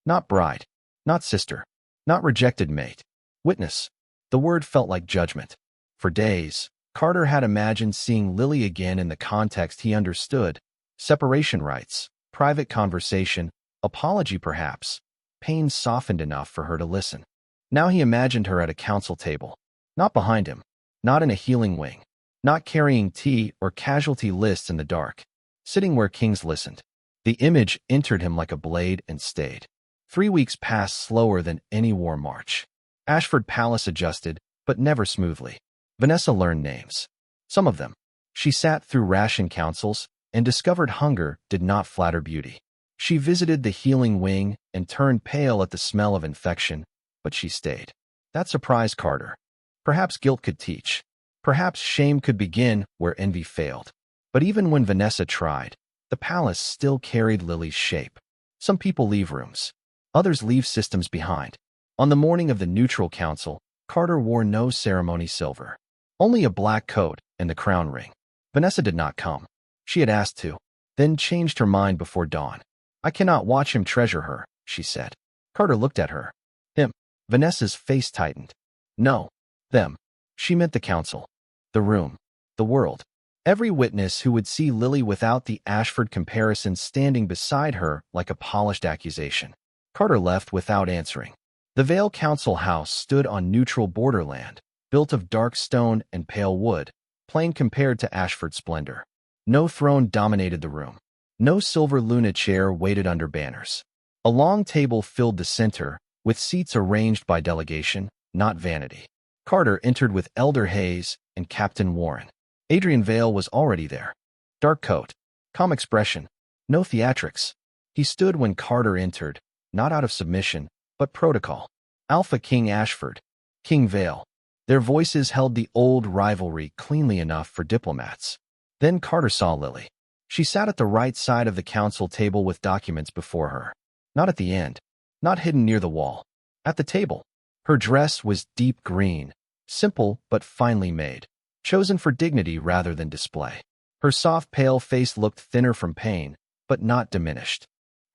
Not bride. Not sister. Not rejected mate. Witness. The word felt like judgment. For days, Carter had imagined seeing Lily again in the context he understood. Separation rights, private conversation, apology perhaps. Pain softened enough for her to listen. Now he imagined her at a council table. Not behind him. Not in a healing wing. Not carrying tea or casualty lists in the dark. Sitting where kings listened. The image entered him like a blade and stayed. 3 weeks passed slower than any war march. Ashford Palace adjusted, but never smoothly. Vanessa learned names. Some of them. She sat through ration councils and discovered hunger did not flatter beauty. She visited the healing wing and turned pale at the smell of infection, but she stayed. That surprised Carter. Perhaps guilt could teach. Perhaps shame could begin where envy failed. But even when Vanessa tried, the palace still carried Lily's shape. Some people leave rooms. Others leave systems behind. On the morning of the neutral council, Carter wore no ceremony silver. Only a black coat and the crown ring. Vanessa did not come. She had asked to, then changed her mind before dawn. I cannot watch him treasure her, she said. Carter looked at her. Him. Vanessa's face tightened. No. Them. She meant the council. The room. The world. Every witness who would see Lily without the Ashford comparison standing beside her like a polished accusation. Carter left without answering. The Vale Council House stood on neutral borderland, built of dark stone and pale wood, plain compared to Ashford's splendor. No throne dominated the room. No silver Luna chair waited under banners. A long table filled the center, with seats arranged by delegation, not vanity. Carter entered with Elder Hayes and Captain Warren. Adrian Vale was already there. Dark coat. Calm expression. No theatrics. He stood when Carter entered, not out of submission, but protocol. Alpha King Ashford. King Vale. Their voices held the old rivalry cleanly enough for diplomats. Then Carter saw Lily. She sat at the right side of the council table with documents before her. Not at the end. Not hidden near the wall. At the table. Her dress was deep green, simple but finely made, chosen for dignity rather than display. Her soft pale face looked thinner from pain, but not diminished.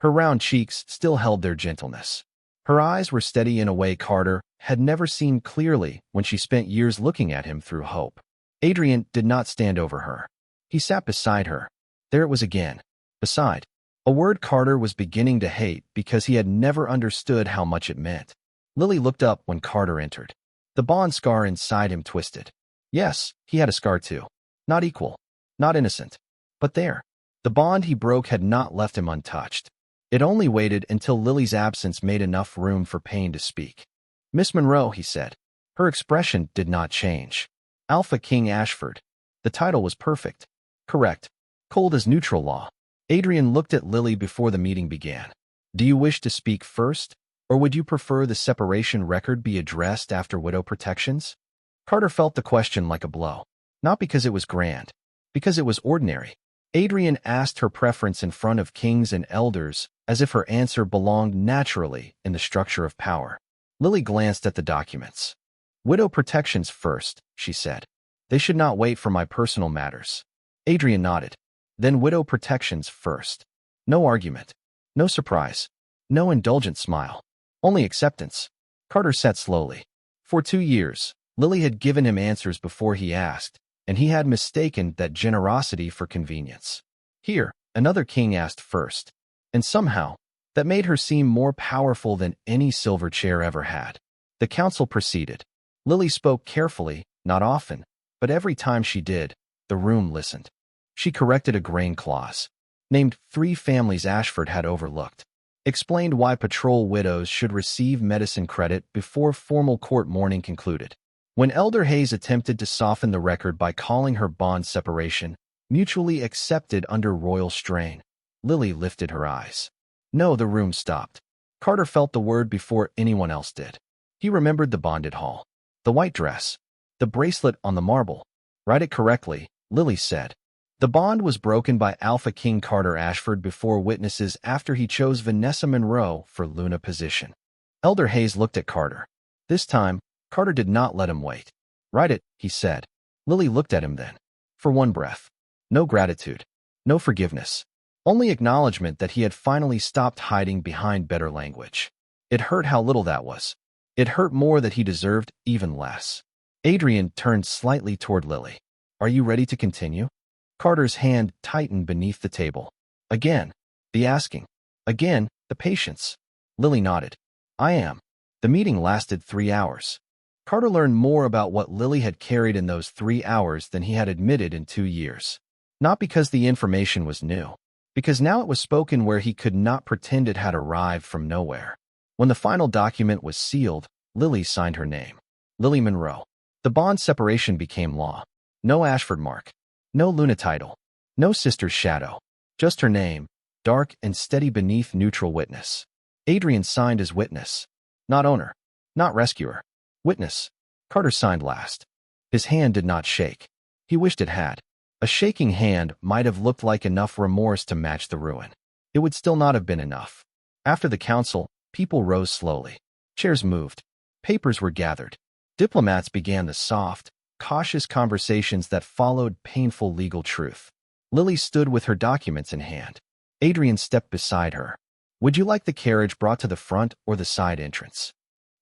Her round cheeks still held their gentleness. Her eyes were steady in a way Carter had never seen clearly when she spent years looking at him through hope. Adrian did not stand over her. He sat beside her. There it was again. Beside. A word Carter was beginning to hate because he had never understood how much it meant. Lily looked up when Carter entered. The bond scar inside him twisted. Yes, he had a scar too. Not equal. Not innocent. But there. The bond he broke had not left him untouched. It only waited until Lily's absence made enough room for Payne to speak. "Miss Monroe," he said. Her expression did not change. "Alpha King Ashford." The title was perfect. Correct. Cold as neutral law. Adrian looked at Lily before the meeting began. "Do you wish to speak first, or would you prefer the separation record be addressed after widow protections?" Carter felt the question like a blow. Not because it was grand. Because it was ordinary. Adrian asked her preference in front of kings and elders, as if her answer belonged naturally in the structure of power. Lily glanced at the documents. "Widow protections first," she said. "They should not wait for my personal matters." Adrian nodded. "Then widow protections first." No argument. No surprise. No indulgent smile. Only acceptance. Carter sat slowly. For 2 years, Lily had given him answers before he asked, and he had mistaken that generosity for convenience. Here, another king asked first, and somehow, that made her seem more powerful than any silver chair ever had. The council proceeded. Lily spoke carefully, not often, but every time she did, the room listened. She corrected a grain clause, named 3 families Ashford had overlooked, explained why patrol widows should receive medicine credit before formal court mourning concluded. When Elder Hayes attempted to soften the record by calling her bond separation mutually accepted under royal strain, Lily lifted her eyes. No, the room stopped. Carter felt the word before anyone else did. He remembered the bonded hall, the white dress, the bracelet on the marble. "Write it correctly," Lily said. The bond was broken by Alpha King Carter Ashford before witnesses after he chose Vanessa Monroe for Luna position. Elder Hayes looked at Carter. This time, Carter did not let him wait. "Write it," he said. Lily looked at him then. For one breath. No gratitude. No forgiveness. Only acknowledgement that he had finally stopped hiding behind better language. It hurt how little that was. It hurt more that he deserved even less. Adrian turned slightly toward Lily. "Are you ready to continue?" Carter's hand tightened beneath the table. Again, the asking. Again, the patience. Lily nodded. "I am." The meeting lasted 3 hours. Carter learned more about what Lily had carried in those 3 hours than he had admitted in 2 years. Not because the information was new, because now it was spoken where he could not pretend it had arrived from nowhere. When the final document was sealed, Lily signed her name. Lily Monroe. The bond separation became law. No Ashford mark. No Luna title. No sister's shadow. Just her name, dark and steady beneath neutral witness. Adrian signed as witness. Not owner. Not rescuer. Witness. Carter signed last. His hand did not shake. He wished it had. A shaking hand might have looked like enough remorse to match the ruin. It would still not have been enough. After the council, people rose slowly. Chairs moved. Papers were gathered. Diplomats began the soft, cautious conversations that followed painful legal truth. Lily stood with her documents in hand. Adrian stepped beside her. "Would you like the carriage brought to the front or the side entrance?"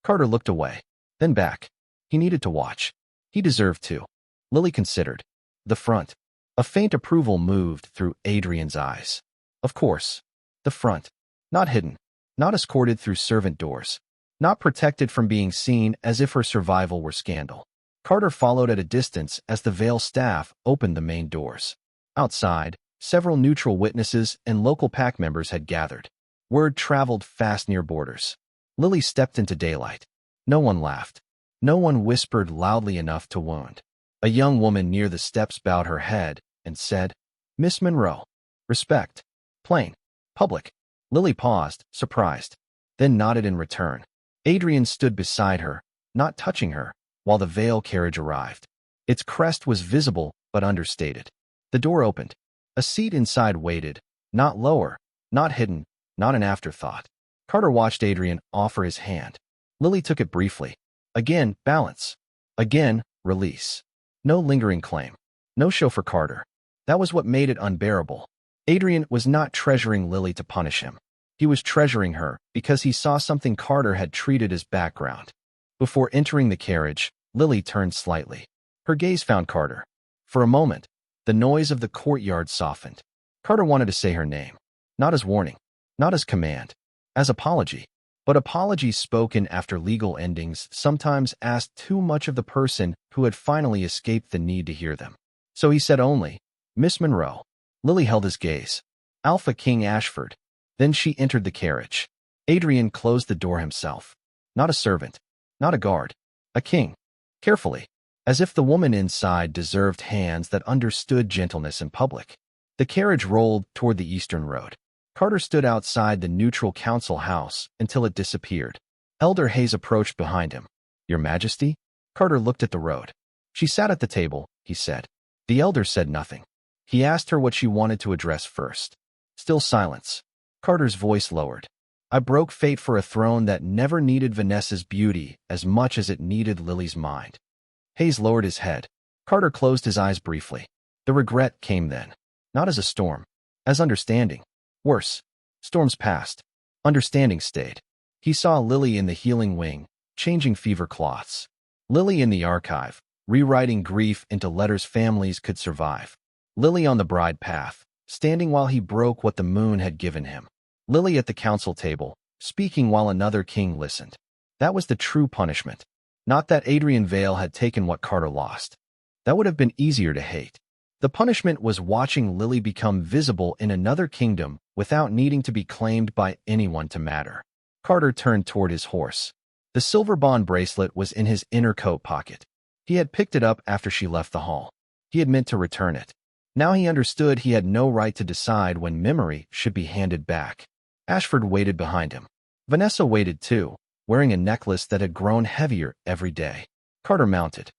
Carter looked away, then back. He needed to watch. He deserved to. Lily considered. The front. A faint approval moved through Adrian's eyes. Of course. The front. Not hidden. Not escorted through servant doors. Not protected from being seen as if her survival were scandal. Carter followed at a distance as the Vale staff opened the main doors. Outside, several neutral witnesses and local pack members had gathered. Word traveled fast near borders. Lily stepped into daylight. No one laughed. No one whispered loudly enough to wound. A young woman near the steps bowed her head and said, "Miss Monroe." Respect. Plain. Public. Lily paused, surprised, then nodded in return. Adrian stood beside her, not touching her, while the Vale carriage arrived. Its crest was visible but understated. The door opened. A seat inside waited, not lower, not hidden, not an afterthought. Carter watched Adrian offer his hand. Lily took it briefly. Again, balance. Again, release. No lingering claim. No show for Carter. That was what made it unbearable. Adrian was not treasuring Lily to punish him. He was treasuring her because he saw something Carter had treated as background. Before entering the carriage, Lily turned slightly. Her gaze found Carter. For a moment, the noise of the courtyard softened. Carter wanted to say her name. Not as warning. Not as command. As apology. But apologies spoken after legal endings sometimes asked too much of the person who had finally escaped the need to hear them. So he said only, "Miss Monroe." Lily held his gaze. "Alpha King Ashford." Then she entered the carriage. Adrian closed the door himself. Not a servant, not a guard, a king. Carefully, as if the woman inside deserved hands that understood gentleness in public. The carriage rolled toward the eastern road. Carter stood outside the neutral council house until it disappeared. Elder Hayes approached behind him. "Your Majesty?" Carter looked at the road. "She sat at the table," he said. The elder said nothing. He asked her what she wanted to address first. Still silence. Carter's voice lowered. "I broke fate for a throne that never needed Vanessa's beauty as much as it needed Lily's mind." Hayes lowered his head. Carter closed his eyes briefly. The regret came then. Not as a storm. As understanding. Worse. Storms passed. Understanding stayed. He saw Lily in the healing wing, changing fever cloths. Lily in the archive, rewriting grief into letters families could survive. Lily on the bride path, standing while he broke what the moon had given him. Lily at the council table, speaking while another king listened. That was the true punishment. Not that Adrian Vale had taken what Carter lost. That would have been easier to hate. The punishment was watching Lily become visible in another kingdom without needing to be claimed by anyone to matter. Carter turned toward his horse. The silver bond bracelet was in his inner coat pocket. He had picked it up after she left the hall. He had meant to return it. Now he understood he had no right to decide when memory should be handed back. Ashford waited behind him. Vanessa waited too, wearing a necklace that had grown heavier every day. Carter mounted.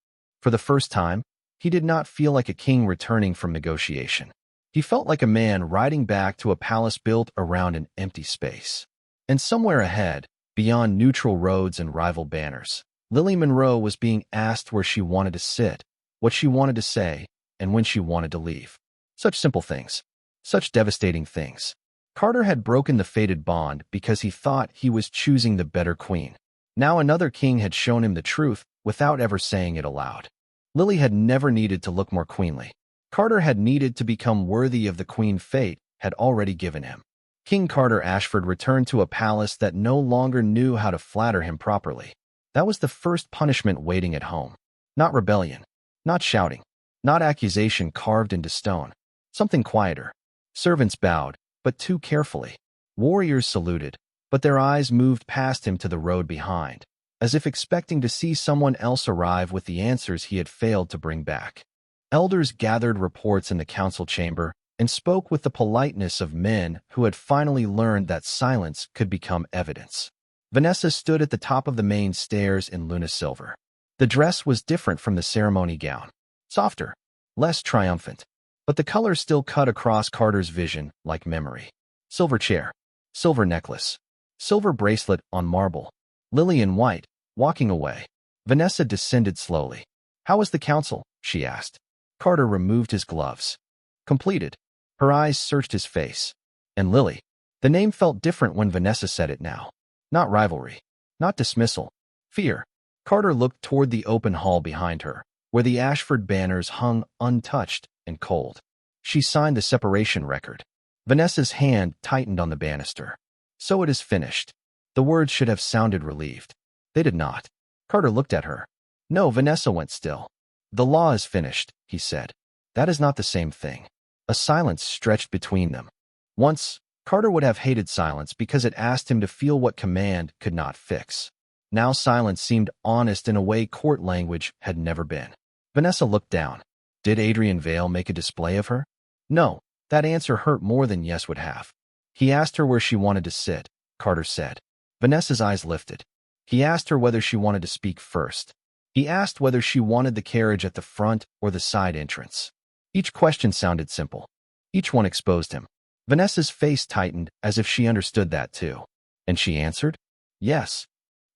For the first time, he did not feel like a king returning from negotiation. He felt like a man riding back to a palace built around an empty space. And somewhere ahead, beyond neutral roads and rival banners, Lily Monroe was being asked where she wanted to sit, what she wanted to say, and when she wanted to leave. Such simple things. Such devastating things. Carter had broken the fated bond because he thought he was choosing the better queen. Now another king had shown him the truth without ever saying it aloud. Lily had never needed to look more queenly. Carter had needed to become worthy of the queen fate had already given him. King Carter Ashford returned to a palace that no longer knew how to flatter him properly. That was the first punishment waiting at home. Not rebellion. Not shouting. Not accusation carved into stone. Something quieter. Servants bowed, but too carefully. Warriors saluted, but their eyes moved past him to the road behind, as if expecting to see someone else arrive with the answers he had failed to bring back. Elders gathered reports in the council chamber and spoke with the politeness of men who had finally learned that silence could become evidence. Vanessa stood at the top of the main stairs in Luna silver. The dress was different from the ceremony gown. Softer, less triumphant, but the color still cut across Carter's vision like memory. Silver chair, silver necklace, silver bracelet on marble. Lily in white, walking away. Vanessa descended slowly. "How was the council?" she asked. Carter removed his gloves. Completed. Her eyes searched his face. And Lily. The name felt different when Vanessa said it now. Not rivalry. Not dismissal. Fear. Carter looked toward the open hall behind her, where the Ashford banners hung untouched and cold. She signed the separation record. Vanessa's hand tightened on the banister. "So it is finished." The words should have sounded relieved. They did not. Carter looked at her. "No," Vanessa went still. "The law is finished," he said. "That is not the same thing." A silence stretched between them. Once, Carter would have hated silence because it asked him to feel what command could not fix. Now silence seemed honest in a way court language had never been. Vanessa looked down. Did Adrian Vale make a display of her? No, that answer hurt more than yes would have. He asked her where she wanted to sit, Carter said. Vanessa's eyes lifted. He asked her whether she wanted to speak first. He asked whether she wanted the carriage at the front or the side entrance. Each question sounded simple. Each one exposed him. Vanessa's face tightened as if she understood that too. And she answered, yes.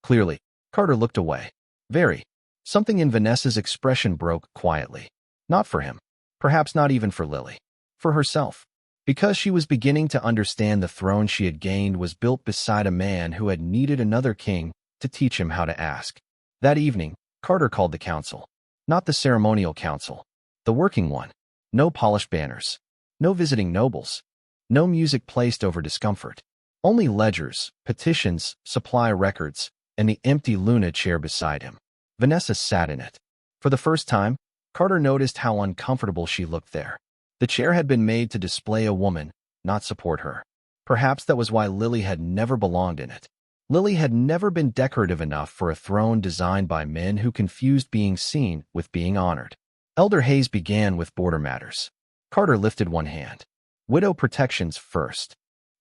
Clearly, Carter looked away. Very. Something in Vanessa's expression broke quietly. Not for him. Perhaps not even for Lily. For herself. Because she was beginning to understand the throne she had gained was built beside a man who had needed another king to teach him how to ask. That evening, Carter called the council. Not the ceremonial council. The working one. No polished banners. No visiting nobles. No music placed over discomfort. Only ledgers, petitions, supply records, and the empty Luna chair beside him. Vanessa sat in it. For the first time, Carter noticed how uncomfortable she looked there. The chair had been made to display a woman, not support her. Perhaps that was why Lily had never belonged in it. Lily had never been decorative enough for a throne designed by men who confused being seen with being honored. Elder Hayes began with border matters. Carter lifted one hand. Widow protections first.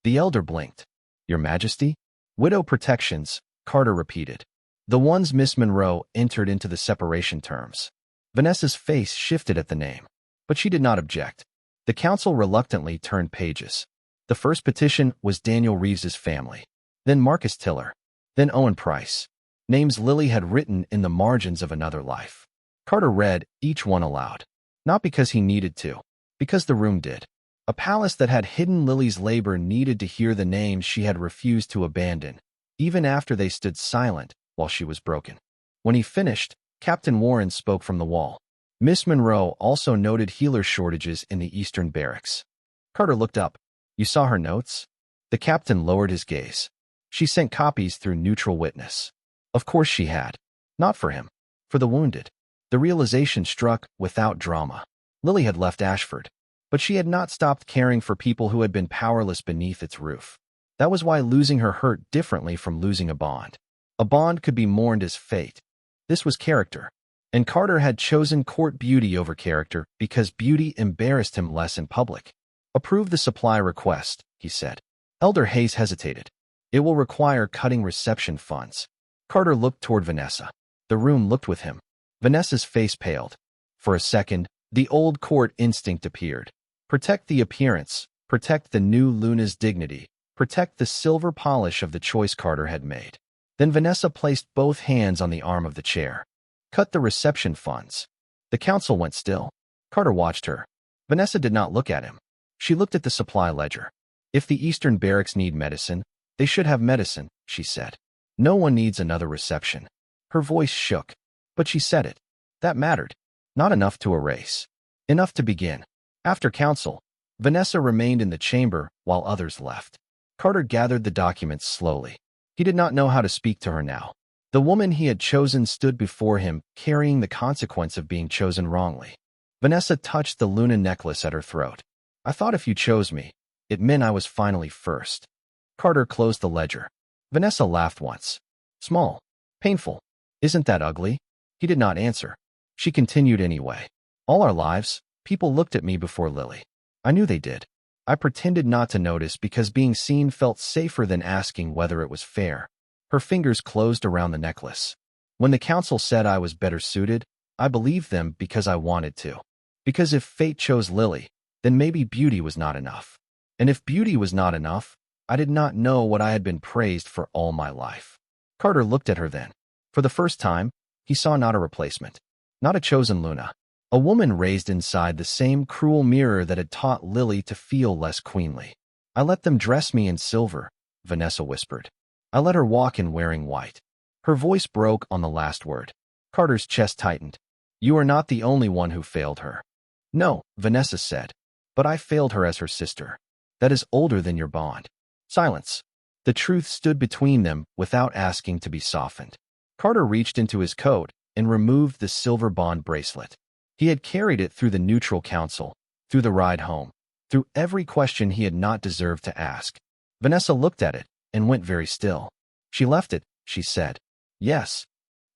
The elder blinked. Your Majesty? Widow protections, Carter repeated. The ones Miss Monroe entered into the separation terms. Vanessa's face shifted at the name, but she did not object. The council reluctantly turned pages. The first petition was Daniel Reeves's family, then Marcus Tiller, then Owen Price, names Lily had written in the margins of another life. Carter read each one aloud, not because he needed to, because the room did. A palace that had hidden Lily's labor needed to hear the names she had refused to abandon, even after they stood silent while she was broken. When he finished, Captain Warren spoke from the wall. Miss Monroe also noted healer shortages in the eastern barracks. Carter looked up. You saw her notes? The captain lowered his gaze. She sent copies through neutral witness. Of course she had. Not for him. For the wounded. The realization struck without drama. Lily had left Ashford, but she had not stopped caring for people who had been powerless beneath its roof. That was why losing her hurt differently from losing a bond. A bond could be mourned as fate. This was character. And Carter had chosen court beauty over character because beauty embarrassed him less in public. Approve the supply request, he said. Elder Hayes hesitated. It will require cutting reception funds. Carter looked toward Vanessa. The room looked with him. Vanessa's face paled. For a second, the old court instinct appeared. Protect the appearance, protect the new Luna's dignity, protect the silver polish of the choice Carter had made. Then Vanessa placed both hands on the arm of the chair. Cut the reception funds. The council went still. Carter watched her. Vanessa did not look at him. She looked at the supply ledger. If the eastern barracks need medicine, they should have medicine, she said. No one needs another reception. Her voice shook, but she said it. That mattered. Not enough to erase. Enough to begin. After council, Vanessa remained in the chamber while others left. Carter gathered the documents slowly. He did not know how to speak to her now. The woman he had chosen stood before him, carrying the consequence of being chosen wrongly. Vanessa touched the Luna necklace at her throat. I thought if you chose me, it meant I was finally first. Carter closed the ledger. Vanessa laughed once. Small. Painful. Isn't that ugly? He did not answer. She continued anyway. All our lives, people looked at me before Lily. I knew they did. I pretended not to notice because being seen felt safer than asking whether it was fair. Her fingers closed around the necklace. When the council said I was better suited, I believed them because I wanted to. Because if fate chose Lily, then maybe beauty was not enough. And if beauty was not enough, I did not know what I had been praised for all my life. Carter looked at her then. For the first time, he saw not a replacement. Not a chosen Luna. A woman raised inside the same cruel mirror that had taught Lily to feel less queenly. I let them dress me in silver, Vanessa whispered. I let her walk in wearing white. Her voice broke on the last word. Carter's chest tightened. You are not the only one who failed her. No, Vanessa said. But I failed her as her sister. That is older than your bond. Silence. The truth stood between them without asking to be softened. Carter reached into his coat and removed the silver bond bracelet. He had carried it through the neutral council, through the ride home, through every question he had not deserved to ask. Vanessa looked at it and went very still. She left it, she said. Yes.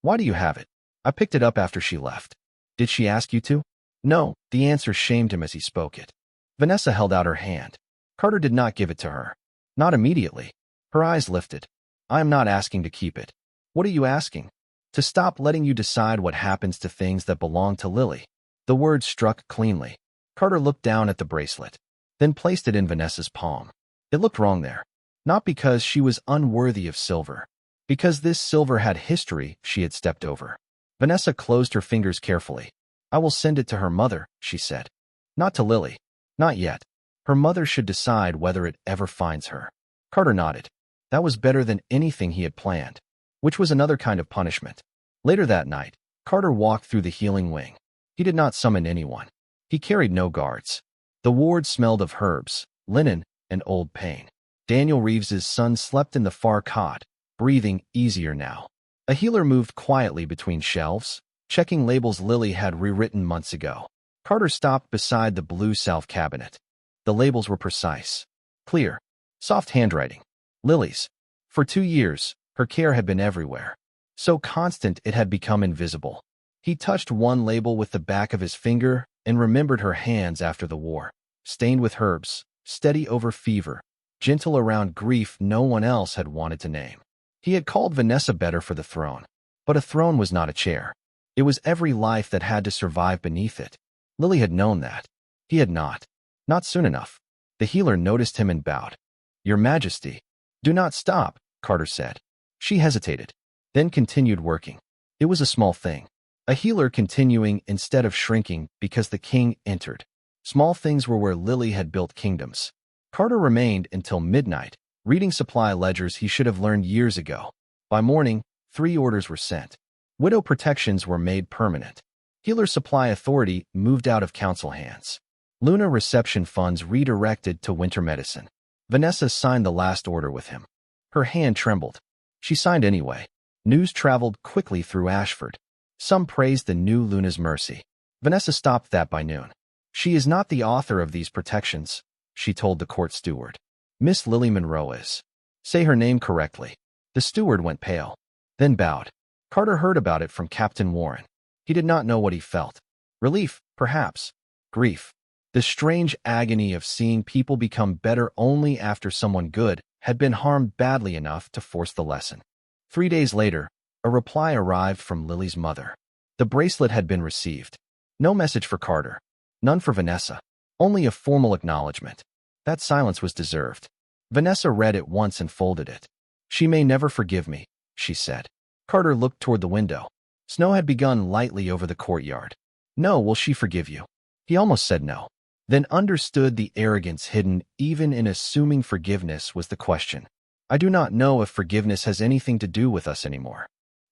Why do you have it? I picked it up after she left. Did she ask you to? No, the answer shamed him as he spoke it. Vanessa held out her hand. Carter did not give it to her. Not immediately. Her eyes lifted. I am not asking to keep it. What are you asking? To stop letting you decide what happens to things that belong to Lily. The words struck cleanly. Carter looked down at the bracelet, then placed it in Vanessa's palm. It looked wrong there. Not because she was unworthy of silver. Because this silver had history she had stepped over. Vanessa closed her fingers carefully. I will send it to her mother, she said. Not to Lily. Not yet. Her mother should decide whether it ever finds her. Carter nodded. That was better than anything he had planned, which was another kind of punishment. Later that night, Carter walked through the healing wing. He did not summon anyone. He carried no guards. The ward smelled of herbs, linen, and old pain. Daniel Reeves's son slept in the far cot, breathing easier now. A healer moved quietly between shelves, checking labels Lily had rewritten months ago. Carter stopped beside the blue salve cabinet. The labels were precise, clear, soft handwriting. Lily's. For 2 years, her care had been everywhere. So constant it had become invisible. He touched one label with the back of his finger and remembered her hands after the war. Stained with herbs, steady over fever, gentle around grief no one else had wanted to name. He had called Vanessa better for the throne. But a throne was not a chair. It was every life that had to survive beneath it. Lily had known that. He had not. Not soon enough. The healer noticed him and bowed. "Your Majesty." "Do not stop," Carter said. She hesitated, then continued working. It was a small thing. A healer continuing instead of shrinking because the king entered. Small things were where Lily had built kingdoms. Carter remained until midnight, reading supply ledgers he should have learned years ago. By morning, 3 orders were sent. Widow protections were made permanent. Healer Supply Authority moved out of council hands. Luna reception funds redirected to winter medicine. Vanessa signed the last order with him. Her hand trembled. She signed anyway. News traveled quickly through Ashford. Some praised the new Luna's mercy. Vanessa stopped that by noon. "She is not the author of these protections," she told the court steward. "Miss Lily Monroe is. Say her name correctly." The steward went pale, then bowed. Carter heard about it from Captain Warren. He did not know what he felt. Relief, perhaps. Grief. The strange agony of seeing people become better only after someone good had been harmed badly enough to force the lesson. 3 days later, a reply arrived from Lily's mother. The bracelet had been received. No message for Carter. None for Vanessa. Only a formal acknowledgement. That silence was deserved. Vanessa read it once and folded it. "She may never forgive me," she said. Carter looked toward the window. Snow had begun lightly over the courtyard. "No, will she forgive you?" He almost said no, then understood the arrogance hidden even in assuming forgiveness was the question. "I do not know if forgiveness has anything to do with us anymore."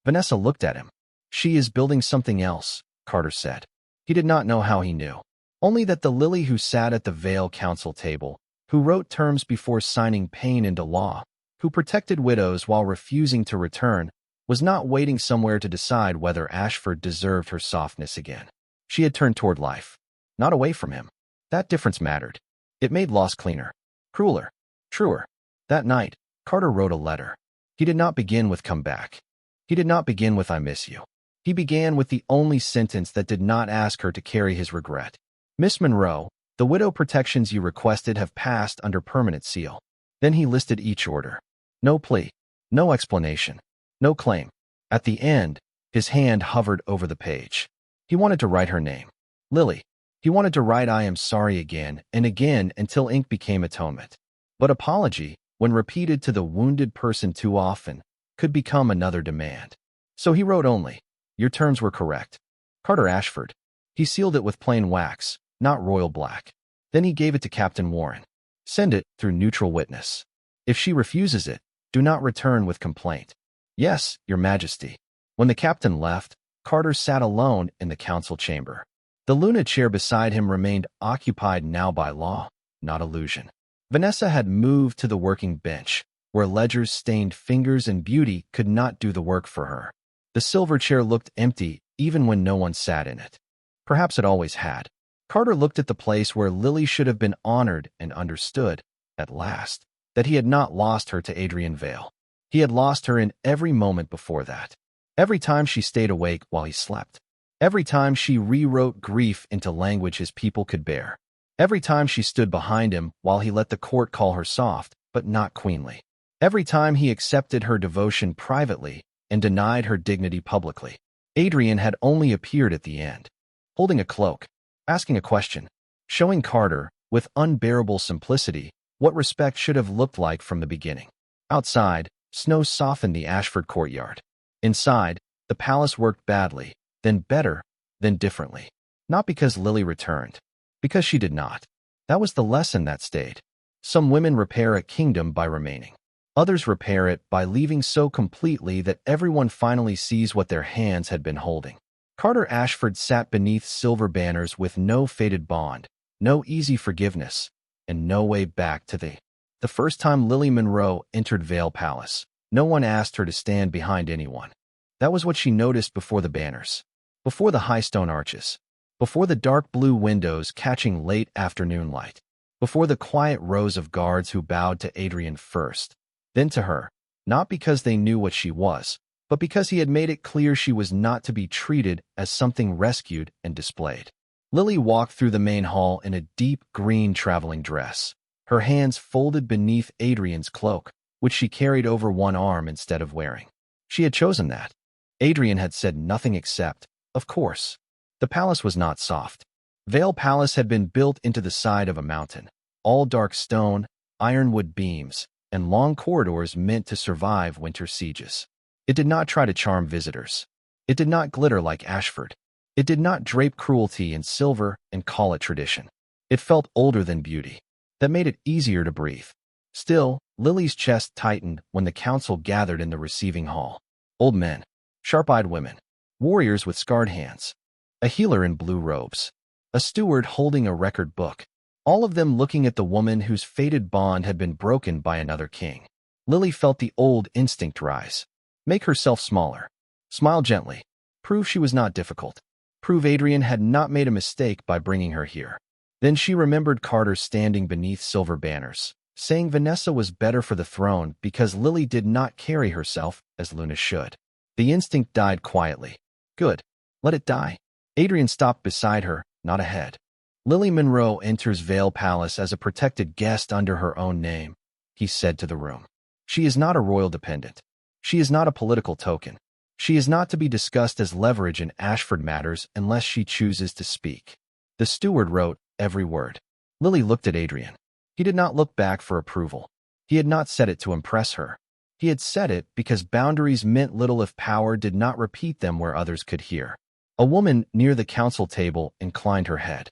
Vanessa looked at him. "She is building something else," Carter said. He did not know how he knew. Only that the Lily who sat at the Vale Council table, who wrote terms before signing pain into law, who protected widows while refusing to return, was not waiting somewhere to decide whether Ashford deserved her softness again. She had turned toward life, not away from him. That difference mattered. It made loss cleaner, crueler, truer. That night, Carter wrote a letter. He did not begin with "come back." He did not begin with "I miss you." He began with the only sentence that did not ask her to carry his regret. "Miss Monroe, the widow protections you requested have passed under permanent seal." Then he listed each order. No plea, no explanation, no claim. At the end, his hand hovered over the page. He wanted to write her name. Lily. He wanted to write "I am sorry" again and again until ink became atonement. But apology, when repeated to the wounded person too often, could become another demand. So he wrote only, "Your terms were correct. Carter Ashford." He sealed it with plain wax, not royal black. Then he gave it to Captain Warren. "Send it through neutral witness. If she refuses it, do not return with complaint." "Yes, Your Majesty." When the captain left, Carter sat alone in the council chamber. The Luna chair beside him remained occupied now by law, not illusion. Vanessa had moved to the working bench, where ledgers stained fingers and beauty could not do the work for her. The silver chair looked empty even when no one sat in it. Perhaps it always had. Carter looked at the place where Lily should have been honored and understood, at last, that he had not lost her to Adrian Vale. He had lost her in every moment before that. Every time she stayed awake while he slept. Every time she rewrote grief into language his people could bear. Every time she stood behind him while he let the court call her soft, but not queenly. Every time he accepted her devotion privately and denied her dignity publicly. Adrian had only appeared at the end, holding a cloak, asking a question, showing Carter, with unbearable simplicity, what respect should have looked like from the beginning. Outside, snow softened the Ashford courtyard. Inside, the palace worked badly, then better, then differently. Not because Lily returned, because she did not. That was the lesson that stayed. Some women repair a kingdom by remaining. Others repair it by leaving so completely that everyone finally sees what their hands had been holding. Carter Ashford sat beneath silver banners with no fated bond, no easy forgiveness, and no way back to the The first time Lily Monroe entered Vale Palace, no one asked her to stand behind anyone. That was what she noticed before the banners, before the high stone arches, before the dark blue windows catching late afternoon light, before the quiet rows of guards who bowed to Adrian first, then to her, not because they knew what she was, but because he had made it clear she was not to be treated as something rescued and displayed. Lily walked through the main hall in a deep green traveling dress, her hands folded beneath Adrian's cloak, which she carried over one arm instead of wearing. She had chosen that. Adrian had said nothing except, of course. The palace was not soft. Vale Palace had been built into the side of a mountain, all dark stone, ironwood beams, and long corridors meant to survive winter sieges. It did not try to charm visitors. It did not glitter like Ashford. It did not drape cruelty in silver and call it tradition. It felt older than beauty. That made it easier to breathe. Still, Lily's chest tightened when the council gathered in the receiving hall. Old men, sharp-eyed women, warriors with scarred hands, a healer in blue robes, a steward holding a record book, all of them looking at the woman whose fated bond had been broken by another king. Lily felt the old instinct rise. Make herself smaller. Smile gently. Prove she was not difficult. Prove Adrian had not made a mistake by bringing her here. Then she remembered Carter standing beneath silver banners, saying Vanessa was better for the throne because Lily did not carry herself as Luna should. The instinct died quietly. Good. Let it die. Adrian stopped beside her, not ahead. Lily Monroe enters Vale Palace as a protected guest under her own name, he said to the room. She is not a royal dependent. She is not a political token. She is not to be discussed as leverage in Ashford matters unless she chooses to speak. The steward wrote every word. Lily looked at Adrian. He did not look back for approval. He had not said it to impress her. He had said it because boundaries meant little if power did not repeat them where others could hear. A woman near the council table inclined her head.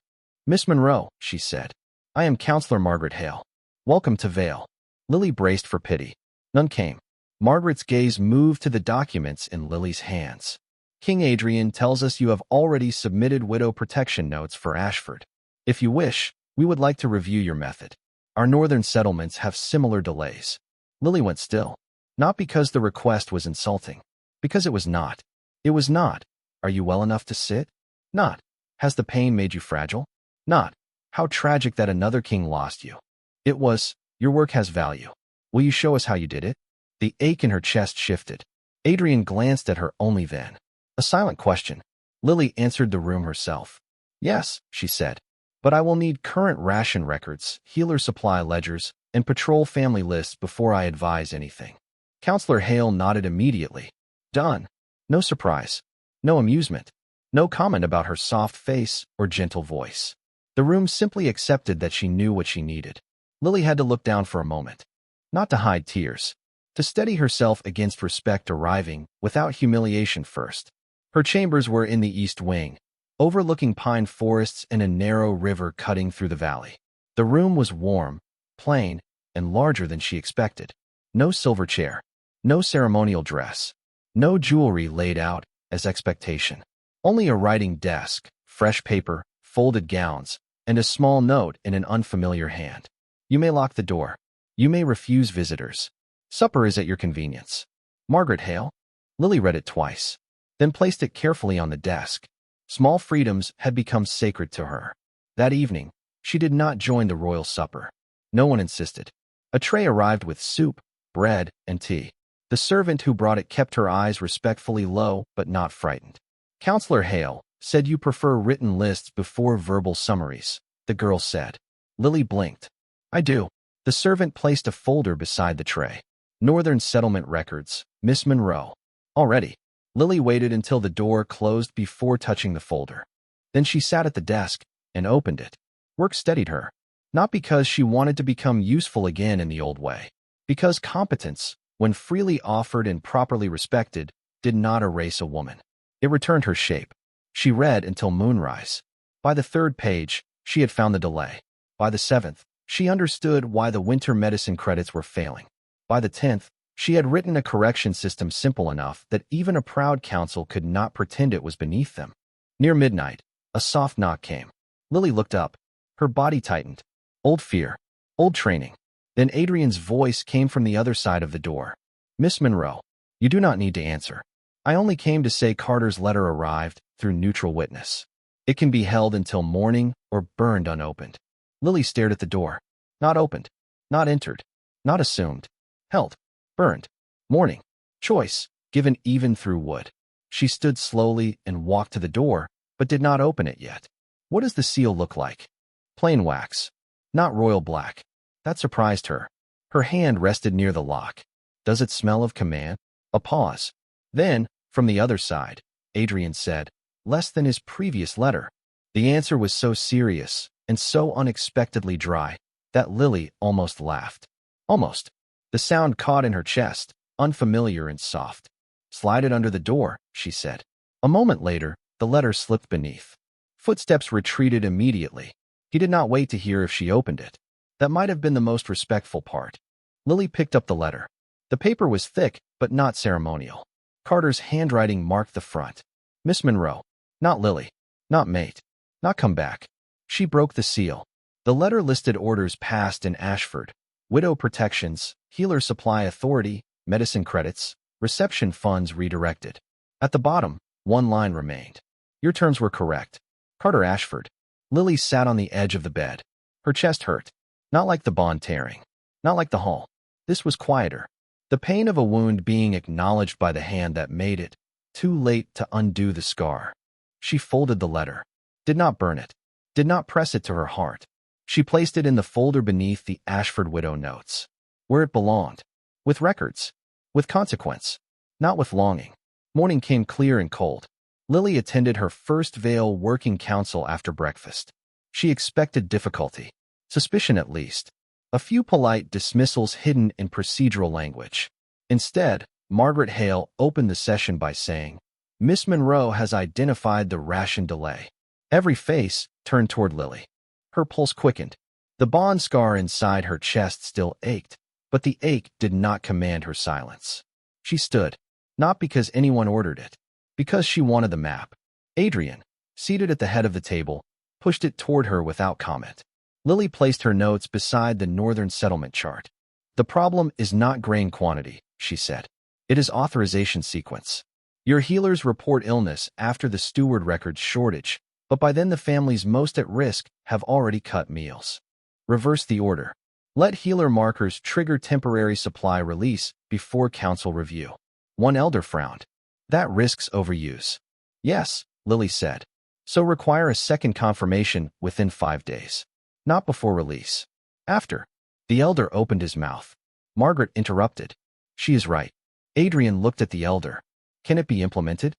Miss Monroe, she said. I am Counselor Margaret Hale. Welcome to Vale. Lily braced for pity. None came. Margaret's gaze moved to the documents in Lily's hands. King Adrian tells us you have already submitted widow protection notes for Ashford. If you wish, we would like to review your method. Our northern settlements have similar delays. Lily went still. Not because the request was insulting. Because it was not. It was not. Are you well enough to sit? Not. Has the pain made you fragile? Not. How tragic that another king lost you. It was, your work has value. Will you show us how you did it? The ache in her chest shifted. Adrian glanced at her only then. A silent question. Lily answered the room herself. Yes, she said. But I will need current ration records, healer supply ledgers, and patrol family lists before I advise anything. Counselor Hale nodded immediately. Done. No surprise. No amusement. No comment about her soft face or gentle voice. The room simply accepted that she knew what she needed. Lily had to look down for a moment. Not to hide tears. To steady herself against respect arriving without humiliation first. Her chambers were in the east wing, overlooking pine forests and a narrow river cutting through the valley. The room was warm, plain, and larger than she expected. No silver chair. No ceremonial dress. No jewelry laid out as expectation. Only a writing desk, fresh paper, folded gowns, and a small note in an unfamiliar hand. You may lock the door. You may refuse visitors. Supper is at your convenience. Margaret Hale. Lily read it twice, then placed it carefully on the desk. Small freedoms had become sacred to her. That evening, she did not join the royal supper. No one insisted. A tray arrived with soup, bread, and tea. The servant who brought it kept her eyes respectfully low but not frightened. Counselor Hale said you prefer written lists before verbal summaries, the girl said. Lily blinked. I do. The servant placed a folder beside the tray. Northern Settlement Records, Miss Monroe. Already. Lily waited until the door closed before touching the folder. Then she sat at the desk and opened it. Work steadied her. Not because she wanted to become useful again in the old way. Because competence, when freely offered and properly respected, did not erase a woman. It returned her shape. She read until moonrise. By the 3rd page, she had found the delay. By the 7th, she understood why the winter medicine credits were failing. By the 10th, she had written a correction system simple enough that even a proud council could not pretend it was beneath them. Near midnight, a soft knock came. Lily looked up. Her body tightened. Old fear. Old training. Then Adrian's voice came from the other side of the door. Miss Monroe, you do not need to answer. I only came to say Carter's letter arrived through neutral witness. It can be held until morning or burned unopened. Lily stared at the door. Not opened. Not entered. Not assumed. Held. Burned. Morning. Choice. Given even through wood. She stood slowly and walked to the door, but did not open it yet. What does the seal look like? Plain wax. Not royal black. That surprised her. Her hand rested near the lock. Does it smell of command? A pause. Then, from the other side, Adrian said, less than his previous letter. The answer was so serious and so unexpectedly dry that Lily almost laughed. Almost. The sound caught in her chest, unfamiliar and soft. Slide it under the door, she said. A moment later, the letter slipped beneath. Footsteps retreated immediately. He did not wait to hear if she opened it. That might have been the most respectful part. Lily picked up the letter. The paper was thick, but not ceremonial. Carter's handwriting marked the front. Miss Monroe. Not Lily. Not mate. Not come back. She broke the seal. The letter listed orders passed in Ashford. Widow protections, healer supply authority, medicine credits, reception funds redirected. At the bottom, one line remained. Your terms were correct. Carter Ashford. Lily sat on the edge of the bed. Her chest hurt. Not like the bond tearing. Not like the hull. This was quieter. The pain of a wound being acknowledged by the hand that made it. Too late to undo the scar. She folded the letter. Did not burn it. Did not press it to her heart. She placed it in the folder beneath the Ashford widow notes. Where it belonged. With records. With consequence. Not with longing. Morning came clear and cold. Lily attended her first Vale working council after breakfast. She expected difficulty. Suspicion at least. A few polite dismissals hidden in procedural language. Instead, Margaret Hale opened the session by saying, Miss Monroe has identified the ration delay. Every face turned toward Lily. Her pulse quickened. The bond scar inside her chest still ached, but the ache did not command her silence. She stood, not because anyone ordered it, because she wanted the map. Adrian, seated at the head of the table, pushed it toward her without comment. Lily placed her notes beside the northern settlement chart. The problem is not grain quantity, she said. It is authorization sequence. Your healers report illness after the steward records shortage, but by then the families most at risk have already cut meals. Reverse the order. Let healer markers trigger temporary supply release before council review. One elder frowned. That risks overuse. Yes, Lily said. So require a second confirmation within 5 days. Not before release. After. The elder opened his mouth. Margaret interrupted. She is right. Adrian looked at the elder. Can it be implemented?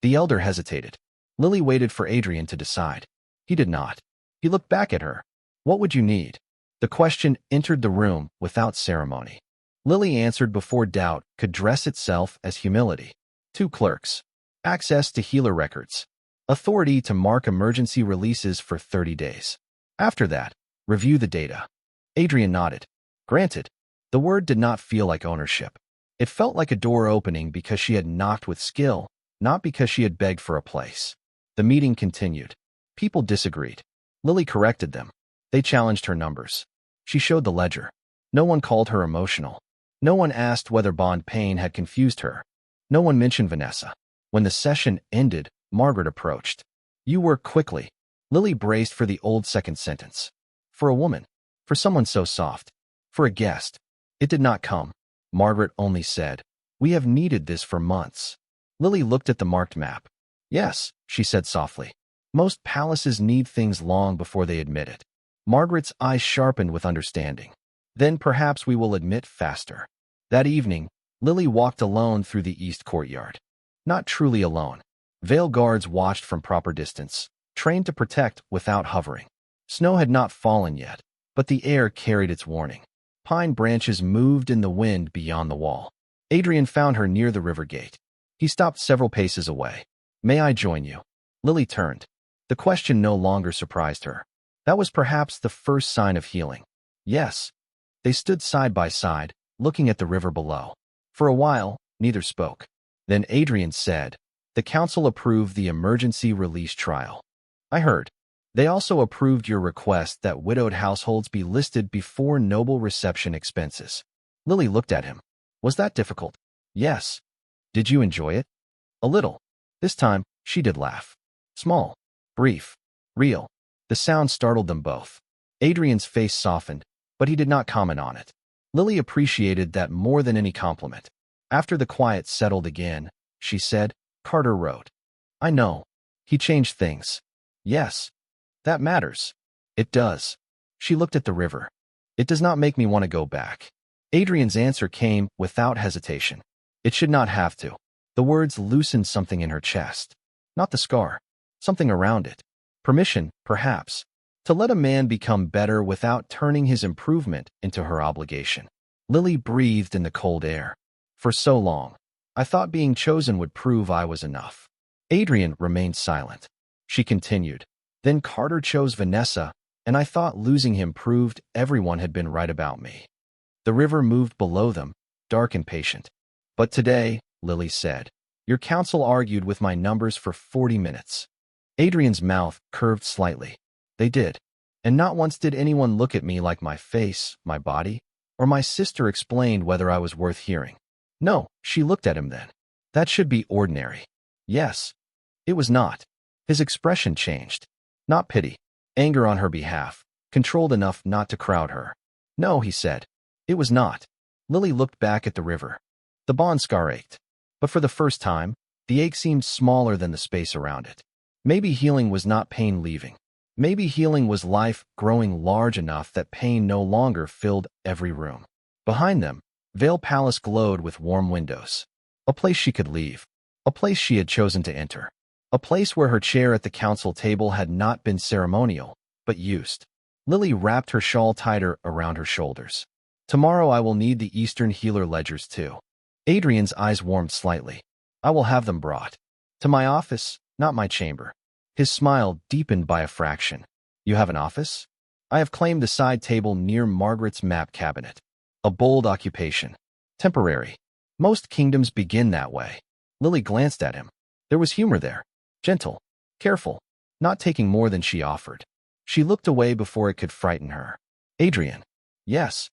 The elder hesitated. Lily waited for Adrian to decide. He did not. He looked back at her. What would you need? The question entered the room without ceremony. Lily answered before doubt could dress itself as humility. 2 clerks. Access to healer records. Authority to mark emergency releases for 30 days. After that, review the data. Adrian nodded. Granted. The word did not feel like ownership. It felt like a door opening because she had knocked with skill, not because she had begged for a place. The meeting continued. People disagreed. Lily corrected them. They challenged her numbers. She showed the ledger. No one called her emotional. No one asked whether bond pain had confused her. No one mentioned Vanessa. When the session ended, Margaret approached. You work quickly. Lily braced for the old second sentence. For a woman. For someone so soft. For a guest. It did not come. Margaret only said, We have needed this for months. Lily looked at the marked map. Yes, she said softly. Most palaces need things long before they admit it. Margaret's eyes sharpened with understanding. Then perhaps we will admit faster. That evening, Lily walked alone through the east courtyard. Not truly alone. Vale guards watched from proper distance, trained to protect without hovering. Snow had not fallen yet, but the air carried its warning. Pine branches moved in the wind beyond the wall. Adrian found her near the river gate. He stopped several paces away. May I join you? Lily turned. The question no longer surprised her. That was perhaps the first sign of healing. Yes. They stood side by side, looking at the river below. For a while, neither spoke. Then Adrian said, The council approved the emergency release trial. I heard. They also approved your request that widowed households be listed before noble reception expenses. Lily looked at him. Was that difficult? Yes. Did you enjoy it? A little. This time, she did laugh. Small, brief, real. The sound startled them both. Adrian's face softened, but he did not comment on it. Lily appreciated that more than any compliment. After the quiet settled again, she said, Carter wrote. I know. He changed things. Yes. That matters. It does. She looked at the river. It does not make me want to go back. Adrian's answer came without hesitation. It should not have to. The words loosened something in her chest. Not the scar. Something around it. Permission, perhaps, to let a man become better without turning his improvement into her obligation. Lily breathed in the cold air. For so long, I thought being chosen would prove I was enough. Adrian remained silent. She continued. Then Carter chose Vanessa, and I thought losing him proved everyone had been right about me. The river moved below them, dark and patient. But today, Lily said, your counsel argued with my numbers for 40 minutes. Adrian's mouth curved slightly. They did. And not once did anyone look at me like my face, my body, or my sister explained whether I was worth hearing. No, she looked at him then. That should be ordinary. Yes. It was not. His expression changed. Not pity. Anger on her behalf, controlled enough not to crowd her. No, he said. It was not. Lily looked back at the river. The bond scar ached. But for the first time, the ache seemed smaller than the space around it. Maybe healing was not pain leaving. Maybe healing was life growing large enough that pain no longer filled every room. Behind them, Vale Palace glowed with warm windows. A place she could leave. A place she had chosen to enter. A place where her chair at the council table had not been ceremonial, but used. Lily wrapped her shawl tighter around her shoulders. Tomorrow I will need the Eastern healer ledgers too. Adrian's eyes warmed slightly. I will have them brought. To my office, not my chamber. His smile deepened by a fraction. You have an office? I have claimed the side table near Margaret's map cabinet. A bold occupation. Temporary. Most kingdoms begin that way. Lily glanced at him. There was humor there. Gentle. Careful. Not taking more than she offered. She looked away before it could frighten her. Adrian. Yes.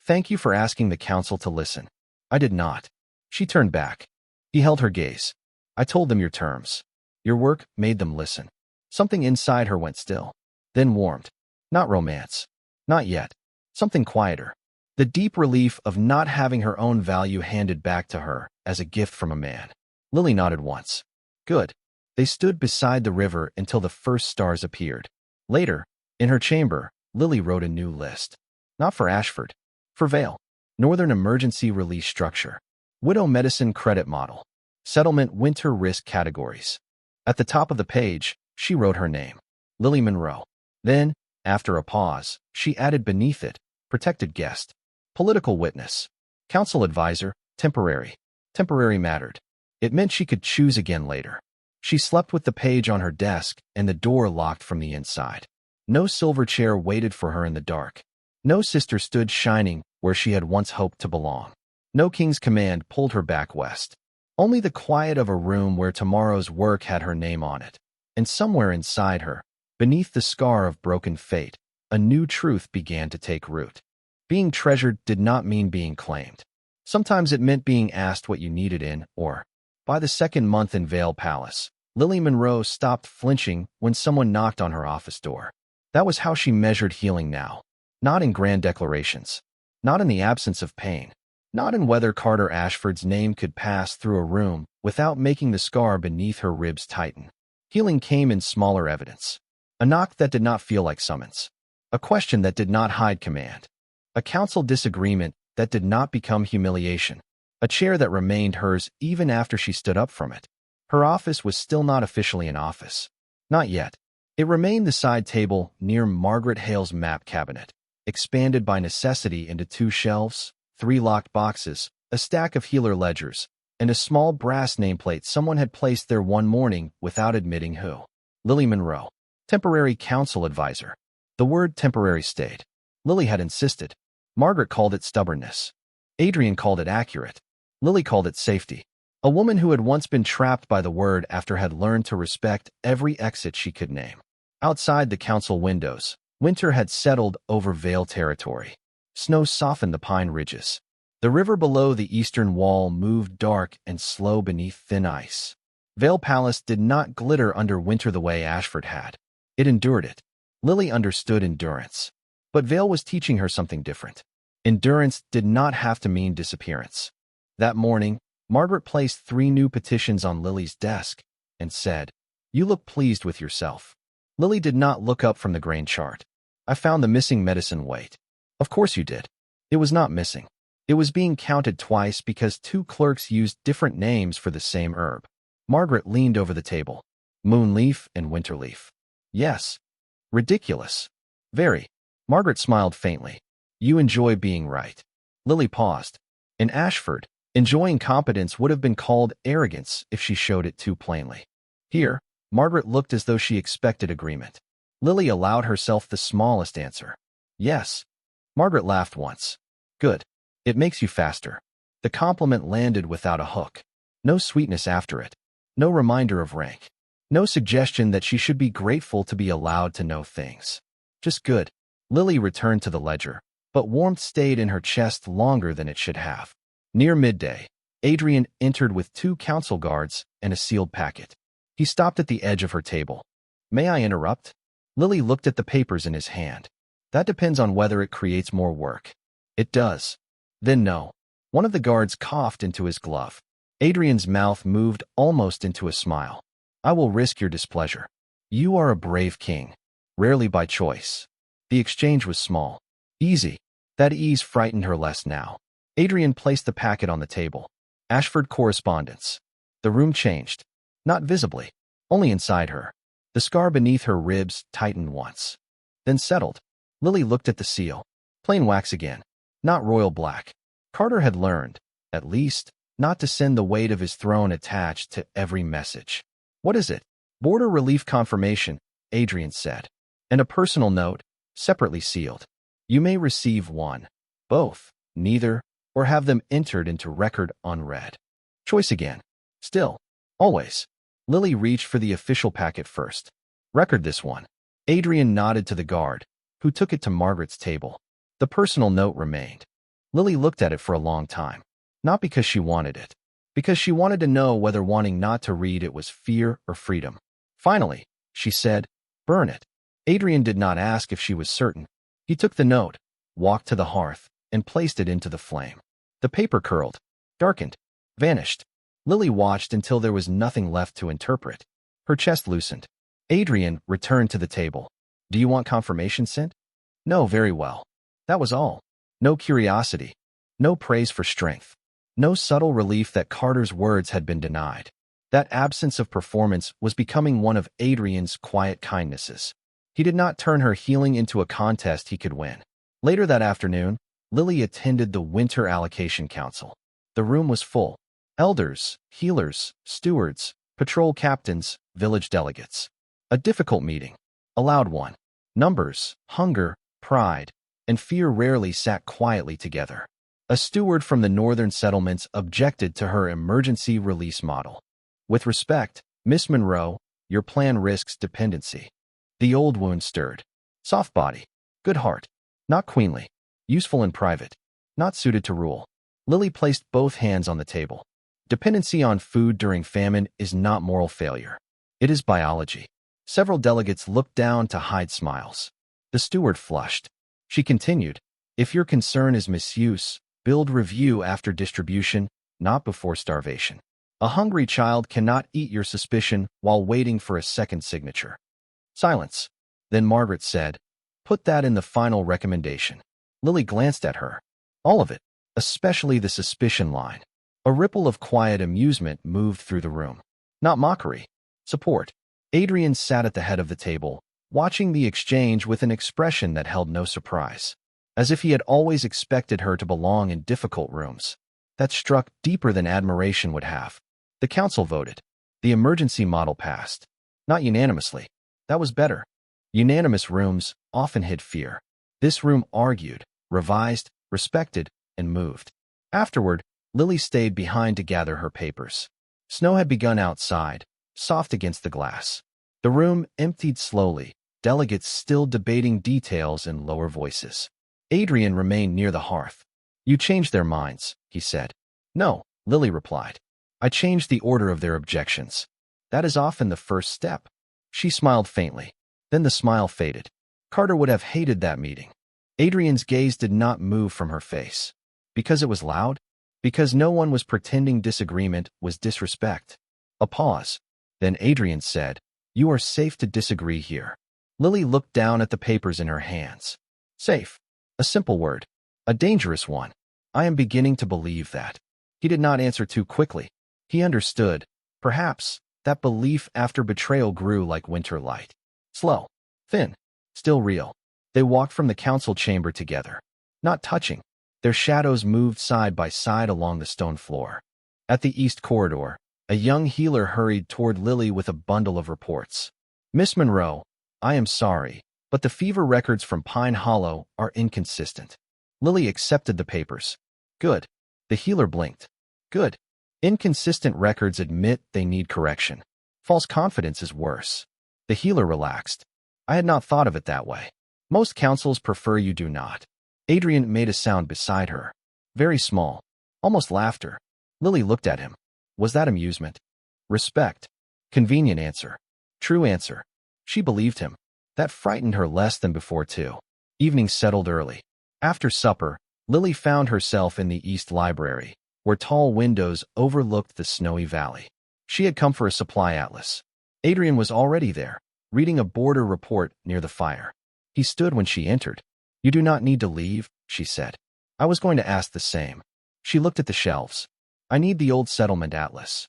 Thank you for asking the council to listen. I did not. She turned back. He held her gaze. I told them your terms. Your work made them listen. Something inside her went still. Then warmed. Not romance. Not yet. Something quieter. The deep relief of not having her own value handed back to her as a gift from a man. Lily nodded once. Good. They stood beside the river until the first stars appeared. Later, in her chamber, Lily wrote a new list. Not for Ashford. For Vale. Northern Emergency Release Structure. Widow Medicine Credit Model. Settlement Winter Risk Categories. At the top of the page, she wrote her name. Lily Monroe. Then, after a pause, she added beneath it, Protected Guest. Political Witness. Council Advisor, Temporary. Temporary mattered. It meant she could choose again later. She slept with the page on her desk and the door locked from the inside. No silver chair waited for her in the dark. No sister stood shining where she had once hoped to belong. No king's command pulled her back west. Only the quiet of a room where tomorrow's work had her name on it. And somewhere inside her, beneath the scar of broken fate, a new truth began to take root. Being treasured did not mean being claimed. Sometimes it meant being asked what you needed in, or, by the second month in Vale Palace, Lily Monroe stopped flinching when someone knocked on her office door. That was how she measured healing now. Not in grand declarations. Not in the absence of pain. Not in whether Carter Ashford's name could pass through a room without making the scar beneath her ribs tighten. Healing came in smaller evidence. A knock that did not feel like summons. A question that did not hide command. A council disagreement that did not become humiliation. A chair that remained hers even after she stood up from it. Her office was still not officially an office. Not yet. It remained the side table near Margaret Hale's map cabinet, expanded by necessity into 2 shelves, 3 locked boxes, a stack of healer ledgers, and a small brass nameplate someone had placed there one morning without admitting who. Lily Monroe. Temporary council advisor. The word temporary stayed. Lily had insisted. Margaret called it stubbornness. Adrian called it accurate. Lily called it safety. A woman who had once been trapped by the word after had learned to respect every exit she could name. Outside the council windows, winter had settled over Vale territory. Snow softened the pine ridges. The river below the eastern wall moved dark and slow beneath thin ice. Vale Palace did not glitter under winter the way Ashford had. It endured it. Lily understood endurance. But Vale was teaching her something different. Endurance did not have to mean disappearance. That morning, Margaret placed 3 new petitions on Lily's desk and said, "You look pleased with yourself." Lily did not look up from the grain chart. "I found the missing medicine weight." "Of course you did." "It was not missing. It was being counted twice because 2 clerks used different names for the same herb." Margaret leaned over the table. "Moonleaf and Winterleaf." "Yes." "Ridiculous." "Very." Margaret smiled faintly. "You enjoy being right." Lily paused. In Ashford, enjoying competence would have been called arrogance if she showed it too plainly. Here, Margaret looked as though she expected agreement. Lily allowed herself the smallest answer. "Yes." Margaret laughed once. "Good. It makes you faster." The compliment landed without a hook. No sweetness after it. No reminder of rank. No suggestion that she should be grateful to be allowed to know things. Just good. Lily returned to the ledger, but warmth stayed in her chest longer than it should have. Near midday, Adrian entered with 2 council guards and a sealed packet. He stopped at the edge of her table. "May I interrupt?" Lily looked at the papers in his hand. "That depends on whether it creates more work." "It does." "Then no." One of the guards coughed into his glove. Adrian's mouth moved almost into a smile. "I will risk your displeasure. You are a brave king. Rarely by choice." The exchange was small. Easy. That ease frightened her less now. Adrian placed the packet on the table. Ashford correspondence. The room changed. Not visibly. Only inside her. The scar beneath her ribs tightened once. Then settled. Lily looked at the seal. Plain wax again. Not royal black. Carter had learned, at least, not to send the weight of his throne attached to every message. "What is it?" "Border relief confirmation," Adrian said. "And a personal note, separately sealed. You may receive one, both, neither, or have them entered into record unread." Choice again. Still. Always. Lily reached for the official packet first. "Record this one." Adrian nodded to the guard, who took it to Margaret's table. The personal note remained. Lily looked at it for a long time. Not because she wanted it. Because she wanted to know whether wanting not to read it was fear or freedom. Finally, she said, "Burn it." Adrian did not ask if she was certain. He took the note, walked to the hearth, and placed it into the flame. The paper curled, darkened, vanished. Lily watched until there was nothing left to interpret. Her chest loosened. Adrian returned to the table. "Do you want confirmation sent?" "No, very well." That was all. No curiosity. No praise for strength. No subtle relief that Carter's words had been denied. That absence of performance was becoming one of Adrian's quiet kindnesses. He did not turn her healing into a contest he could win. Later that afternoon, Lily attended the Winter Allocation Council. The room was full. Elders, healers, stewards, patrol captains, village delegates. A difficult meeting. A loud one. Numbers, hunger, pride, and fear rarely sat quietly together. A steward from the northern settlements objected to her emergency release model. "With respect, Miss Monroe, your plan risks dependency." The old wound stirred. Soft body. Good heart. Not queenly. Useful in private. Not suited to rule. Lily placed both hands on the table. Dependency on food during famine is not moral failure. It is biology. Several delegates looked down to hide smiles. The steward flushed. She continued, "If your concern is misuse, build review after distribution, not before starvation. A hungry child cannot eat your suspicion while waiting for a second signature." Silence. Then Margaret said, "Put that in the final recommendation." Lily glanced at her. All of it, especially the suspicion line. A ripple of quiet amusement moved through the room. Not mockery. Support. Adrian sat at the head of the table, watching the exchange with an expression that held no surprise. As if he had always expected her to belong in difficult rooms. That struck deeper than admiration would have. The council voted. The emergency model passed. Not unanimously. That was better. Unanimous rooms often hid fear. This room argued, revised, respected, and moved. Afterward, Lily stayed behind to gather her papers. Snow had begun outside, soft against the glass. The room emptied slowly, delegates still debating details in lower voices. Adrian remained near the hearth. You changed their minds, he said. No, Lily replied. I changed the order of their objections. That is often the first step. She smiled faintly. Then the smile faded. Carter would have hated that meeting. Adrian's gaze did not move from her face. Because it was loud? Because no one was pretending disagreement was disrespect. A pause. Then Adrian said, You are safe to disagree here. Lily looked down at the papers in her hands. Safe. A simple word. A dangerous one. I am beginning to believe that. He did not answer too quickly. He understood. Perhaps that belief after betrayal grew like winter light. Slow. Thin. Still real. They walked from the council chamber together. Not touching. Their shadows moved side by side along the stone floor. At the east corridor, a young healer hurried toward Lily with a bundle of reports. Miss Monroe, I am sorry, but the fever records from Pine Hollow are inconsistent. Lily accepted the papers. Good. The healer blinked. Good. Inconsistent records admit they need correction. False confidence is worse. The healer relaxed. I had not thought of it that way. Most councils prefer you do not. Adrian made a sound beside her. Very small. Almost laughter. Lily looked at him. Was that amusement? Respect. Convenient answer. True answer. She believed him. That frightened her less than before, too. Evening settled early. After supper, Lily found herself in the East Library, where tall windows overlooked the snowy valley. She had come for a supply atlas. Adrian was already there, reading a border report near the fire. He stood when she entered. You do not need to leave, she said. I was going to ask the same. She looked at the shelves. I need the old settlement atlas.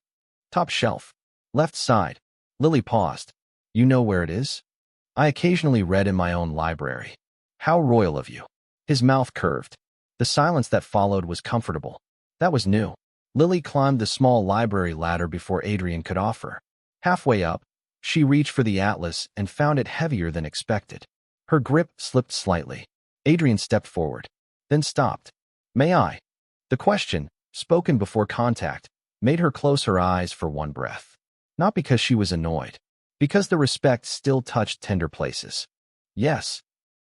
Top shelf. Left side. Lily paused. You know where it is? I occasionally read in my own library. How royal of you. His mouth curved. The silence that followed was comfortable. That was new. Lily climbed the small library ladder before Adrian could offer. Halfway up, she reached for the atlas and found it heavier than expected. Her grip slipped slightly. Adrian stepped forward, then stopped. May I? The question, spoken before contact, made her close her eyes for one breath. Not because she was annoyed, because the respect still touched tender places. Yes.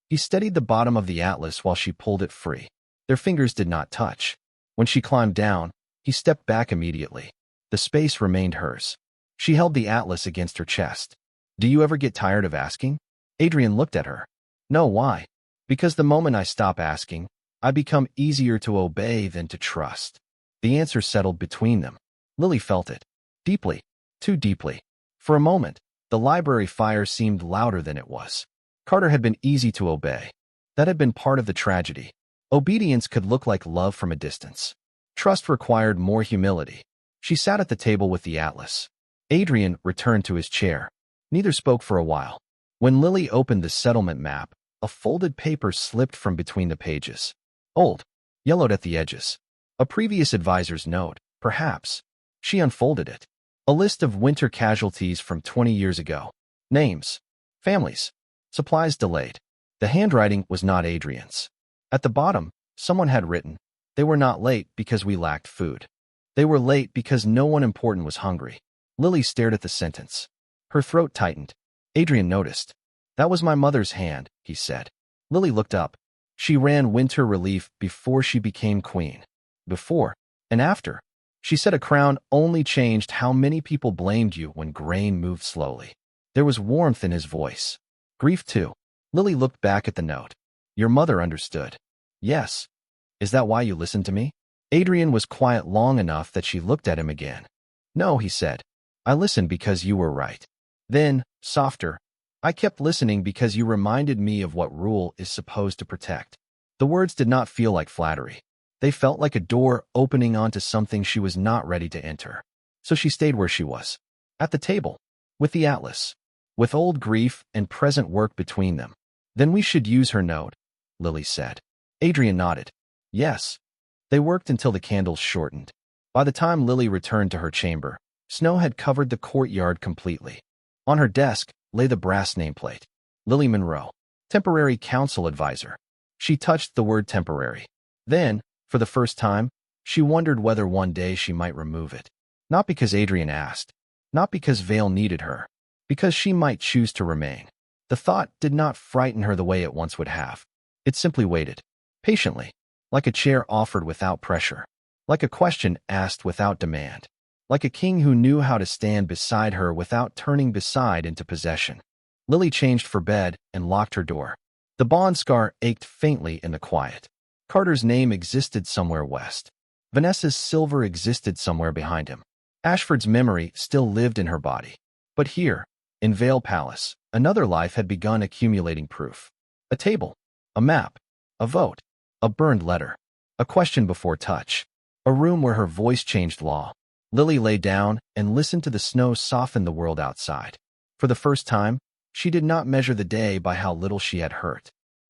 He steadied the bottom of the atlas while she pulled it free. Their fingers did not touch. When she climbed down, he stepped back immediately. The space remained hers. She held the atlas against her chest. Do you ever get tired of asking? Adrian looked at her. No, why? Because the moment I stop asking, I become easier to obey than to trust. The answer settled between them. Lily felt it. Deeply. Too deeply. For a moment, the library fire seemed louder than it was. Carter had been easy to obey. That had been part of the tragedy. Obedience could look like love from a distance. Trust required more humility. She sat at the table with the atlas. Adrian returned to his chair. Neither spoke for a while. When Lily opened the settlement map, a folded paper slipped from between the pages. Old. Yellowed at the edges. A previous advisor's note, perhaps. She unfolded it. A list of winter casualties from 20 years ago. Names. Families. Supplies delayed. The handwriting was not Adrian's. At the bottom, someone had written, They were not late because we lacked food. They were late because no one important was hungry. Lily stared at the sentence. Her throat tightened. Adrian noticed. That was my mother's hand, he said. Lily looked up. She ran winter relief before she became queen. Before and after. She said a crown only changed how many people blamed you when grain moved slowly. There was warmth in his voice. Grief too. Lily looked back at the note. Your mother understood. Yes. Is that why you listened to me? Adrian was quiet long enough that she looked at him again. No, he said. I listened because you were right. Then, softer, I kept listening because you reminded me of what rule is supposed to protect. The words did not feel like flattery. They felt like a door opening onto something she was not ready to enter. So she stayed where she was. At the table. With the atlas. With old grief and present work between them. Then we should use her note, Lily said. Adrian nodded. Yes. They worked until the candles shortened. By the time Lily returned to her chamber, snow had covered the courtyard completely. On her desk lay the brass nameplate. Lily Monroe, temporary council advisor. She touched the word temporary. Then, for the first time, she wondered whether one day she might remove it. Not because Adrian asked. Not because Vale needed her. Because she might choose to remain. The thought did not frighten her the way it once would have. It simply waited, patiently, like a chair offered without pressure, like a question asked without demand, like a king who knew how to stand beside her without turning beside into possession. Lily changed for bed and locked her door. The bond scar ached faintly in the quiet. Carter's name existed somewhere west. Vanessa's silver existed somewhere behind him. Ashford's memory still lived in her body. But here, in Vale Palace, another life had begun accumulating proof. A table, a map, a vote, a burned letter, a question before touch, a room where her voice changed law. Lily lay down and listened to the snow soften the world outside. For the first time, she did not measure the day by how little she had hurt.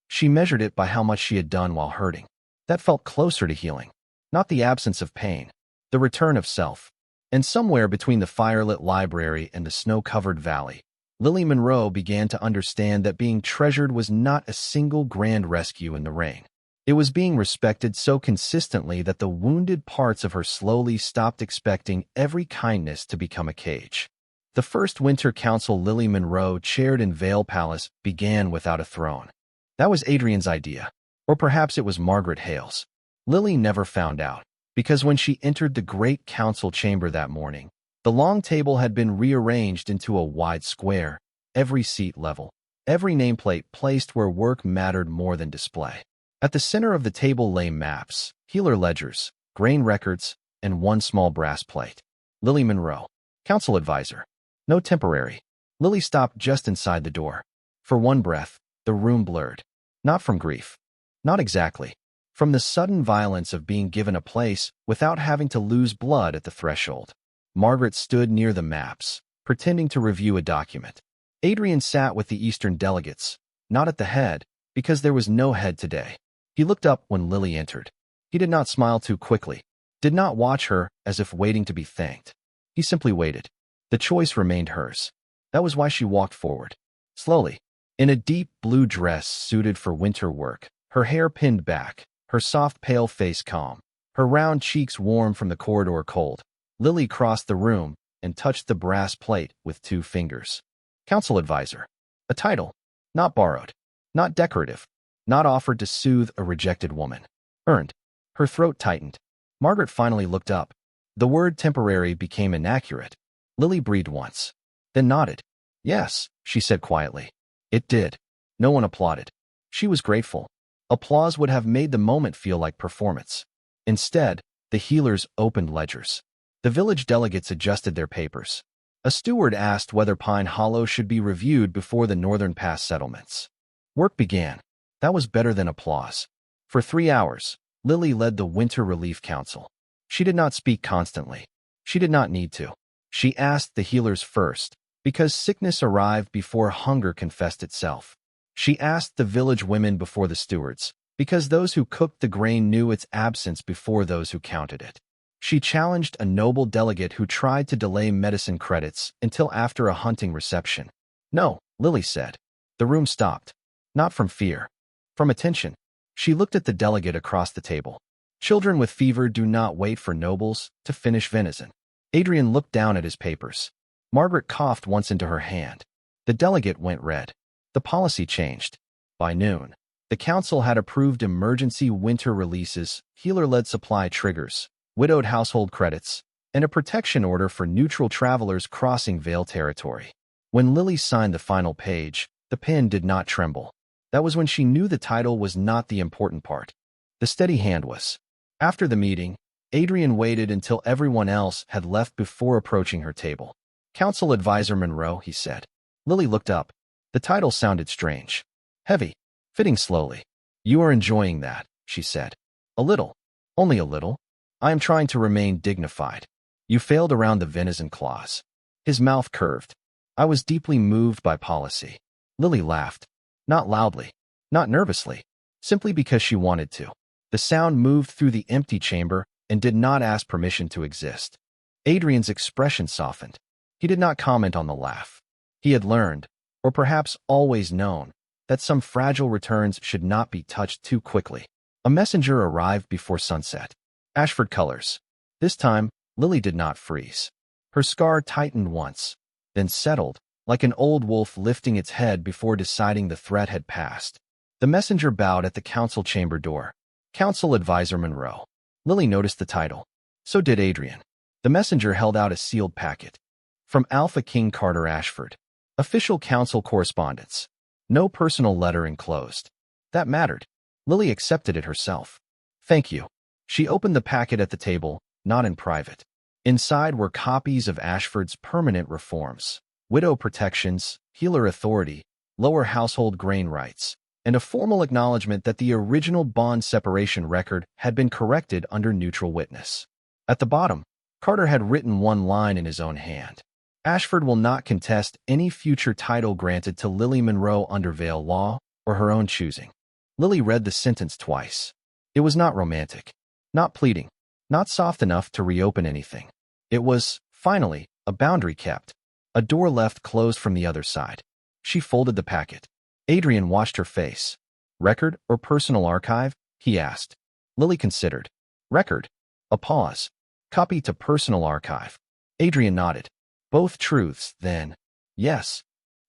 She measured it by how much she had done while hurting. That felt closer to healing, not the absence of pain, the return of self. And somewhere between the firelit library and the snow-covered valley, Lily Monroe began to understand that being treasured was not a single grand rescue in the rain. It was being respected so consistently that the wounded parts of her slowly stopped expecting every kindness to become a cage. The first winter council Lily Monroe chaired in Vale Palace began without a throne. That was Adrian's idea, or perhaps it was Margaret Hale's. Lily never found out, because when she entered the great council chamber that morning, the long table had been rearranged into a wide square, every seat level, every nameplate placed where work mattered more than display. At the center of the table lay maps, healer ledgers, grain records, and one small brass plate. Lily Monroe, council advisor. No temporary. Lily stopped just inside the door. For one breath, the room blurred. Not from grief. Not exactly. From the sudden violence of being given a place without having to lose blood at the threshold. Margaret stood near the maps, pretending to review a document. Adrian sat with the Eastern delegates, not at the head, because there was no head today. He looked up when Lily entered. He did not smile too quickly, did not watch her as if waiting to be thanked. He simply waited. The choice remained hers. That was why she walked forward. Slowly, in a deep blue dress suited for winter work, her hair pinned back, her soft pale face calm, her round cheeks warm from the corridor cold, Lily crossed the room and touched the brass plate with 2 fingers. Council advisor. A title. Not borrowed. Not decorative. Not offered to soothe a rejected woman. Earned. Her throat tightened. Margaret finally looked up. The word temporary became inaccurate. Lily breathed once, then nodded. Yes, she said quietly. It did. No one applauded. She was grateful. Applause would have made the moment feel like performance. Instead, the healers opened ledgers. The village delegates adjusted their papers. A steward asked whether Pine Hollow should be reviewed before the Northern Pass settlements. Work began. That was better than applause. For 3 hours, Lily led the Winter Relief Council. She did not speak constantly. She did not need to. She asked the healers first, because sickness arrived before hunger confessed itself. She asked the village women before the stewards, because those who cooked the grain knew its absence before those who counted it. She challenged a noble delegate who tried to delay medicine credits until after a hunting reception. No, Lily said. The room stopped. Not from fear. From attention. She looked at the delegate across the table. Children with fever do not wait for nobles to finish venison. Adrian looked down at his papers. Margaret coughed once into her hand. The delegate went red. The policy changed. By noon, the council had approved emergency winter releases, healer-led supply triggers, widowed household credits, and a protection order for neutral travelers crossing Vale territory. When Lily signed the final page, the pen did not tremble. That was when she knew the title was not the important part. The steady hand was. After the meeting, Adrian waited until everyone else had left before approaching her table. Council Advisor Monroe, he said. Lily looked up. The title sounded strange. Heavy. Fitting slowly. You are enjoying that, she said. A little. Only a little. I am trying to remain dignified. You failed around the venison clause. His mouth curved. I was deeply moved by policy. Lily laughed. Not loudly. Not nervously. Simply because she wanted to. The sound moved through the empty chamber and did not ask permission to exist. Adrian's expression softened. He did not comment on the laugh. He had learned, or perhaps always known, that some fragile returns should not be touched too quickly. A messenger arrived before sunset. Ashford colors. This time, Lily did not freeze. Her scar tightened once, then settled, like an old wolf lifting its head before deciding the threat had passed. The messenger bowed at the council chamber door. Council Advisor Monroe. Lily noticed the title. So did Adrian. The messenger held out a sealed packet. From Alpha King Carter Ashford. Official council correspondence. No personal letter enclosed. That mattered. Lily accepted it herself. Thank you. She opened the packet at the table, not in private. Inside were copies of Ashford's permanent reforms, widow protections, healer authority, lower household grain rights, and a formal acknowledgement that the original bond separation record had been corrected under neutral witness. At the bottom, Carter had written one line in his own hand. Ashford will not contest any future title granted to Lily Monroe under Vale law or her own choosing. Lily read the sentence twice. It was not romantic, not pleading, not soft enough to reopen anything. It was, finally, a boundary kept, a door left closed from the other side. She folded the packet. Adrian watched her face. Record or personal archive? He asked. Lily considered. Record. A pause. Copy to personal archive. Adrian nodded. Both truths, then. Yes.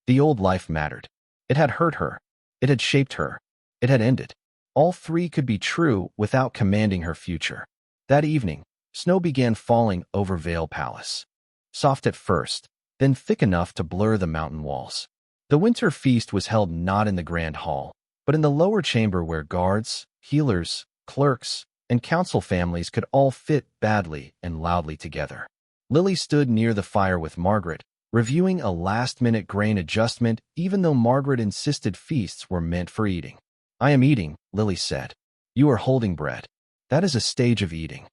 The old life mattered. It had hurt her. It had shaped her. It had ended. All three could be true without commanding her future. That evening, snow began falling over Vale Palace. Soft at first, then thick enough to blur the mountain walls. The winter feast was held not in the grand hall, but in the lower chamber where guards, healers, clerks, and council families could all fit badly and loudly together. Lily stood near the fire with Margaret, reviewing a last-minute grain adjustment even though Margaret insisted feasts were meant for eating. I am eating, Lily said. You are holding bread. That is a stage of eating.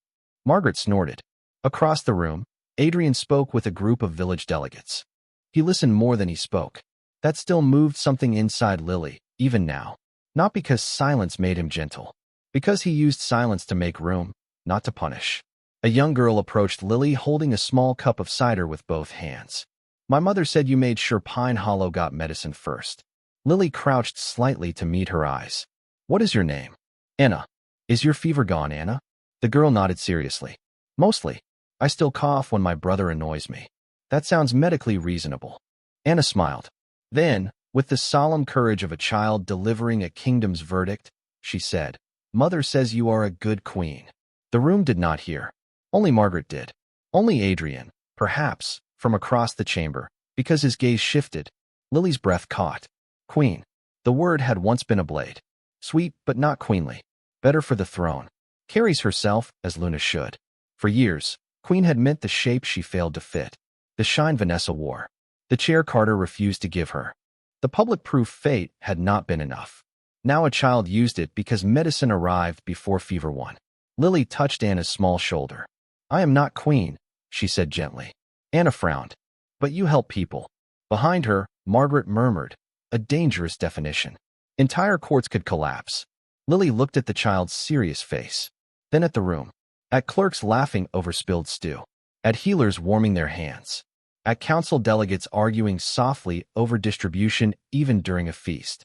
Margaret snorted. Across the room, Adrian spoke with a group of village delegates. He listened more than he spoke. That still moved something inside Lily, even now. Not because silence made him gentle. Because he used silence to make room, not to punish. A young girl approached Lily holding a small cup of cider with both hands. My mother said you made sure Pine Hollow got medicine first. Lily crouched slightly to meet her eyes. What is your name? Anna. Is your fever gone, Anna? The girl nodded seriously. Mostly. I still cough when my brother annoys me. That sounds medically reasonable. Anna smiled. Then, with the solemn courage of a child delivering a kingdom's verdict, she said, Mother says you are a good queen. The room did not hear. Only Margaret did. Only Adrian, perhaps, from across the chamber, because his gaze shifted. Lily's breath caught. Queen. The word had once been a blade. Sweet, but not queenly. Better for the throne. Carries herself, as Luna should. For years, Queen had meant the shape she failed to fit. The shine Vanessa wore. The chair Carter refused to give her. The public proof fate had not been enough. Now a child used it because medicine arrived before fever won. Lily touched Anna's small shoulder. I am not queen, she said gently. Anna frowned. But you help people. Behind her, Margaret murmured. A dangerous definition. Entire courts could collapse. Lily looked at the child's serious face. Then at the room. At clerks laughing over spilled stew. At healers warming their hands. At council delegates arguing softly over distribution even during a feast.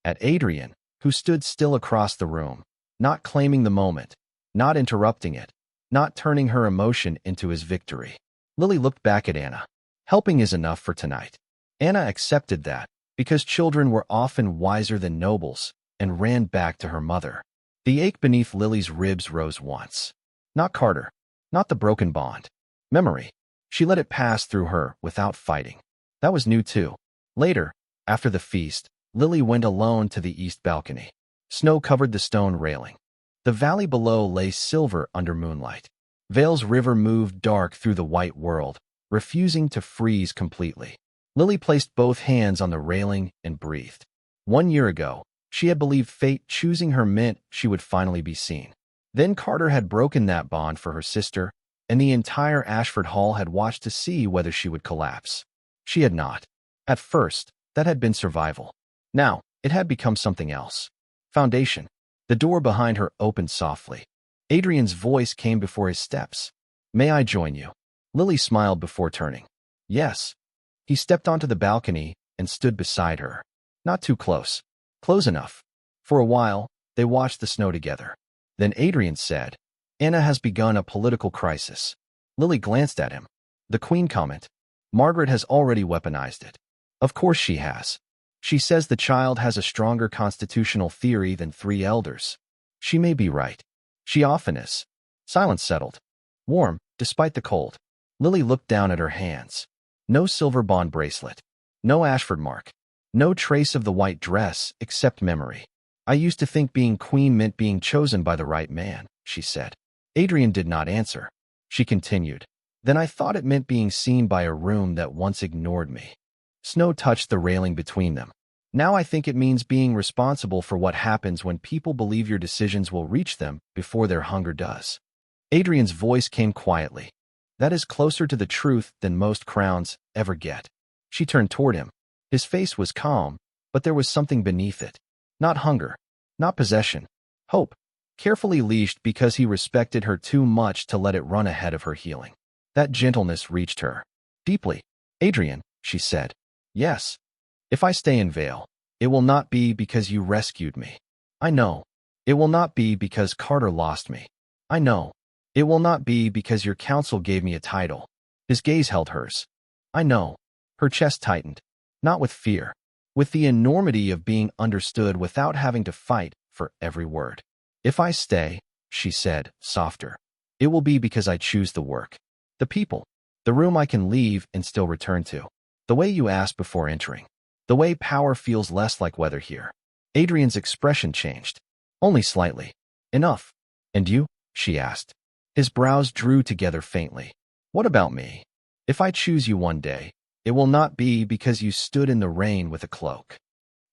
At Adrian, who stood still across the room, not claiming the moment, not interrupting it, not turning her emotion into his victory. Lily looked back at Anna. Helping is enough for tonight. Anna accepted that, because children were often wiser than nobles, and ran back to her mother. The ache beneath Lily's ribs rose once. Not Carter. Not the broken bond. Memory. She let it pass through her without fighting. That was new too. Later, after the feast, Lily went alone to the east balcony. Snow covered the stone railing. The valley below lay silver under moonlight. Vale's river moved dark through the white world, refusing to freeze completely. Lily placed both hands on the railing and breathed. 1 year ago, she had believed fate choosing her meant she would finally be seen. Then Carter had broken that bond for her sister, and the entire Ashford Hall had watched to see whether she would collapse. She had not. At first, that had been survival. Now, it had become something else. Foundation. The door behind her opened softly. Adrian's voice came before his steps. May I join you? Lily smiled before turning. Yes. He stepped onto the balcony and stood beside her. Not too close. Close enough. For a while, they watched the snow together. Then Adrian said, Anna has begun a political crisis. Lily glanced at him. The Queen comment. Margaret has already weaponized it. Of course she has. She says the child has a stronger constitutional theory than 3 elders. She may be right. She often is. Silence settled. Warm, despite the cold. Lily looked down at her hands. No silver bond bracelet. No Ashford mark. No trace of the white dress, except memory. I used to think being queen meant being chosen by the right man, she said. Adrian did not answer. She continued. Then I thought it meant being seen by a room that once ignored me. Snow touched the railing between them. Now I think it means being responsible for what happens when people believe your decisions will reach them before their hunger does. Adrian's voice came quietly. That is closer to the truth than most crowns ever get. She turned toward him. His face was calm, but there was something beneath it. Not hunger, not possession, hope, carefully leashed because he respected her too much to let it run ahead of her healing. That gentleness reached her. Deeply. Adrian, she said. Yes. If I stay in Vale, it will not be because you rescued me. I know. It will not be because Carter lost me. I know. It will not be because your counsel gave me a title. His gaze held hers. I know. Her chest tightened. Not with fear. With the enormity of being understood without having to fight for every word. If I stay, she said, softer, it will be because I choose the work. The people. The room I can leave and still return to. The way you asked before entering. The way power feels less like weather here. Adrian's expression changed. Only slightly. Enough. And you? She asked. His brows drew together faintly. What about me? If I choose you one day, it will not be because you stood in the rain with a cloak.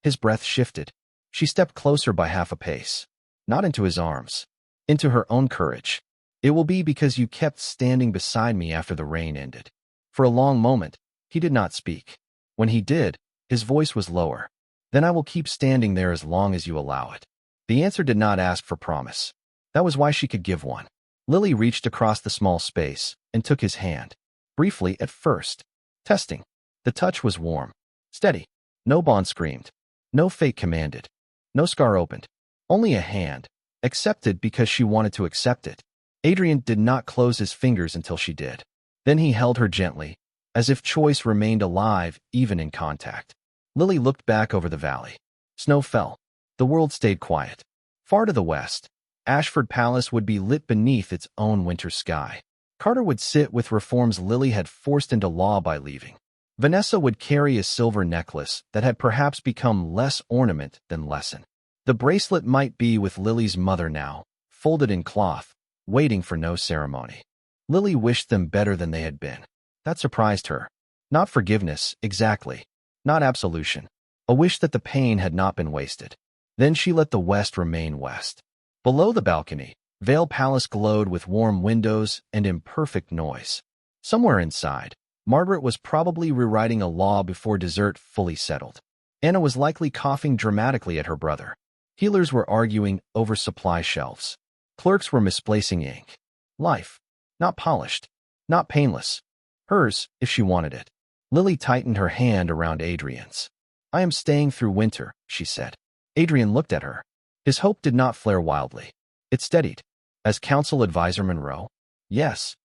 His breath shifted. She stepped closer by half a pace. Not into his arms. Into her own courage. It will be because you kept standing beside me after the rain ended. For a long moment, he did not speak. When he did, his voice was lower. Then I will keep standing there as long as you allow it. The answer did not ask for promise. That was why she could give one. Lily reached across the small space and took his hand. Briefly at first. Testing. The touch was warm. Steady. No bond screamed. No fate commanded. No scar opened. Only a hand. Accepted because she wanted to accept it. Adrian did not close his fingers until she did. Then he held her gently, as if choice remained alive even in contact. Lily looked back over the valley. Snow fell. The world stayed quiet. Far to the west, Ashford Palace would be lit beneath its own winter sky. Carter would sit with reforms Lily had forced into law by leaving. Vanessa would carry a silver necklace that had perhaps become less ornament than lesson. The bracelet might be with Lily's mother now, folded in cloth, waiting for no ceremony. Lily wished them better than they had been. That surprised her. Not forgiveness, exactly. Not absolution. A wish that the pain had not been wasted. Then she let the west remain west. Below the balcony, Vale Palace glowed with warm windows and imperfect noise. Somewhere inside, Margaret was probably rewriting a law before dessert fully settled. Anna was likely coughing dramatically at her brother. Healers were arguing over supply shelves. Clerks were misplacing ink. Life. Not polished. Not painless. Hers, if she wanted it. Lily tightened her hand around Adrian's. I am staying through winter, she said. Adrian looked at her. His hope did not flare wildly. It steadied. As council advisor Monroe? Yes.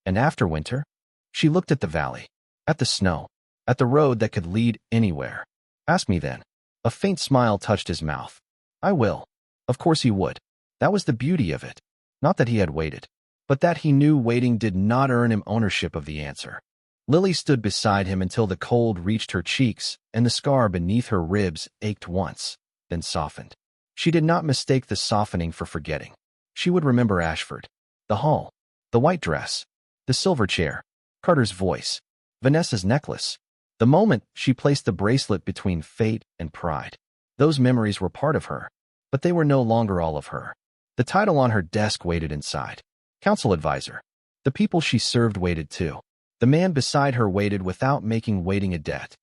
And after winter? She looked at the valley. At the snow. At the road that could lead anywhere. Ask me then. A faint smile touched his mouth. I will. Of course he would. That was the beauty of it. Not that he had waited, but that he knew waiting did not earn him ownership of the answer. Lily stood beside him until the cold reached her cheeks and the scar beneath her ribs ached once, then softened. She did not mistake the softening for forgetting. She would remember Ashford, the hall, the white dress, the silver chair, Carter's voice, Vanessa's necklace. The moment she placed the bracelet between fate and pride. Those memories were part of her, but they were no longer all of her. The title on her desk waited inside. Council advisor. The people she served waited too. The man beside her waited without making waiting a debt.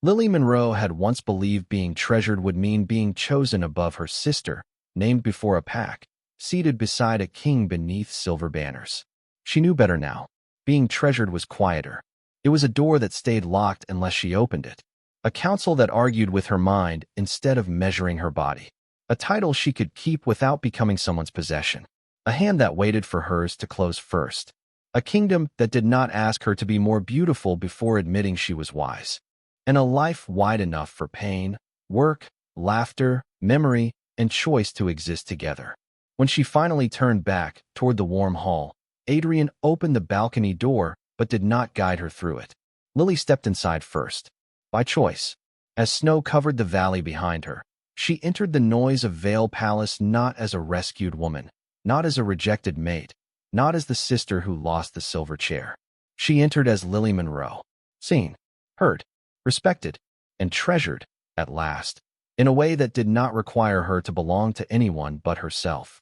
Lily Monroe had once believed being treasured would mean being chosen above her sister, named before a pack, seated beside a king beneath silver banners. She knew better now. Being treasured was quieter. It was a door that stayed locked unless she opened it. A council that argued with her mind instead of measuring her body. A title she could keep without becoming someone's possession. A hand that waited for hers to close first. A kingdom that did not ask her to be more beautiful before admitting she was wise. and a life wide enough for pain, work, laughter, memory, and choice to exist together. When she finally turned back toward the warm hall, Adrian opened the balcony door but did not guide her through it. Lily stepped inside first, by choice. As snow covered the valley behind her, she entered the noise of Vale Palace not as a rescued woman, not as a rejected mate, not as the sister who lost the silver chair. She entered as Lily Monroe, seen, heard, respected, and treasured, at last, in a way that did not require her to belong to anyone but herself.